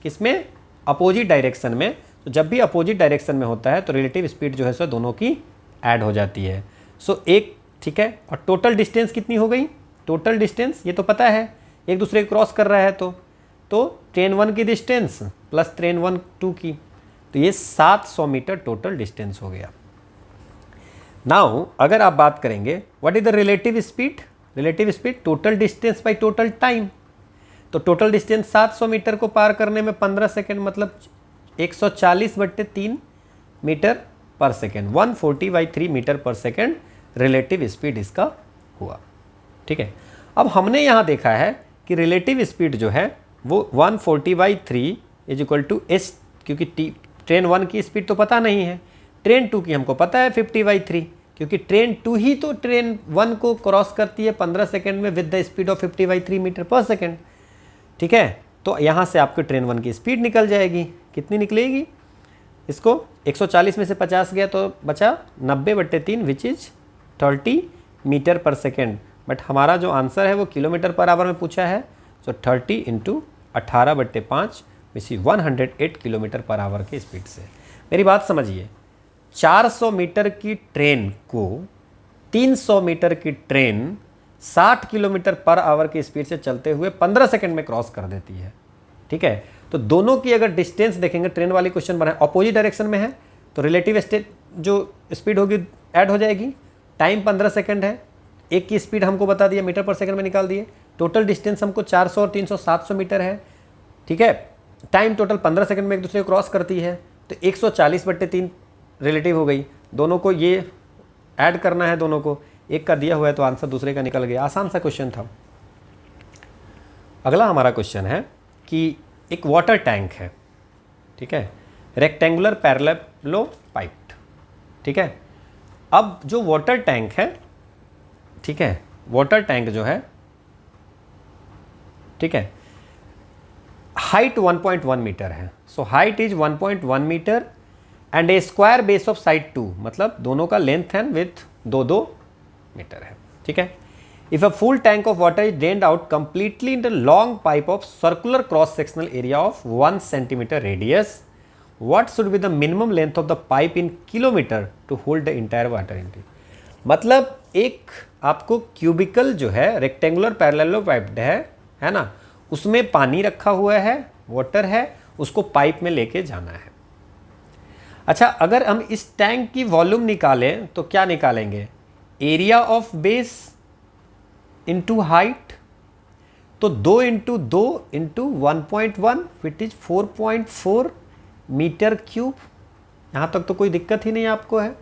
किसमें? अपोजिट डायरेक्शन में। तो जब भी अपोजिट डायरेक्शन में होता है तो रिलेटिव स्पीड जो है सो दोनों की ऐड हो जाती है। सो एक, ठीक है, और टोटल डिस्टेंस कितनी हो गई? टोटल डिस्टेंस ये तो पता है, एक दूसरे को क्रॉस कर रहा है तो ट्रेन 1 की डिस्टेंस प्लस ट्रेन 2 की, तो ये 700 मीटर टोटल डिस्टेंस हो गया। नाउ अगर आप बात करेंगे what is the relative speed? Relative speed total distance by total time. तो टोटल डिस्टेंस 700 मीटर को पार करने में 15 सेकेंड, मतलब 140/3 metre per second, 140/3 metre per second relative speed इसका हुआ। ठीक है, अब हमने यहाँ देखा है कि रिलेटिव स्पीड जो है वो 140/3 इज इक्वल टू एस, क्योंकि ट्रेन 1 की स्पीड तो पता नहीं है, ट्रेन 2 की हमको पता है 50/3, क्योंकि ट्रेन 2 ही तो ट्रेन 1 को क्रॉस करती है 15 सेकेंड में with the speed of 50/3 metre per second. ठीक है, तो यहाँ से आपकी ट्रेन 1 की स्पीड निकल जाएगी। कितनी निकलेगी? इसको 140 में से 50 गया तो बचा 90/3 which is 30 metre per second. But हमारा जो आंसर है वो किलोमीटर पर आवर में पूछा है, सो 30 × 18/5 which is 108 kilometre per our की स्पीड से। मेरी बात समझिए, 400 मीटर की ट्रेन को 300 मीटर की ट्रेन 60 किलोमीटर पर आवर की स्पीड से चलते हुए 15 सेकंड में क्रॉस कर देती है। ठीक है, तो दोनों की अगर डिस्टेंस देखेंगे, ट्रेन वाली क्वेश्चन बनाए अपोजिट डायरेक्शन में है तो रिलेटिव स्टेट जो स्पीड होगी ऐड हो जाएगी। टाइम 15 सेकंड है, एक की स्पीड हमको बता दिया मीटर पर सेकंड में निकाल दिए। टोटल डिस्टेंस हमको 400 और 300 700 मीटर है। ठीक है, टाइम टोटल 15 सेकंड में एक दूसरे को क्रॉस करती है, तो 140/3 रिलेटिव हो गई। दोनों को ये ऐड करना है, दोनों को, एक का दिया हुआ है तो आंसर दूसरे का निकल गया। आसान सा क्वेश्चन था। अगला हमारा क्वेश्चन है कि एक वाटर टैंक है, ठीक है, रेक्टेंगुलर पैरेललो पाइप्ड। ठीक है, अब जो वाटर टैंक है, ठीक है, वाटर टैंक जो है, ठीक है, हाइट 1.1 मीटर है। So height is 1.1 metre and a square base of side 2, मतलब दोनों का लेंथ एंड विथ 2 मीटर है। ठीक है, if a full tank of water is drained out completely in the long pipe of circular cross sectional area of 1 centimetre radius, what should be the minimum length of the pipe in kilometer to hold the entire water entry। मतलब एक आपको cubicle जो है rectangular पैरेललो piped है ना, उसमें पानी रखा हुआ है, वाटर है, उसको पाइप में लेके जाना है। अच्छा, अगर हम इस टैंक की वॉल्यूम निकालें तो क्या निकालेंगे? Area of base into height, तो 2 into 2 into 1.1 which is 4.4 metre cube. यहां तक तो कोई दिक्कत ही नहीं आपको है।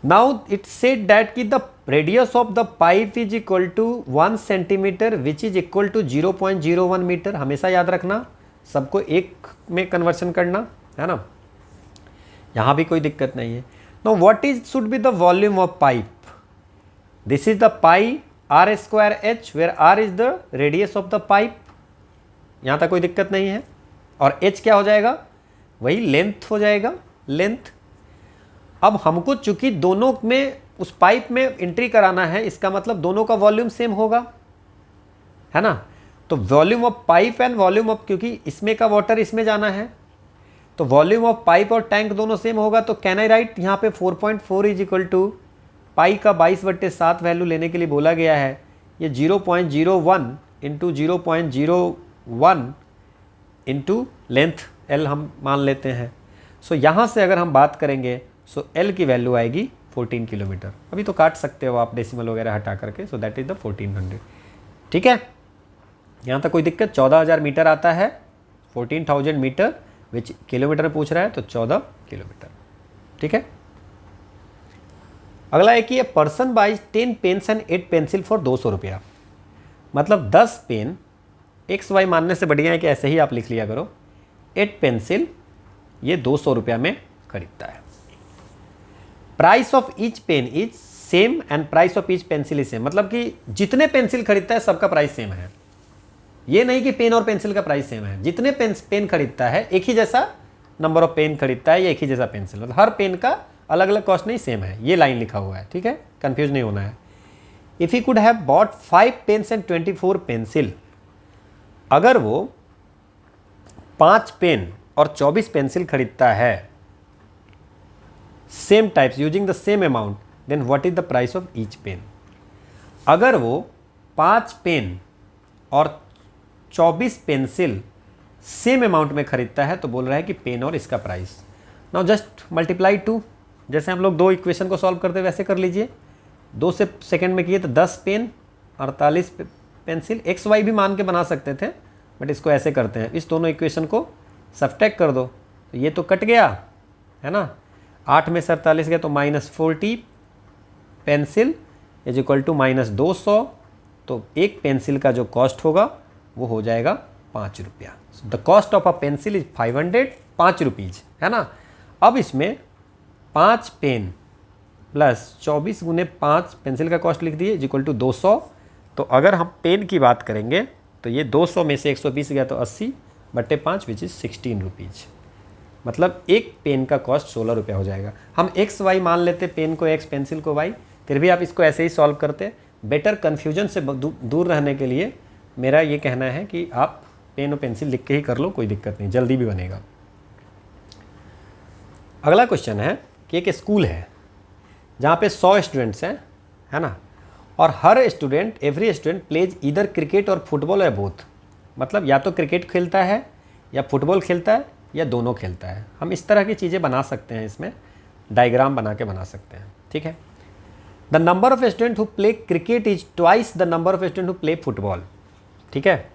नाउ इट सेड दैट कि the radius of the pipe is equal to 1 centimetre which is equal to 0.01 metre. हमेशा याद रखना, सबको एक में कन्वर्शन करना है ना, यहां भी कोई दिक्कत नहीं है। Now what is should be the volume of pipe? This is the pi r square h, where r is the radius of the pipe. यहां तक कोई दिक्कत नहीं है। और h क्या हो जाएगा? वही लेंथ हो जाएगा, लेंथ। अब हमको चूंकि दोनों में उस पाइप में एंट्री कराना है, इसका मतलब दोनों का वॉल्यूम सेम होगा, है ना। तो volume of pipe and volume of, क्योंकि इसमें का वाटर इसमें जाना है, तो वॉल्यूम ऑफ पाइप और टैंक दोनों सेम होगा। तो कैन आई राइट यहाँ पे 4.4 इज इक्वल टू पाई का 22/7 वैल्यू लेने के लिए बोला गया है। ये 0.01 इंटू 0.01 इंटू लेंथ L हम मान लेते हैं। सो यहाँ से अगर हम बात करेंगे सो L की वैल्यू आएगी 14 किलोमीटर। अभी तो काट सकते हो आप डेसिमल वगैरह हटा करके। सो दैट इज द 1400। ठीक है, यहाँ तक कोई दिक्कत? 14,000 मीटर आता है, 14,000 मीटर विच किलोमीटर में पूछ रहा है, तो 14 किलोमीटर। ठीक है, अगला है कि a person buys 10 pens and 8 pencil for 200 रुपया। मतलब 10 पेन, XY मानने से बढ़िया है कि ऐसे ही आप लिख लिया करो। 8 पेंसिल ये 200 रुपया में खरीदता है। Price of each pen is same and price of each pencil is same. मतलब कि जितने पेंसिल खरीदता है सबका प्राइस सेम है। ये नहीं कि पेन और पेंसिल का प्राइस सेम है। जितने पेन खरीदता है, एक ही जैसा नंबर ऑफ पेन खरीदता है या एक ही जैसा पेंसिल, मतलब हर पेन का अलग अलग कॉस्ट नहीं, सेम है। ये लाइन लिखा हुआ है, ठीक है, कंफ्यूज नहीं होना है। If he could have bought 5 pens and 24 pencil, अगर वो 5 पेन और 24 पेंसिल खरीदता है same types using the same amount, then what is the price of each pen. अगर वो 5 पेन और 24 पेंसिल सेम अमाउंट में खरीदता है तो बोल रहा है कि पेन और इसका प्राइस। नाउ जस्ट मल्टीप्लाई 2, जैसे हम लोग 2 इक्वेशन को सॉल्व करते वैसे कर लीजिए। 2 से सेकंड में किए तो 10 पेन 48 पेंसिल। XY भी मान के बना सकते थे, बट इसको ऐसे करते हैं, इस दोनों इक्वेशन को सब्ट्रैक्ट कर दो तो ये तो कट गया, है ना। 8 में से 48 गया तो -40 पेंसिल इज इक्वल टू -200। तो एक पेंसिल का जो कॉस्ट होगा वो हो जाएगा 5 रुपया। The cost of a pencil is 500, 5 rupees, है ना। अब इसमें 5 पेन प्लस 24 गुने 5 पेंसिल का कॉस्ट लिख दिए इज इक्वल टू 200। तो अगर हम पेन की बात करेंगे तो ये 200 में से 120 गया तो 80/5 विच इज़ 16 रुपीज़। मतलब एक पेन का कॉस्ट 16 रुपया हो जाएगा। हम XY मान लेते, पेन को X, पेंसिल को Y, फिर भी आप इसको ऐसे ही सॉल्व करते। बेटर कन्फ्यूजन से दूर रहने के लिए मेरा ये कहना है कि आप पेन और पेंसिल लिख के ही कर लो, कोई दिक्कत नहीं, जल्दी भी बनेगा। अगला क्वेश्चन है कि एक स्कूल है जहाँ पे 100 स्टूडेंट्स हैं, है ना, और हर स्टूडेंट, एवरी स्टूडेंट प्लेज इधर क्रिकेट और फुटबॉल या बोथ, मतलब या तो क्रिकेट खेलता है या फुटबॉल खेलता है या दोनों खेलता है। हम इस तरह की चीज़ें बना सकते हैं, इसमें डायग्राम बना के बना सकते हैं, ठीक है। The number of student who play cricket is twice the number of student who play football, ठीक है।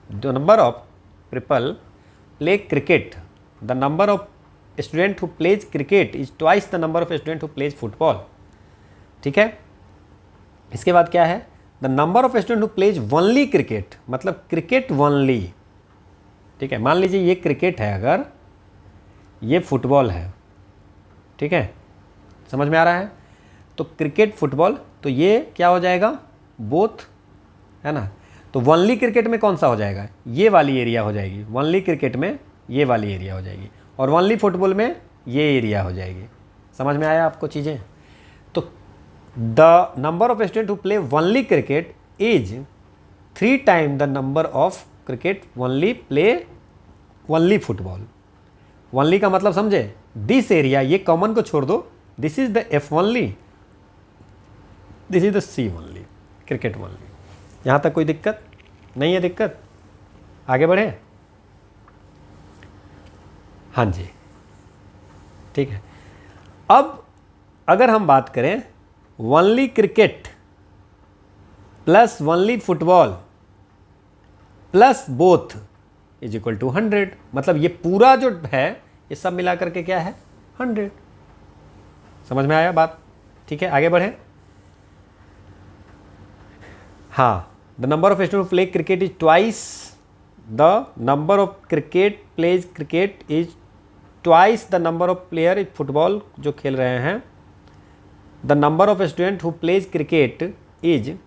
The number of people play cricket, the number of student who plays cricket is twice the number of student who plays football, ठीक है। इसके बाद क्या है, the number of student who plays only cricket, मतलब cricket only, ठीक है। मान लीजिए ये क्रिकेट है, अगर ये फुटबॉल है, ठीक है, समझ में आ रहा है। तो क्रिकेट फुटबॉल, तो ये क्या हो जाएगा, बोथ, है ना। तो ओनली क्रिकेट में कौन सा हो जाएगा, ये वाली एरिया हो जाएगी, ओनली क्रिकेट में ये वाली एरिया हो जाएगी, और ओनली फुटबॉल में ये एरिया हो जाएगी। समझ में आया आपको चीज़ें। तो the number of student who play only cricket is 3 time the number of cricket only play only football. Only का मतलब समझे, दिस एरिया, ये कॉमन को छोड़ दो, this is the F only, this is the C only, cricket only. यहाँ तक कोई दिक्कत नहीं है? दिक्कत, आगे बढ़े। हाँ जी, ठीक है। अब अगर हम बात करें only cricket plus only football plus both is equal to 100, मतलब ये पूरा जो है ये सब मिला करके क्या है, 100। समझ में आया बात, ठीक है, आगे बढ़े। हाँ, the number of student play cricket is twice the number of cricket pledge cricket is twice the number of player is football, जो खेल रहे हैं। The number of student who plays cricket is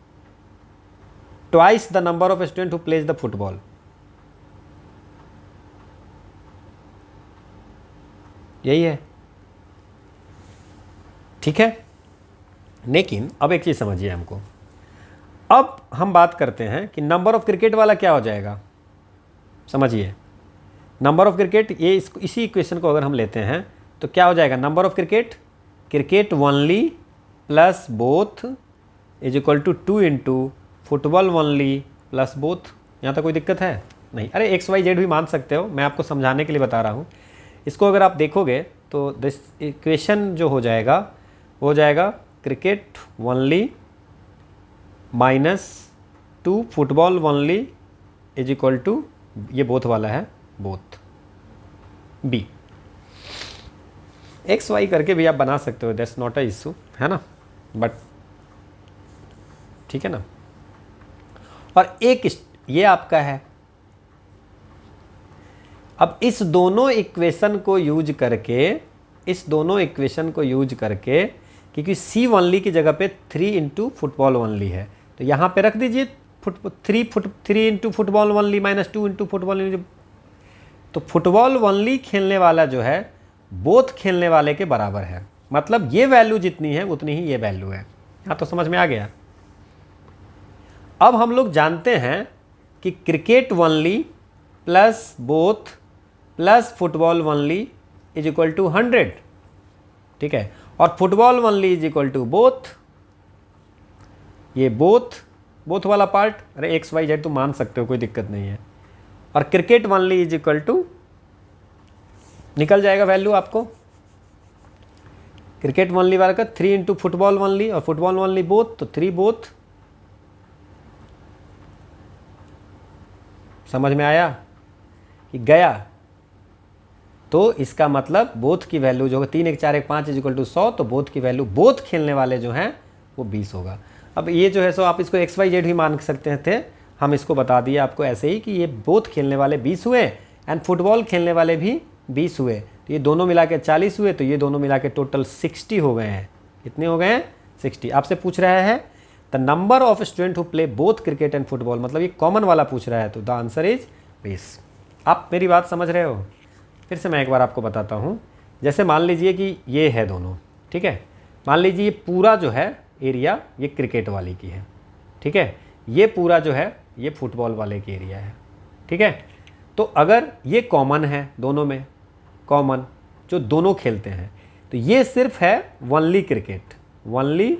twice the number of student who plays the football. यही है, ठीक है। लेकिन अब एक चीज़ समझिए हमको, अब हम बात करते हैं कि नंबर ऑफ क्रिकेट वाला क्या हो जाएगा। समझिए, नंबर ऑफ क्रिकेट, ये इसी इक्वेशन को अगर हम लेते हैं तो क्या हो जाएगा, number of cricket, cricket only plus both is equal to 2 into football only plus both. यहाँ तक कोई दिक्कत है नहीं? अरे एक्स वाई जेड भी मान सकते हो, मैं आपको समझाने के लिए बता रहा हूँ। इसको अगर आप देखोगे तो दिस इक्वेशन जो हो जाएगा वो हो जाएगा cricket only -2 football only is equal to, ये बोथ वाला है, बोथ बी। एक्स वाई करके भी आप बना सकते हो, दैट्स नॉट अ इशू, है ना, बट ठीक है ना। और एक ये आपका है। अब इस दोनों इक्वेशन को यूज करके, क्योंकि सी ओनली की जगह पे 3 इंटू फुटबॉल ओनली है, तो यहाँ पे रख दीजिए 3 into football only -2 into football only. तो फुटबॉल ओनली खेलने वाला जो है बोथ खेलने वाले के बराबर है, मतलब ये वैल्यू जितनी है उतनी ही ये वैल्यू है। यहाँ तो समझ में आ गया। अब हम लोग जानते हैं कि cricket only plus both plus football only is equal to 100, ठीक है, और football only is equal to both, ये बोथ वाला पार्ट, अरे एक्स वाई जेड तो मान सकते हो, कोई दिक्कत नहीं है, और cricket only is equal to, निकल जाएगा वैल्यू आपको, क्रिकेट ओनली वाला का 3 इंटू फुटबॉल ओनली और फुटबॉल ओनली बोथ, तो 3 बोथ। समझ में आया कि गया? तो इसका मतलब बोथ की वैल्यू जो है 3 1 4 1 5 इज इक्वल टू 100, तो बोथ की वैल्यू, बोथ खेलने वाले जो हैं वो 20 होगा। अब ये जो है सो आप इसको एक्स वाई जेड भी मान सकते थे, हम इसको बता दिए आपको ऐसे ही कि ये बोथ खेलने वाले 20 हुए एंड फुटबॉल खेलने वाले भी 20 हुए, तो ये दोनों मिला के 40 हुए, तो ये दोनों मिला के टोटल 60 हो गए हैं। कितने हो गए हैं? 60। आपसे पूछ रहा है the number of student who play both cricket and football, मतलब ये कॉमन वाला पूछ रहा है, तो द आंसर इज 20। आप मेरी बात समझ रहे हो? फिर से मैं एक बार आपको बताता हूँ। जैसे मान लीजिए कि ये है दोनों, ठीक है, मान लीजिए ये पूरा जो है एरिया ये क्रिकेट वाले की है, ठीक है, ये पूरा जो है ये फुटबॉल वाले की एरिया है, ठीक है। तो अगर ये कॉमन है दोनों में, कॉमन जो दोनों खेलते हैं, तो ये सिर्फ है वनली क्रिकेट, वनली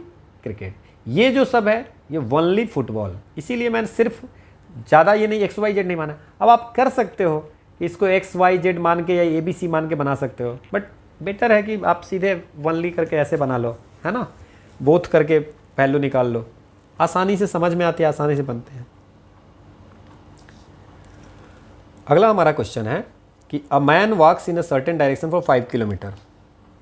क्रिकेट। ये जो सब है ये वनली फुटबॉल, इसीलिए मैंने सिर्फ ज़्यादा ये नहीं एक्स वाई जेड नहीं माना। अब आप कर सकते हो इसको एक्स वाई जेड मान के या ए बी सी मान के बना सकते हो, बट बेटर है कि आप सीधे वनली करके ऐसे बना लो, है ना, बोथ करके वैल्यू निकाल लो, आसानी से समझ में आती है, आसानी से बनते हैं। अगला हमारा क्वेश्चन है कि a man walks in a certain direction for 5 kilometre,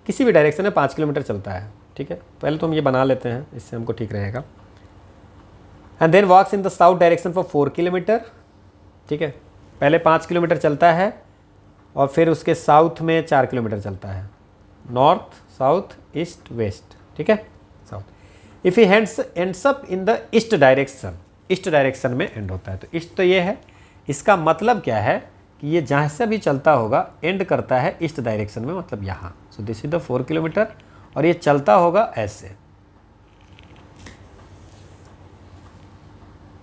किसी भी डायरेक्शन में 5 किलोमीटर चलता है, ठीक है। पहले तो हम ये बना लेते हैं, इससे हमको ठीक रहेगा। And then walks in the south direction for 4 kilometre, ठीक है। पहले 5 किलोमीटर चलता है और फिर उसके साउथ में 4 किलोमीटर चलता है, नॉर्थ साउथ ईस्ट वेस्ट, ठीक है, south. If he ends up in the east direction, east direction में एंड होता है, तो ईस्ट तो ये है, इसका मतलब क्या है कि ये जहाँ से भी चलता होगा एंड करता है ईस्ट डायरेक्शन में, मतलब यहाँ। So this is the 4 kilometre और ये चलता होगा ऐसे,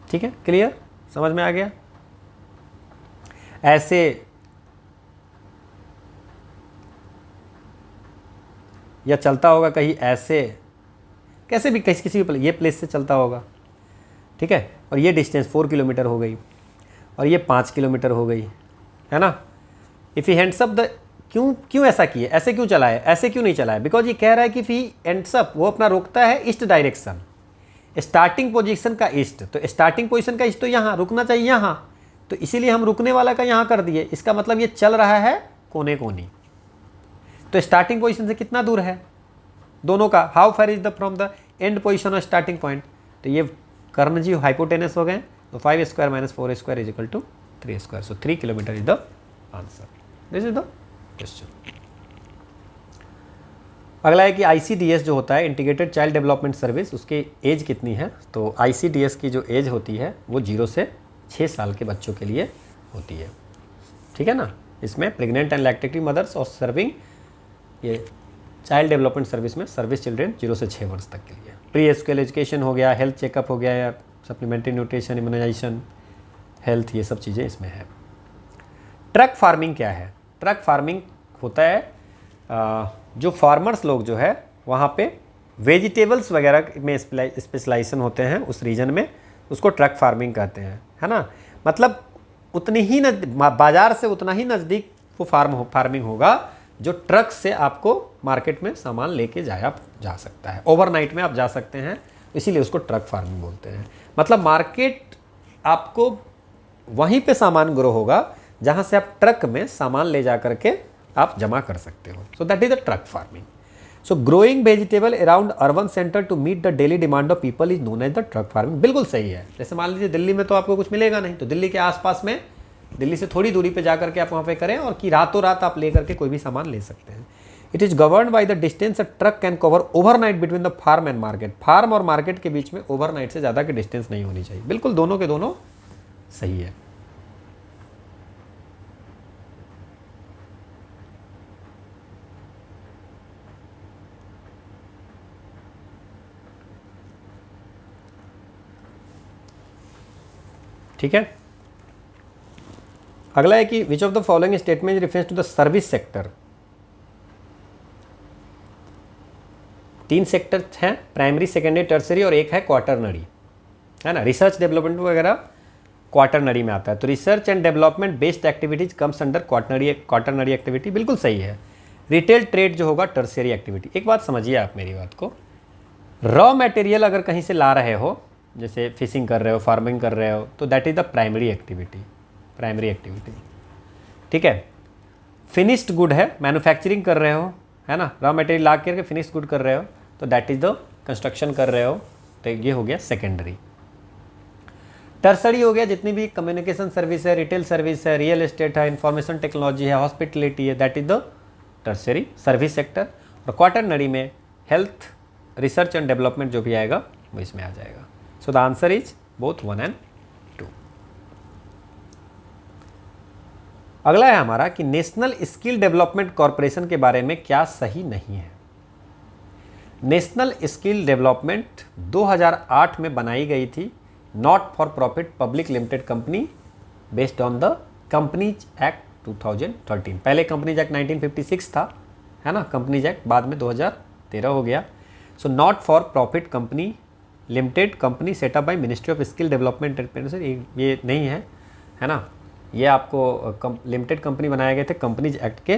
ठीक है, क्लियर, समझ में आ गया। ऐसे या चलता होगा कहीं ऐसे, कैसे भी किसी भी ये प्लेस से चलता होगा, ठीक है। और ये डिस्टेंस 4 किलोमीटर हो गई और ये 5 किलोमीटर हो गई, है ना। If he hands up the, क्यों ऐसा किए, ऐसे क्यों चला है, ऐसे क्यों नहीं चला है, बिकॉज ये कह रहा है कि ही एंड्स अप, वो अपना रोकता है ईस्ट डायरेक्शन, स्टार्टिंग पोजीशन का ईस्ट, तो स्टार्टिंग पोजीशन का ईस्ट तो यहाँ रुकना चाहिए यहाँ, तो इसीलिए हम रुकने वाला का यहाँ कर दिए। इसका मतलब ये चल रहा है कोने कोनी, तो स्टार्टिंग पोजीशन से कितना दूर है दोनों का, how far is the from the end position और स्टार्टिंग पॉइंट, तो ये कर्ण जी हाइपोटेनस हो गए, तो 5 square minus 4 square is equal to 3 square, so 3 kilometre is the answer, this is the question. अगला है कि ICDS जो होता है इंटीग्रेटेड चाइल्ड डेवलपमेंट सर्विस, उसकी एज कितनी है, तो ICDS की जो एज होती है वो 0 से 6 साल के बच्चों के लिए होती है, ठीक है ना। इसमें प्रेग्नेंट एंड लैक्टेटिव मदर्स और सर्विंग, ये चाइल्ड डेवलपमेंट सर्विस में सर्विस चिल्ड्रेन 0 से 6 वर्ष तक के लिए। प्री स्कूल एजुकेशन हो गया, हेल्थ चेकअप हो गया, या सप्लीमेंट्री न्यूट्रिशन, इम्यूनाइजेशन, हेल्थ, ये सब चीज़ें इसमें है। ट्रक फार्मिंग क्या है, ट्रक फार्मिंग होता है जो फार्मर्स लोग जो है वहाँ पे वेजिटेबल्स वगैरह में स्पेशलाइजेशन होते हैं उस रीजन में, उसको ट्रक फार्मिंग कहते हैं, है ना। मतलब उतनी ही बाज़ार से उतना ही नज़दीक वो फार्मिंग होगा जो ट्रक से आपको मार्केट में सामान लेके जाया जा सकता है, ओवरनाइट में आप जा सकते हैं, इसीलिए उसको ट्रक फार्मिंग बोलते हैं। मतलब मार्केट आपको वहीं पे सामान ग्रो होगा जहाँ से आप ट्रक में सामान ले जा करके आप जमा कर सकते हो, so that is the truck farming. So growing vegetable around urban centre to meet the daily demand of people is known as the truck farming, बिल्कुल सही है। जैसे मान लीजिए दिल्ली में तो आपको कुछ मिलेगा नहीं, तो दिल्ली के आसपास में, दिल्ली से थोड़ी दूरी पे जा करके आप वहाँ पे करें और कि रातों रात आप ले करके कोई भी सामान ले सकते हैं। It is govern by the distance a truck can cover overnight between the farm and market, farm और मार्केट के बीच में ओवरनाइट से ज़्यादा की डिस्टेंस नहीं होनी चाहिए, बिल्कुल दोनों के दोनों सही है। ठीक है। अगला है कि which of the following statement reference to the service sector. 3 sector हैं, प्राइमरी, सेकेंडरी, टर्सरी, और एक है क्वार्टरनरी, है ना। रिसर्च डेवलपमेंट वगैरह क्वार्टरनरी में आता है, तो research and development based activities comes under quaternary activity, बिल्कुल सही है। रिटेल ट्रेड जो होगा टर्सरी एक्टिविटी। एक बात समझिए आप मेरी बात को, रॉ मटेरियल अगर कहीं से ला रहे हो, जैसे फिशिंग कर रहे हो, फार्मिंग कर रहे हो, तो that is the primary activity, ठीक है। फिनिश्ड गुड है, मैन्युफैक्चरिंग कर रहे हो, है ना, रॉ मटेरियल ला करके फिनिश्ड गुड कर रहे हो, तो दैट इज द कंस्ट्रक्शन कर रहे हो, तो ये हो गया सेकेंडरी। टर्सरी हो गया जितनी भी कम्युनिकेशन सर्विस है, रिटेल सर्विस है, रियल एस्टेट है, इंफॉर्मेशन टेक्नोलॉजी है, हॉस्पिटलिटी है, that is the tertiary service sector. और क्वार्टरनरी में हेल्थ, रिसर्च एंड डेवलपमेंट जो भी आएगा वो इसमें आ जाएगा। So the answer is both 1 and 2। अगला है हमारा कि नेशनल स्किल डेवलपमेंट कॉरपोरेशन के बारे में क्या सही नहीं है। नेशनल स्किल डेवलपमेंट 2008 में बनाई गई थी, not for profit public limited company, based on the companies act 2013। पहले कंपनीज एक्ट 1956 था, है ना, कंपनीज एक्ट बाद में 2013 हो गया। So not for profit company limited company setup by ministry of skill development and ये नहीं है ना, ये आपको लिमिटेड कंपनी बनाए गए थे कंपनीज एक्ट के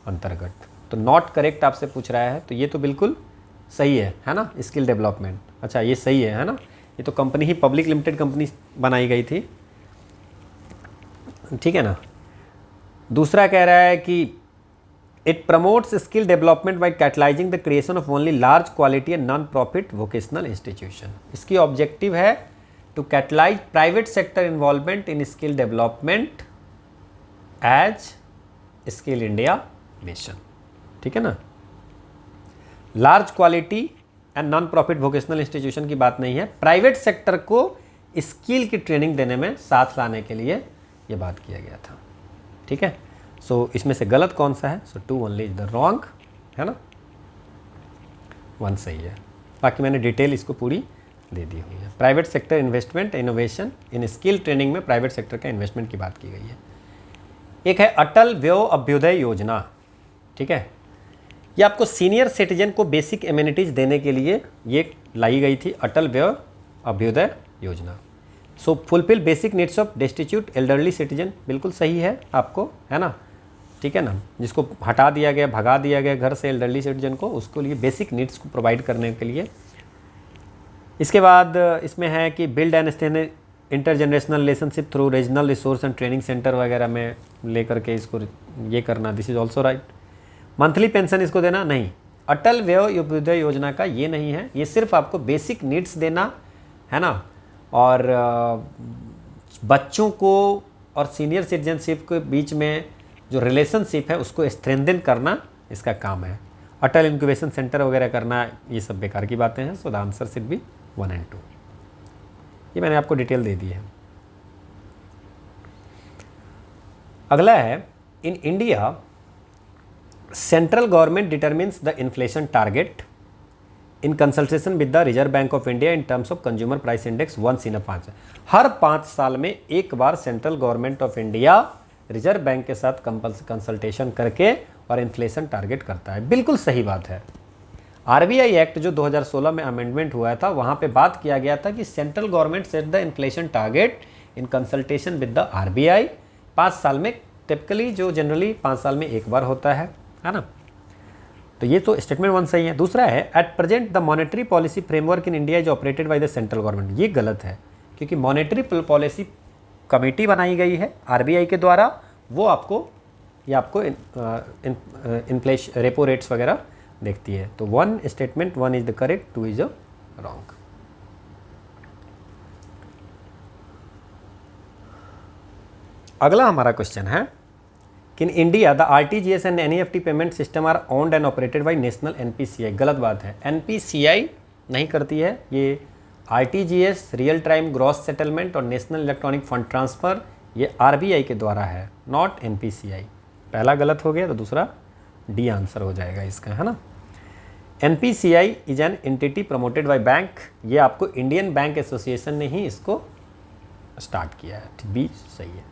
अंतर्गत। तो नॉट करेक्ट आपसे पूछ रहा है, तो ये तो बिल्कुल सही है ना, स्किल डेवलपमेंट। अच्छा ये सही है ना, ये तो कंपनी ही पब्लिक लिमिटेड कंपनी बनाई गई थी, ठीक है ना। दूसरा कह रहा है कि it promotes skill development by catalysing the creation of only large quality and non profit vocational institution. इसकी ऑब्जेक्टिव है to catalyse private sector involvement in skill development as Skill India Mission, ठीक है ना। Large quality and non profit vocational institution की बात नहीं है, private sector को स्किल की ट्रेनिंग देने में साथ लाने के लिए ये बात किया गया था, ठीक है। सो इसमें से गलत कौन सा है? सो 2 ओनली इज द रॉन्ग, है ना, 1 सही है। बाकी मैंने डिटेल इसको पूरी दे दी हुई है। Private sector investment innovation in skill training में प्राइवेट सेक्टर का इन्वेस्टमेंट की बात की गई है। एक है अटल व्यय अभ्युदय योजना, ठीक है। ये आपको सीनियर सिटीजन को बेसिक एमिनिटीज़ देने के लिए ये लाई गई थी, अटल Vayo Abhyuday Yojana. So fulfil basic needs of destitute elderly citizen, बिल्कुल सही है आपको, है ना, ठीक है ना। जिसको हटा दिया गया, भगा दिया गया घर से एल्डरली सिटीजन को, उसके लिए बेसिक नीड्स को प्रोवाइड करने के लिए। इसके बाद इसमें है कि build and strengthen intergenerational relationship through regional resource and training centre वगैरह में लेकर के इसको ये करना, this is also right. Monthly pension इसको देना नहीं, अटल व्यय अभ्युदय योजना का ये नहीं है, ये सिर्फ आपको बेसिक नीड्स देना है ना, और बच्चों को और सीनियर सिटीजनशिप के बीच में जो रिलेशनशिप है उसको स्ट्रेंथन करना इसका काम है। अटल इंक्यूबेशन सेंटर वगैरह करना ये सब बेकार की बातें हैं। So the answer should be 1 और 2। ये मैंने आपको डिटेल दे दी है। अगला है, in India central government determines the inflation target in consultation with the Reserve Bank of India in terms of consumer price index once in 5। हर 5 साल में एक बार central government of India Reserve Bank के साथ कंसल्टेशन करके और inflation target करता है। बिल्कुल सही बात है। आरबीआई एक्ट जो 2016 में अमेंडमेंट हुआ था, वहाँ पे बात किया गया था कि central government set the inflation target in consultation with the RBI 5 साल में, टिपिकली जो जनरली 5 साल में एक बार होता है ना। तो ये तो स्टेटमेंट 1 सही है। दूसरा है, at present the monetary policy framework in India is operated by the central government. ये गलत है, क्योंकि मॉनेटरी पॉलिसी कमेटी बनाई गई है आरबीआई के द्वारा, वो आपको इन्फ्लेशन रेपो रेट्स वगैरह देखती है। तो 1 statement 1 is the correct, 2 is the wrong. अगला हमारा क्वेश्चन है कि in India the RTGS and NEFT payment system are owned and operated by national NPCI. गलत बात है, एनपीसीआई नहीं करती है। ये RTGS real time gross settlement और नेशनल इलेक्ट्रॉनिक फंड ट्रांसफ़र ये आरबीआई के द्वारा है, नॉट एनपीसीआई। पहला गलत हो गया तो दूसरा डी आंसर हो जाएगा इसका, है ना। NPCI is an entity promoted by bank, ये आपको इंडियन बैंक एसोसिएशन ने ही इसको स्टार्ट किया है, बी सही है।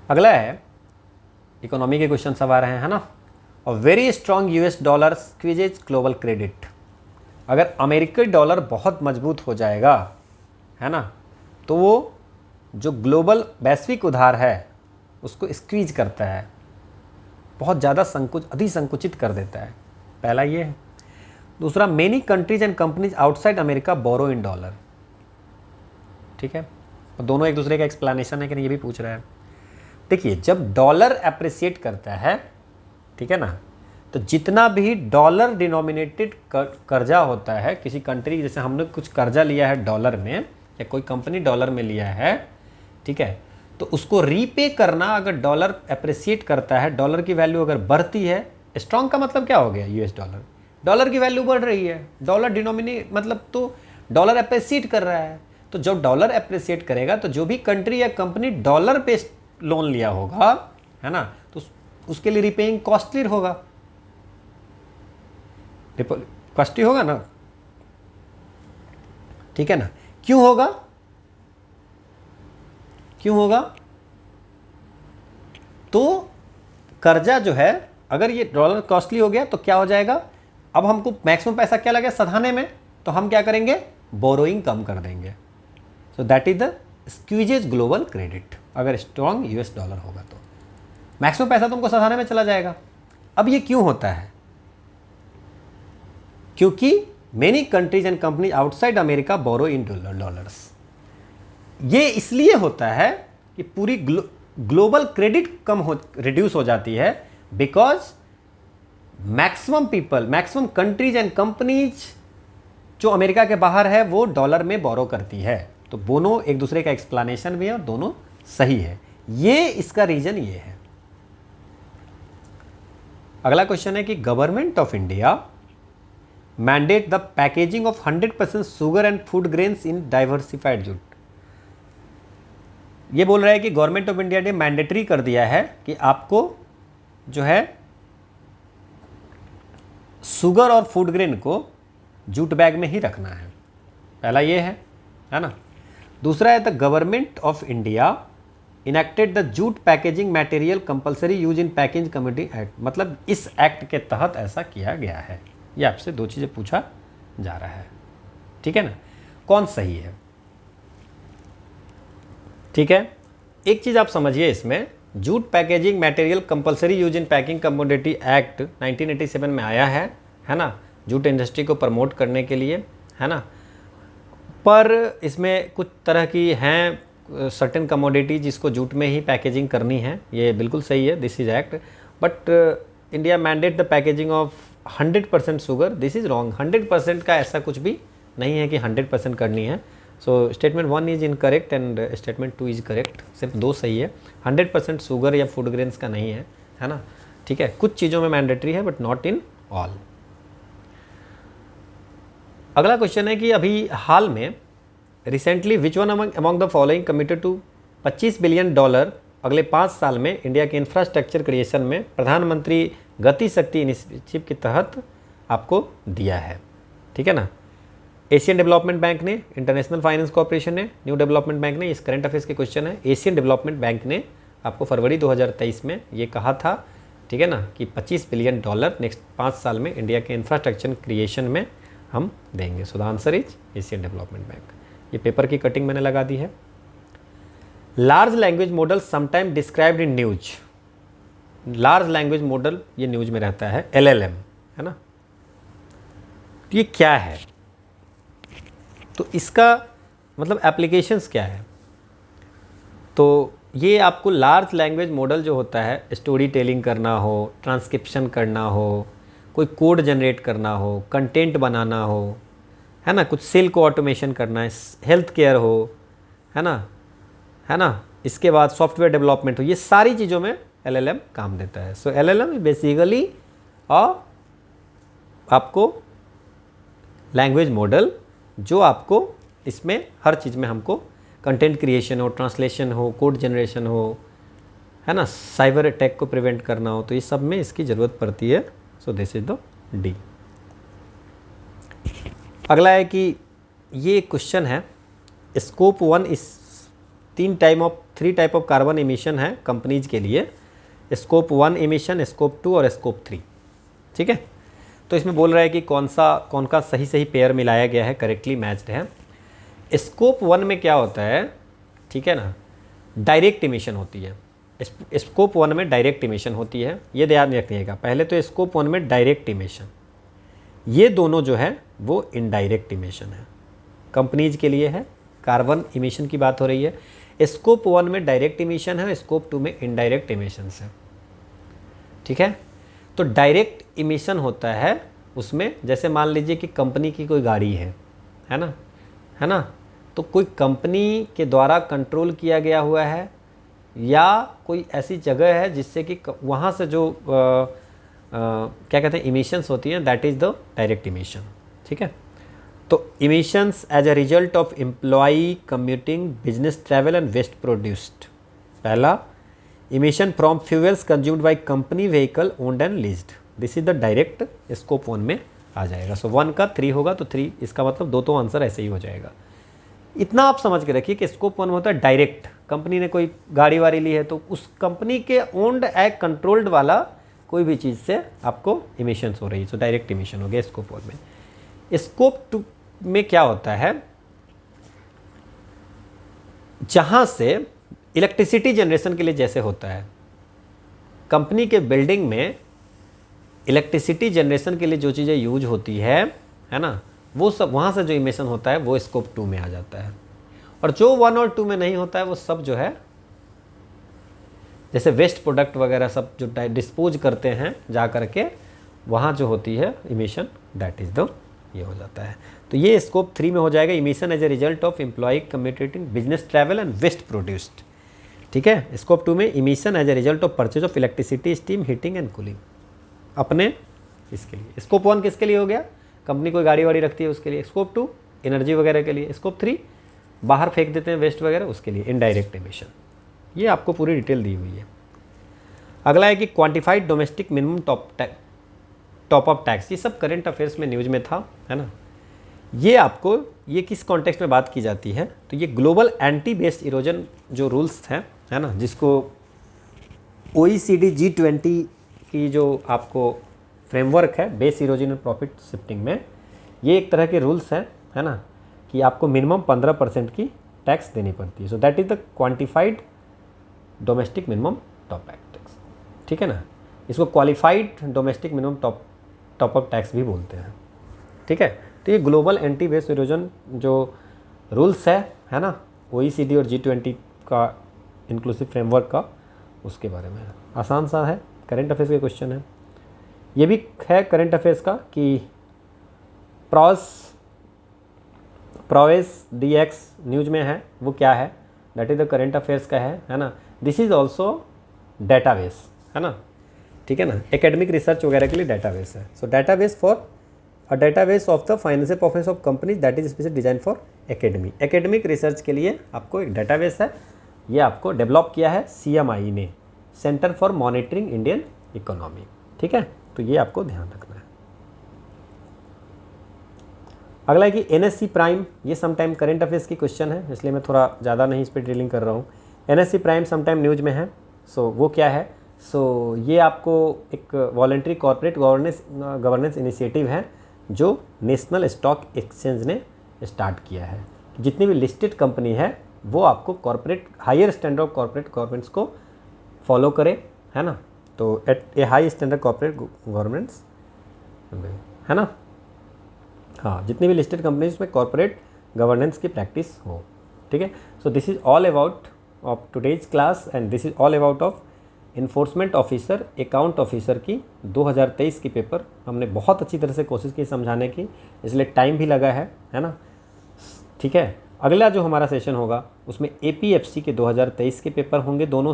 अगला है, इकोनॉमी के क्वेश्चन सब आ रहे हैं, है ना। और very strong US dollar squeezes global credit. अगर अमेरिकी डॉलर बहुत मजबूत हो जाएगा, है ना, तो वो जो ग्लोबल वैश्विक उधार है उसको स्क्वीज करता है, बहुत ज़्यादा अधिसंकुचित कर देता है। पहला ये है। दूसरा, many countries and companies outside America borrow in dollar, ठीक है। और दोनों एक दूसरे का एक्सप्लेनेशन है कि नहीं ये भी पूछ रहा है। देखिए, जब डॉलर अप्रिसिएट करता है, ठीक है ना, तो जितना भी डॉलर डिनोमिनेटेड कर्जा होता है किसी कंट्री, जैसे हमने कुछ कर्जा लिया है डॉलर में या कोई कंपनी डॉलर में लिया है, ठीक है, तो उसको रीपे करना अगर डॉलर अप्रिसिएट करता है, डॉलर की वैल्यू अगर बढ़ती है, स्ट्रॉन्ग का मतलब क्या हो गया, यूएस डॉलर, डॉलर की वैल्यू बढ़ रही है, डॉलर डिनोमिनेट मतलब तो डॉलर अप्रिसिएट कर रहा है। तो जब डॉलर अप्रिसिएट करेगा तो जो भी कंट्री या कंपनी डॉलर पे लोन लिया होगा, है ना, तो उसके लिए रिपेइंग कॉस्टली होगा, कॉस्टली होगा ना, ठीक है ना। क्यों होगा, क्यों होगा? तो कर्जा जो है अगर ये डॉलर कॉस्टली हो गया तो क्या हो जाएगा, अब हमको मैक्सिमम पैसा क्या लगे सधाने में, तो हम क्या करेंगे, बोरोइंग कम कर देंगे। सो that is the squeezes global credit. अगर स्ट्रॉन्ग यूएस डॉलर होगा तो मैक्सिमम पैसा तुमको सधाने में चला जाएगा। अब ये क्यों होता है, क्योंकि many countries and company outside America borrow in dollars. ये इसलिए होता है कि पूरी ग्लोबल क्रेडिट रिड्यूस हो जाती है, because maximum people, maximum countries and companies जो अमेरिका के बाहर है वो डॉलर में बोरो करती है। तो दोनों एक दूसरे का एक्सप्लेनेशन भी है और दोनों सही है, ये इसका रीजन ये है। अगला क्वेश्चन है कि government of India mandate the packaging of 100% sugar and food grains in diversified jute. ये बोल रहा है कि गवर्नमेंट ऑफ इंडिया ने मैंडेटरी कर दिया है कि आपको जो है शुगर और फूड ग्रेन को जूट बैग में ही रखना है। पहला ये है ना। दूसरा है the government of India enacted the jute packaging material compulsory use in packaging committee act. मतलब इस एक्ट के तहत ऐसा किया गया है। ये आपसे दो चीज़ें पूछा जा रहा है, ठीक है ना। कौन सही है, ठीक है। एक चीज़ आप समझिए, इसमें jute packaging material compulsory use in packing commodity act 1987 में आया है ना, जूट इंडस्ट्री को प्रमोट करने के लिए, है ना। पर इसमें कुछ तरह की हैं सर्टेन कमोडिटी जिसको जूट में ही पैकेजिंग करनी है, ये बिल्कुल सही है, this is act. But India mandate the packaging of 100% sugar, this is wrong. 100% का ऐसा कुछ भी नहीं है कि 100% करनी है। So statement 1 is incorrect and statement 2 is correct. सिर्फ 2 सही है, 100% शुगर या फूड ग्रेन्स का नहीं है ना, ठीक है। कुछ चीज़ों में मैंडेटरी है बट नॉट इन ऑल। अगला क्वेश्चन है कि अभी हाल में recently which one among the following committed to $25 billion अगले 5 साल में इंडिया के इंफ्रास्ट्रक्चर क्रिएशन में प्रधानमंत्री गति शक्ति इनिशिएटिव के तहत आपको दिया है, ठीक है ना। एशियन डेवलपमेंट बैंक ने, इंटरनेशनल फाइनेंस कॉर्पोरेशन ने, न्यू डेवलपमेंट बैंक ने, इस करंट अफेयर्स के क्वेश्चन है। एशियन डेवलपमेंट बैंक ने आपको फरवरी 2023 में ये कहा था, ठीक है ना, कि $25 बिलियन नेक्स्ट 5 साल में इंडिया के इंफ्रास्ट्रक्चर क्रिएशन में हम देंगे। So the answer is Asian development bank. ये पेपर की कटिंग मैंने लगा दी है। Large language model sometime described in news. Large language model ये न्यूज में रहता है, LLM, है ना। तो ये क्या है, तो इसका मतलब एप्लीकेशंस क्या है। तो ये आपको लार्ज लैंग्वेज मॉडल जो होता है, स्टोरी टेलिंग करना हो, ट्रांसक्रिप्शन करना हो, कोई कोड जनरेट करना हो, कंटेंट बनाना हो, है ना, कुछ सेल को ऑटोमेशन करना है, हेल्थ केयर हो, है ना, इसके बाद सॉफ्टवेयर डेवलपमेंट हो, ये सारी चीज़ों में LLM काम देता है। सो LLM बेसिकली आपको लैंग्वेज मॉडल जो आपको इसमें हर चीज़ में हमको कंटेंट क्रिएशन हो, ट्रांसलेशन हो, कोड जनरेशन हो, है ना, साइबर अटैक को प्रिवेंट करना हो, तो ये सब में इसकी ज़रूरत पड़ती है। So this is the D. अगला है कि ये क्वेश्चन है, स्कोप 1 इस 3 टाइप ऑफ कार्बन इमिशन है कंपनीज के लिए, स्कोप 1 इमिशन, स्कोप 2 और स्कोप 3, ठीक है। तो इसमें बोल रहा है कि कौन का सही पेयर मिलाया गया है, करेक्टली मैच्ड है। स्कोप 1 में क्या होता है, ठीक है ना, डायरेक्ट इमिशन होती है। स्कोप 1 में डायरेक्ट इमिशन होती है, ये ध्यान रखिएगा। पहले तो स्कोप 1 में डायरेक्ट इमिशन, ये दोनों जो है वो इनडायरेक्ट इमिशन है, कंपनीज के लिए है। कार्बन इमिशन की बात हो रही है, स्कोप 1 में डायरेक्ट इमिशन है, स्कोप 2 में इनडायरेक्ट इमिशन है, ठीक है। तो डायरेक्ट इमिशन होता है उसमें, जैसे मान लीजिए कि कंपनी की कोई गाड़ी है ना, तो कोई कंपनी के द्वारा कंट्रोल किया गया हुआ है या कोई ऐसी जगह है जिससे कि वहाँ से जो क्या कहते हैं इमिशंस होती हैं, that is the direct emission, ठीक है। तो emissions as a result of employee commuting, business travel and waste produced. पहला, emission from fuels consumed by company vehicle owned and leased, this is the direct, scope 1 में आ जाएगा। सो 1 का 3 होगा तो 3, इसका मतलब 2 तो आंसर ऐसे ही हो जाएगा। इतना आप समझ के रखिए कि स्कोप 1 में होता है डायरेक्ट, कंपनी ने कोई गाड़ी वाड़ी ली है तो उस कंपनी के ओन्ड एंड कंट्रोल्ड वाला कोई भी चीज़ से आपको इमिशंस हो रही है, तो डायरेक्ट इमिशन हो गया स्कोप 1 में। स्कोप 2 में क्या होता है, जहाँ से इलेक्ट्रिसिटी जनरेशन के लिए जैसे होता है, कंपनी के बिल्डिंग में इलेक्ट्रिसिटी जनरेशन के लिए जो चीज़ें यूज होती है ना, वो सब वहाँ से जो इमिशन होता है वो स्कोप 2 में आ जाता है। और जो 1 और 2 में नहीं होता है वो सब जो है, जैसे वेस्ट प्रोडक्ट वगैरह सब जो डिस्पोज करते हैं जा करके, वहाँ जो होती है इमिशन, दैट इज़ द ये हो जाता है। तो ये स्कोप 3 में हो जाएगा, emission as a result of employ commutating business travel and waste produced. ठीक है, स्कोप 2 में emission as a result of purchase of electricity, steam, heating and cooling, अपने इसके लिए। स्कोप 1 किसके लिए हो गया, कंपनी कोई गाड़ी वाड़ी रखती है उसके लिए। स्कोप 2 एनर्जी वगैरह के लिए। स्कोप 3 बाहर फेंक देते हैं वेस्ट वगैरह, उसके लिए इनडायरेक्ट एमिशन। ये आपको पूरी डिटेल दी हुई है। अगला है कि quantified domestic minimum top up tax. ये सब करंट अफेयर्स में न्यूज़ में था, है ना। ये आपको, ये किस कॉन्टेक्स्ट में बात की जाती है, तो ये ग्लोबल एंटी बेस्ड इरोजन जो रूल्स हैं, है ना, जिसको OECD G20 की जो आपको फ्रेमवर्क है बेस इरोजन और प्रॉफिट शिफ्टिंग में, ये एक तरह के रूल्स हैं, है ना, कि आपको मिनिमम 15% की टैक्स देनी पड़ती है। So that is the quantified domestic minimum top tax. ठीक है ना, इसको qualified domestic minimum top up tax भी बोलते हैं। ठीक है, तो ये ग्लोबल एंटी बेस्ड इरोजन जो रूल्स है ना, OECD और G20 का इंक्लूसिव फ्रेमवर्क का, उसके बारे में आसान सा है, करंट अफेयर्स के क्वेश्चन है। ये भी है करंट अफेयर्स का कि प्रोएस DX न्यूज़ में है, वो क्या है, that is the current affairs का है ना। दिस इज़ ऑल्सो डेटाबेस, है ना, ठीक है ना, एकेडमिक रिसर्च वगैरह के लिए डेटाबेस है। सो database for a database of the financial performance of companies that is specially design for academic research के लिए आपको एक डेटाबेस है, ये आपको डेवलप किया है CMI ने, centre for monitoring Indian economy. ठीक है, तो ये आपको ध्यान रखना है। अगला है कि NSE प्राइम, ये समटाइम करंट अफेयर्स की क्वेश्चन है, इसलिए मैं थोड़ा ज़्यादा नहीं इस पर ड्रिलिंग कर रहा हूँ। NSE प्राइम समटाइम न्यूज में है। सो वो क्या है, सो ये आपको एक वॉलंटरी कॉर्पोरेट गवर्नेंस इनिशिएटिव है जो नेशनल स्टॉक एक्सचेंज ने स्टार्ट किया है। जितनी भी लिस्टेड कंपनी है वो आपको corporate higher standard of corporate governance को फॉलो करे, है ना। तो at a high standard corporate governance, है ना, हाँ, जितनी भी लिस्टेड कंपनीज में कॉर्पोरेट गवर्नेंस की प्रैक्टिस हो। ठीक है, so this is all about of today's class and this is all about of enforcement officer, account officer की 2023 की पेपर। हमने बहुत अच्छी तरह से कोशिश की समझाने की, इसलिए टाइम भी लगा है ना। ठीक है, अगला जो हमारा सेशन होगा उसमें APFC के 2023 के पेपर होंगे, दोनों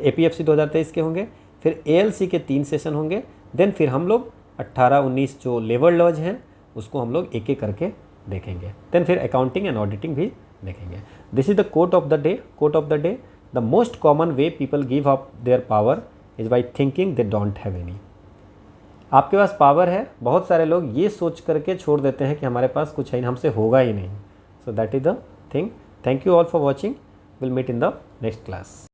APFC 2023 के होंगे, फिर ALC के 3 सेशन होंगे, देन फिर हम लोग 18-19 जो लेबर लॉज हैं उसको हम लोग एक एक करके देखेंगे, देन फिर अकाउंटिंग एंड ऑडिटिंग भी देखेंगे। This is the quote of the day. The most common way people give up their power is by thinking they don't have any. आपके पास पावर है, बहुत सारे लोग ये सोच करके छोड़ देते हैं कि हमारे पास कुछ है, हमसे होगा ही नहीं। So that is the thing. Thank you all for watching, will meet in the next class.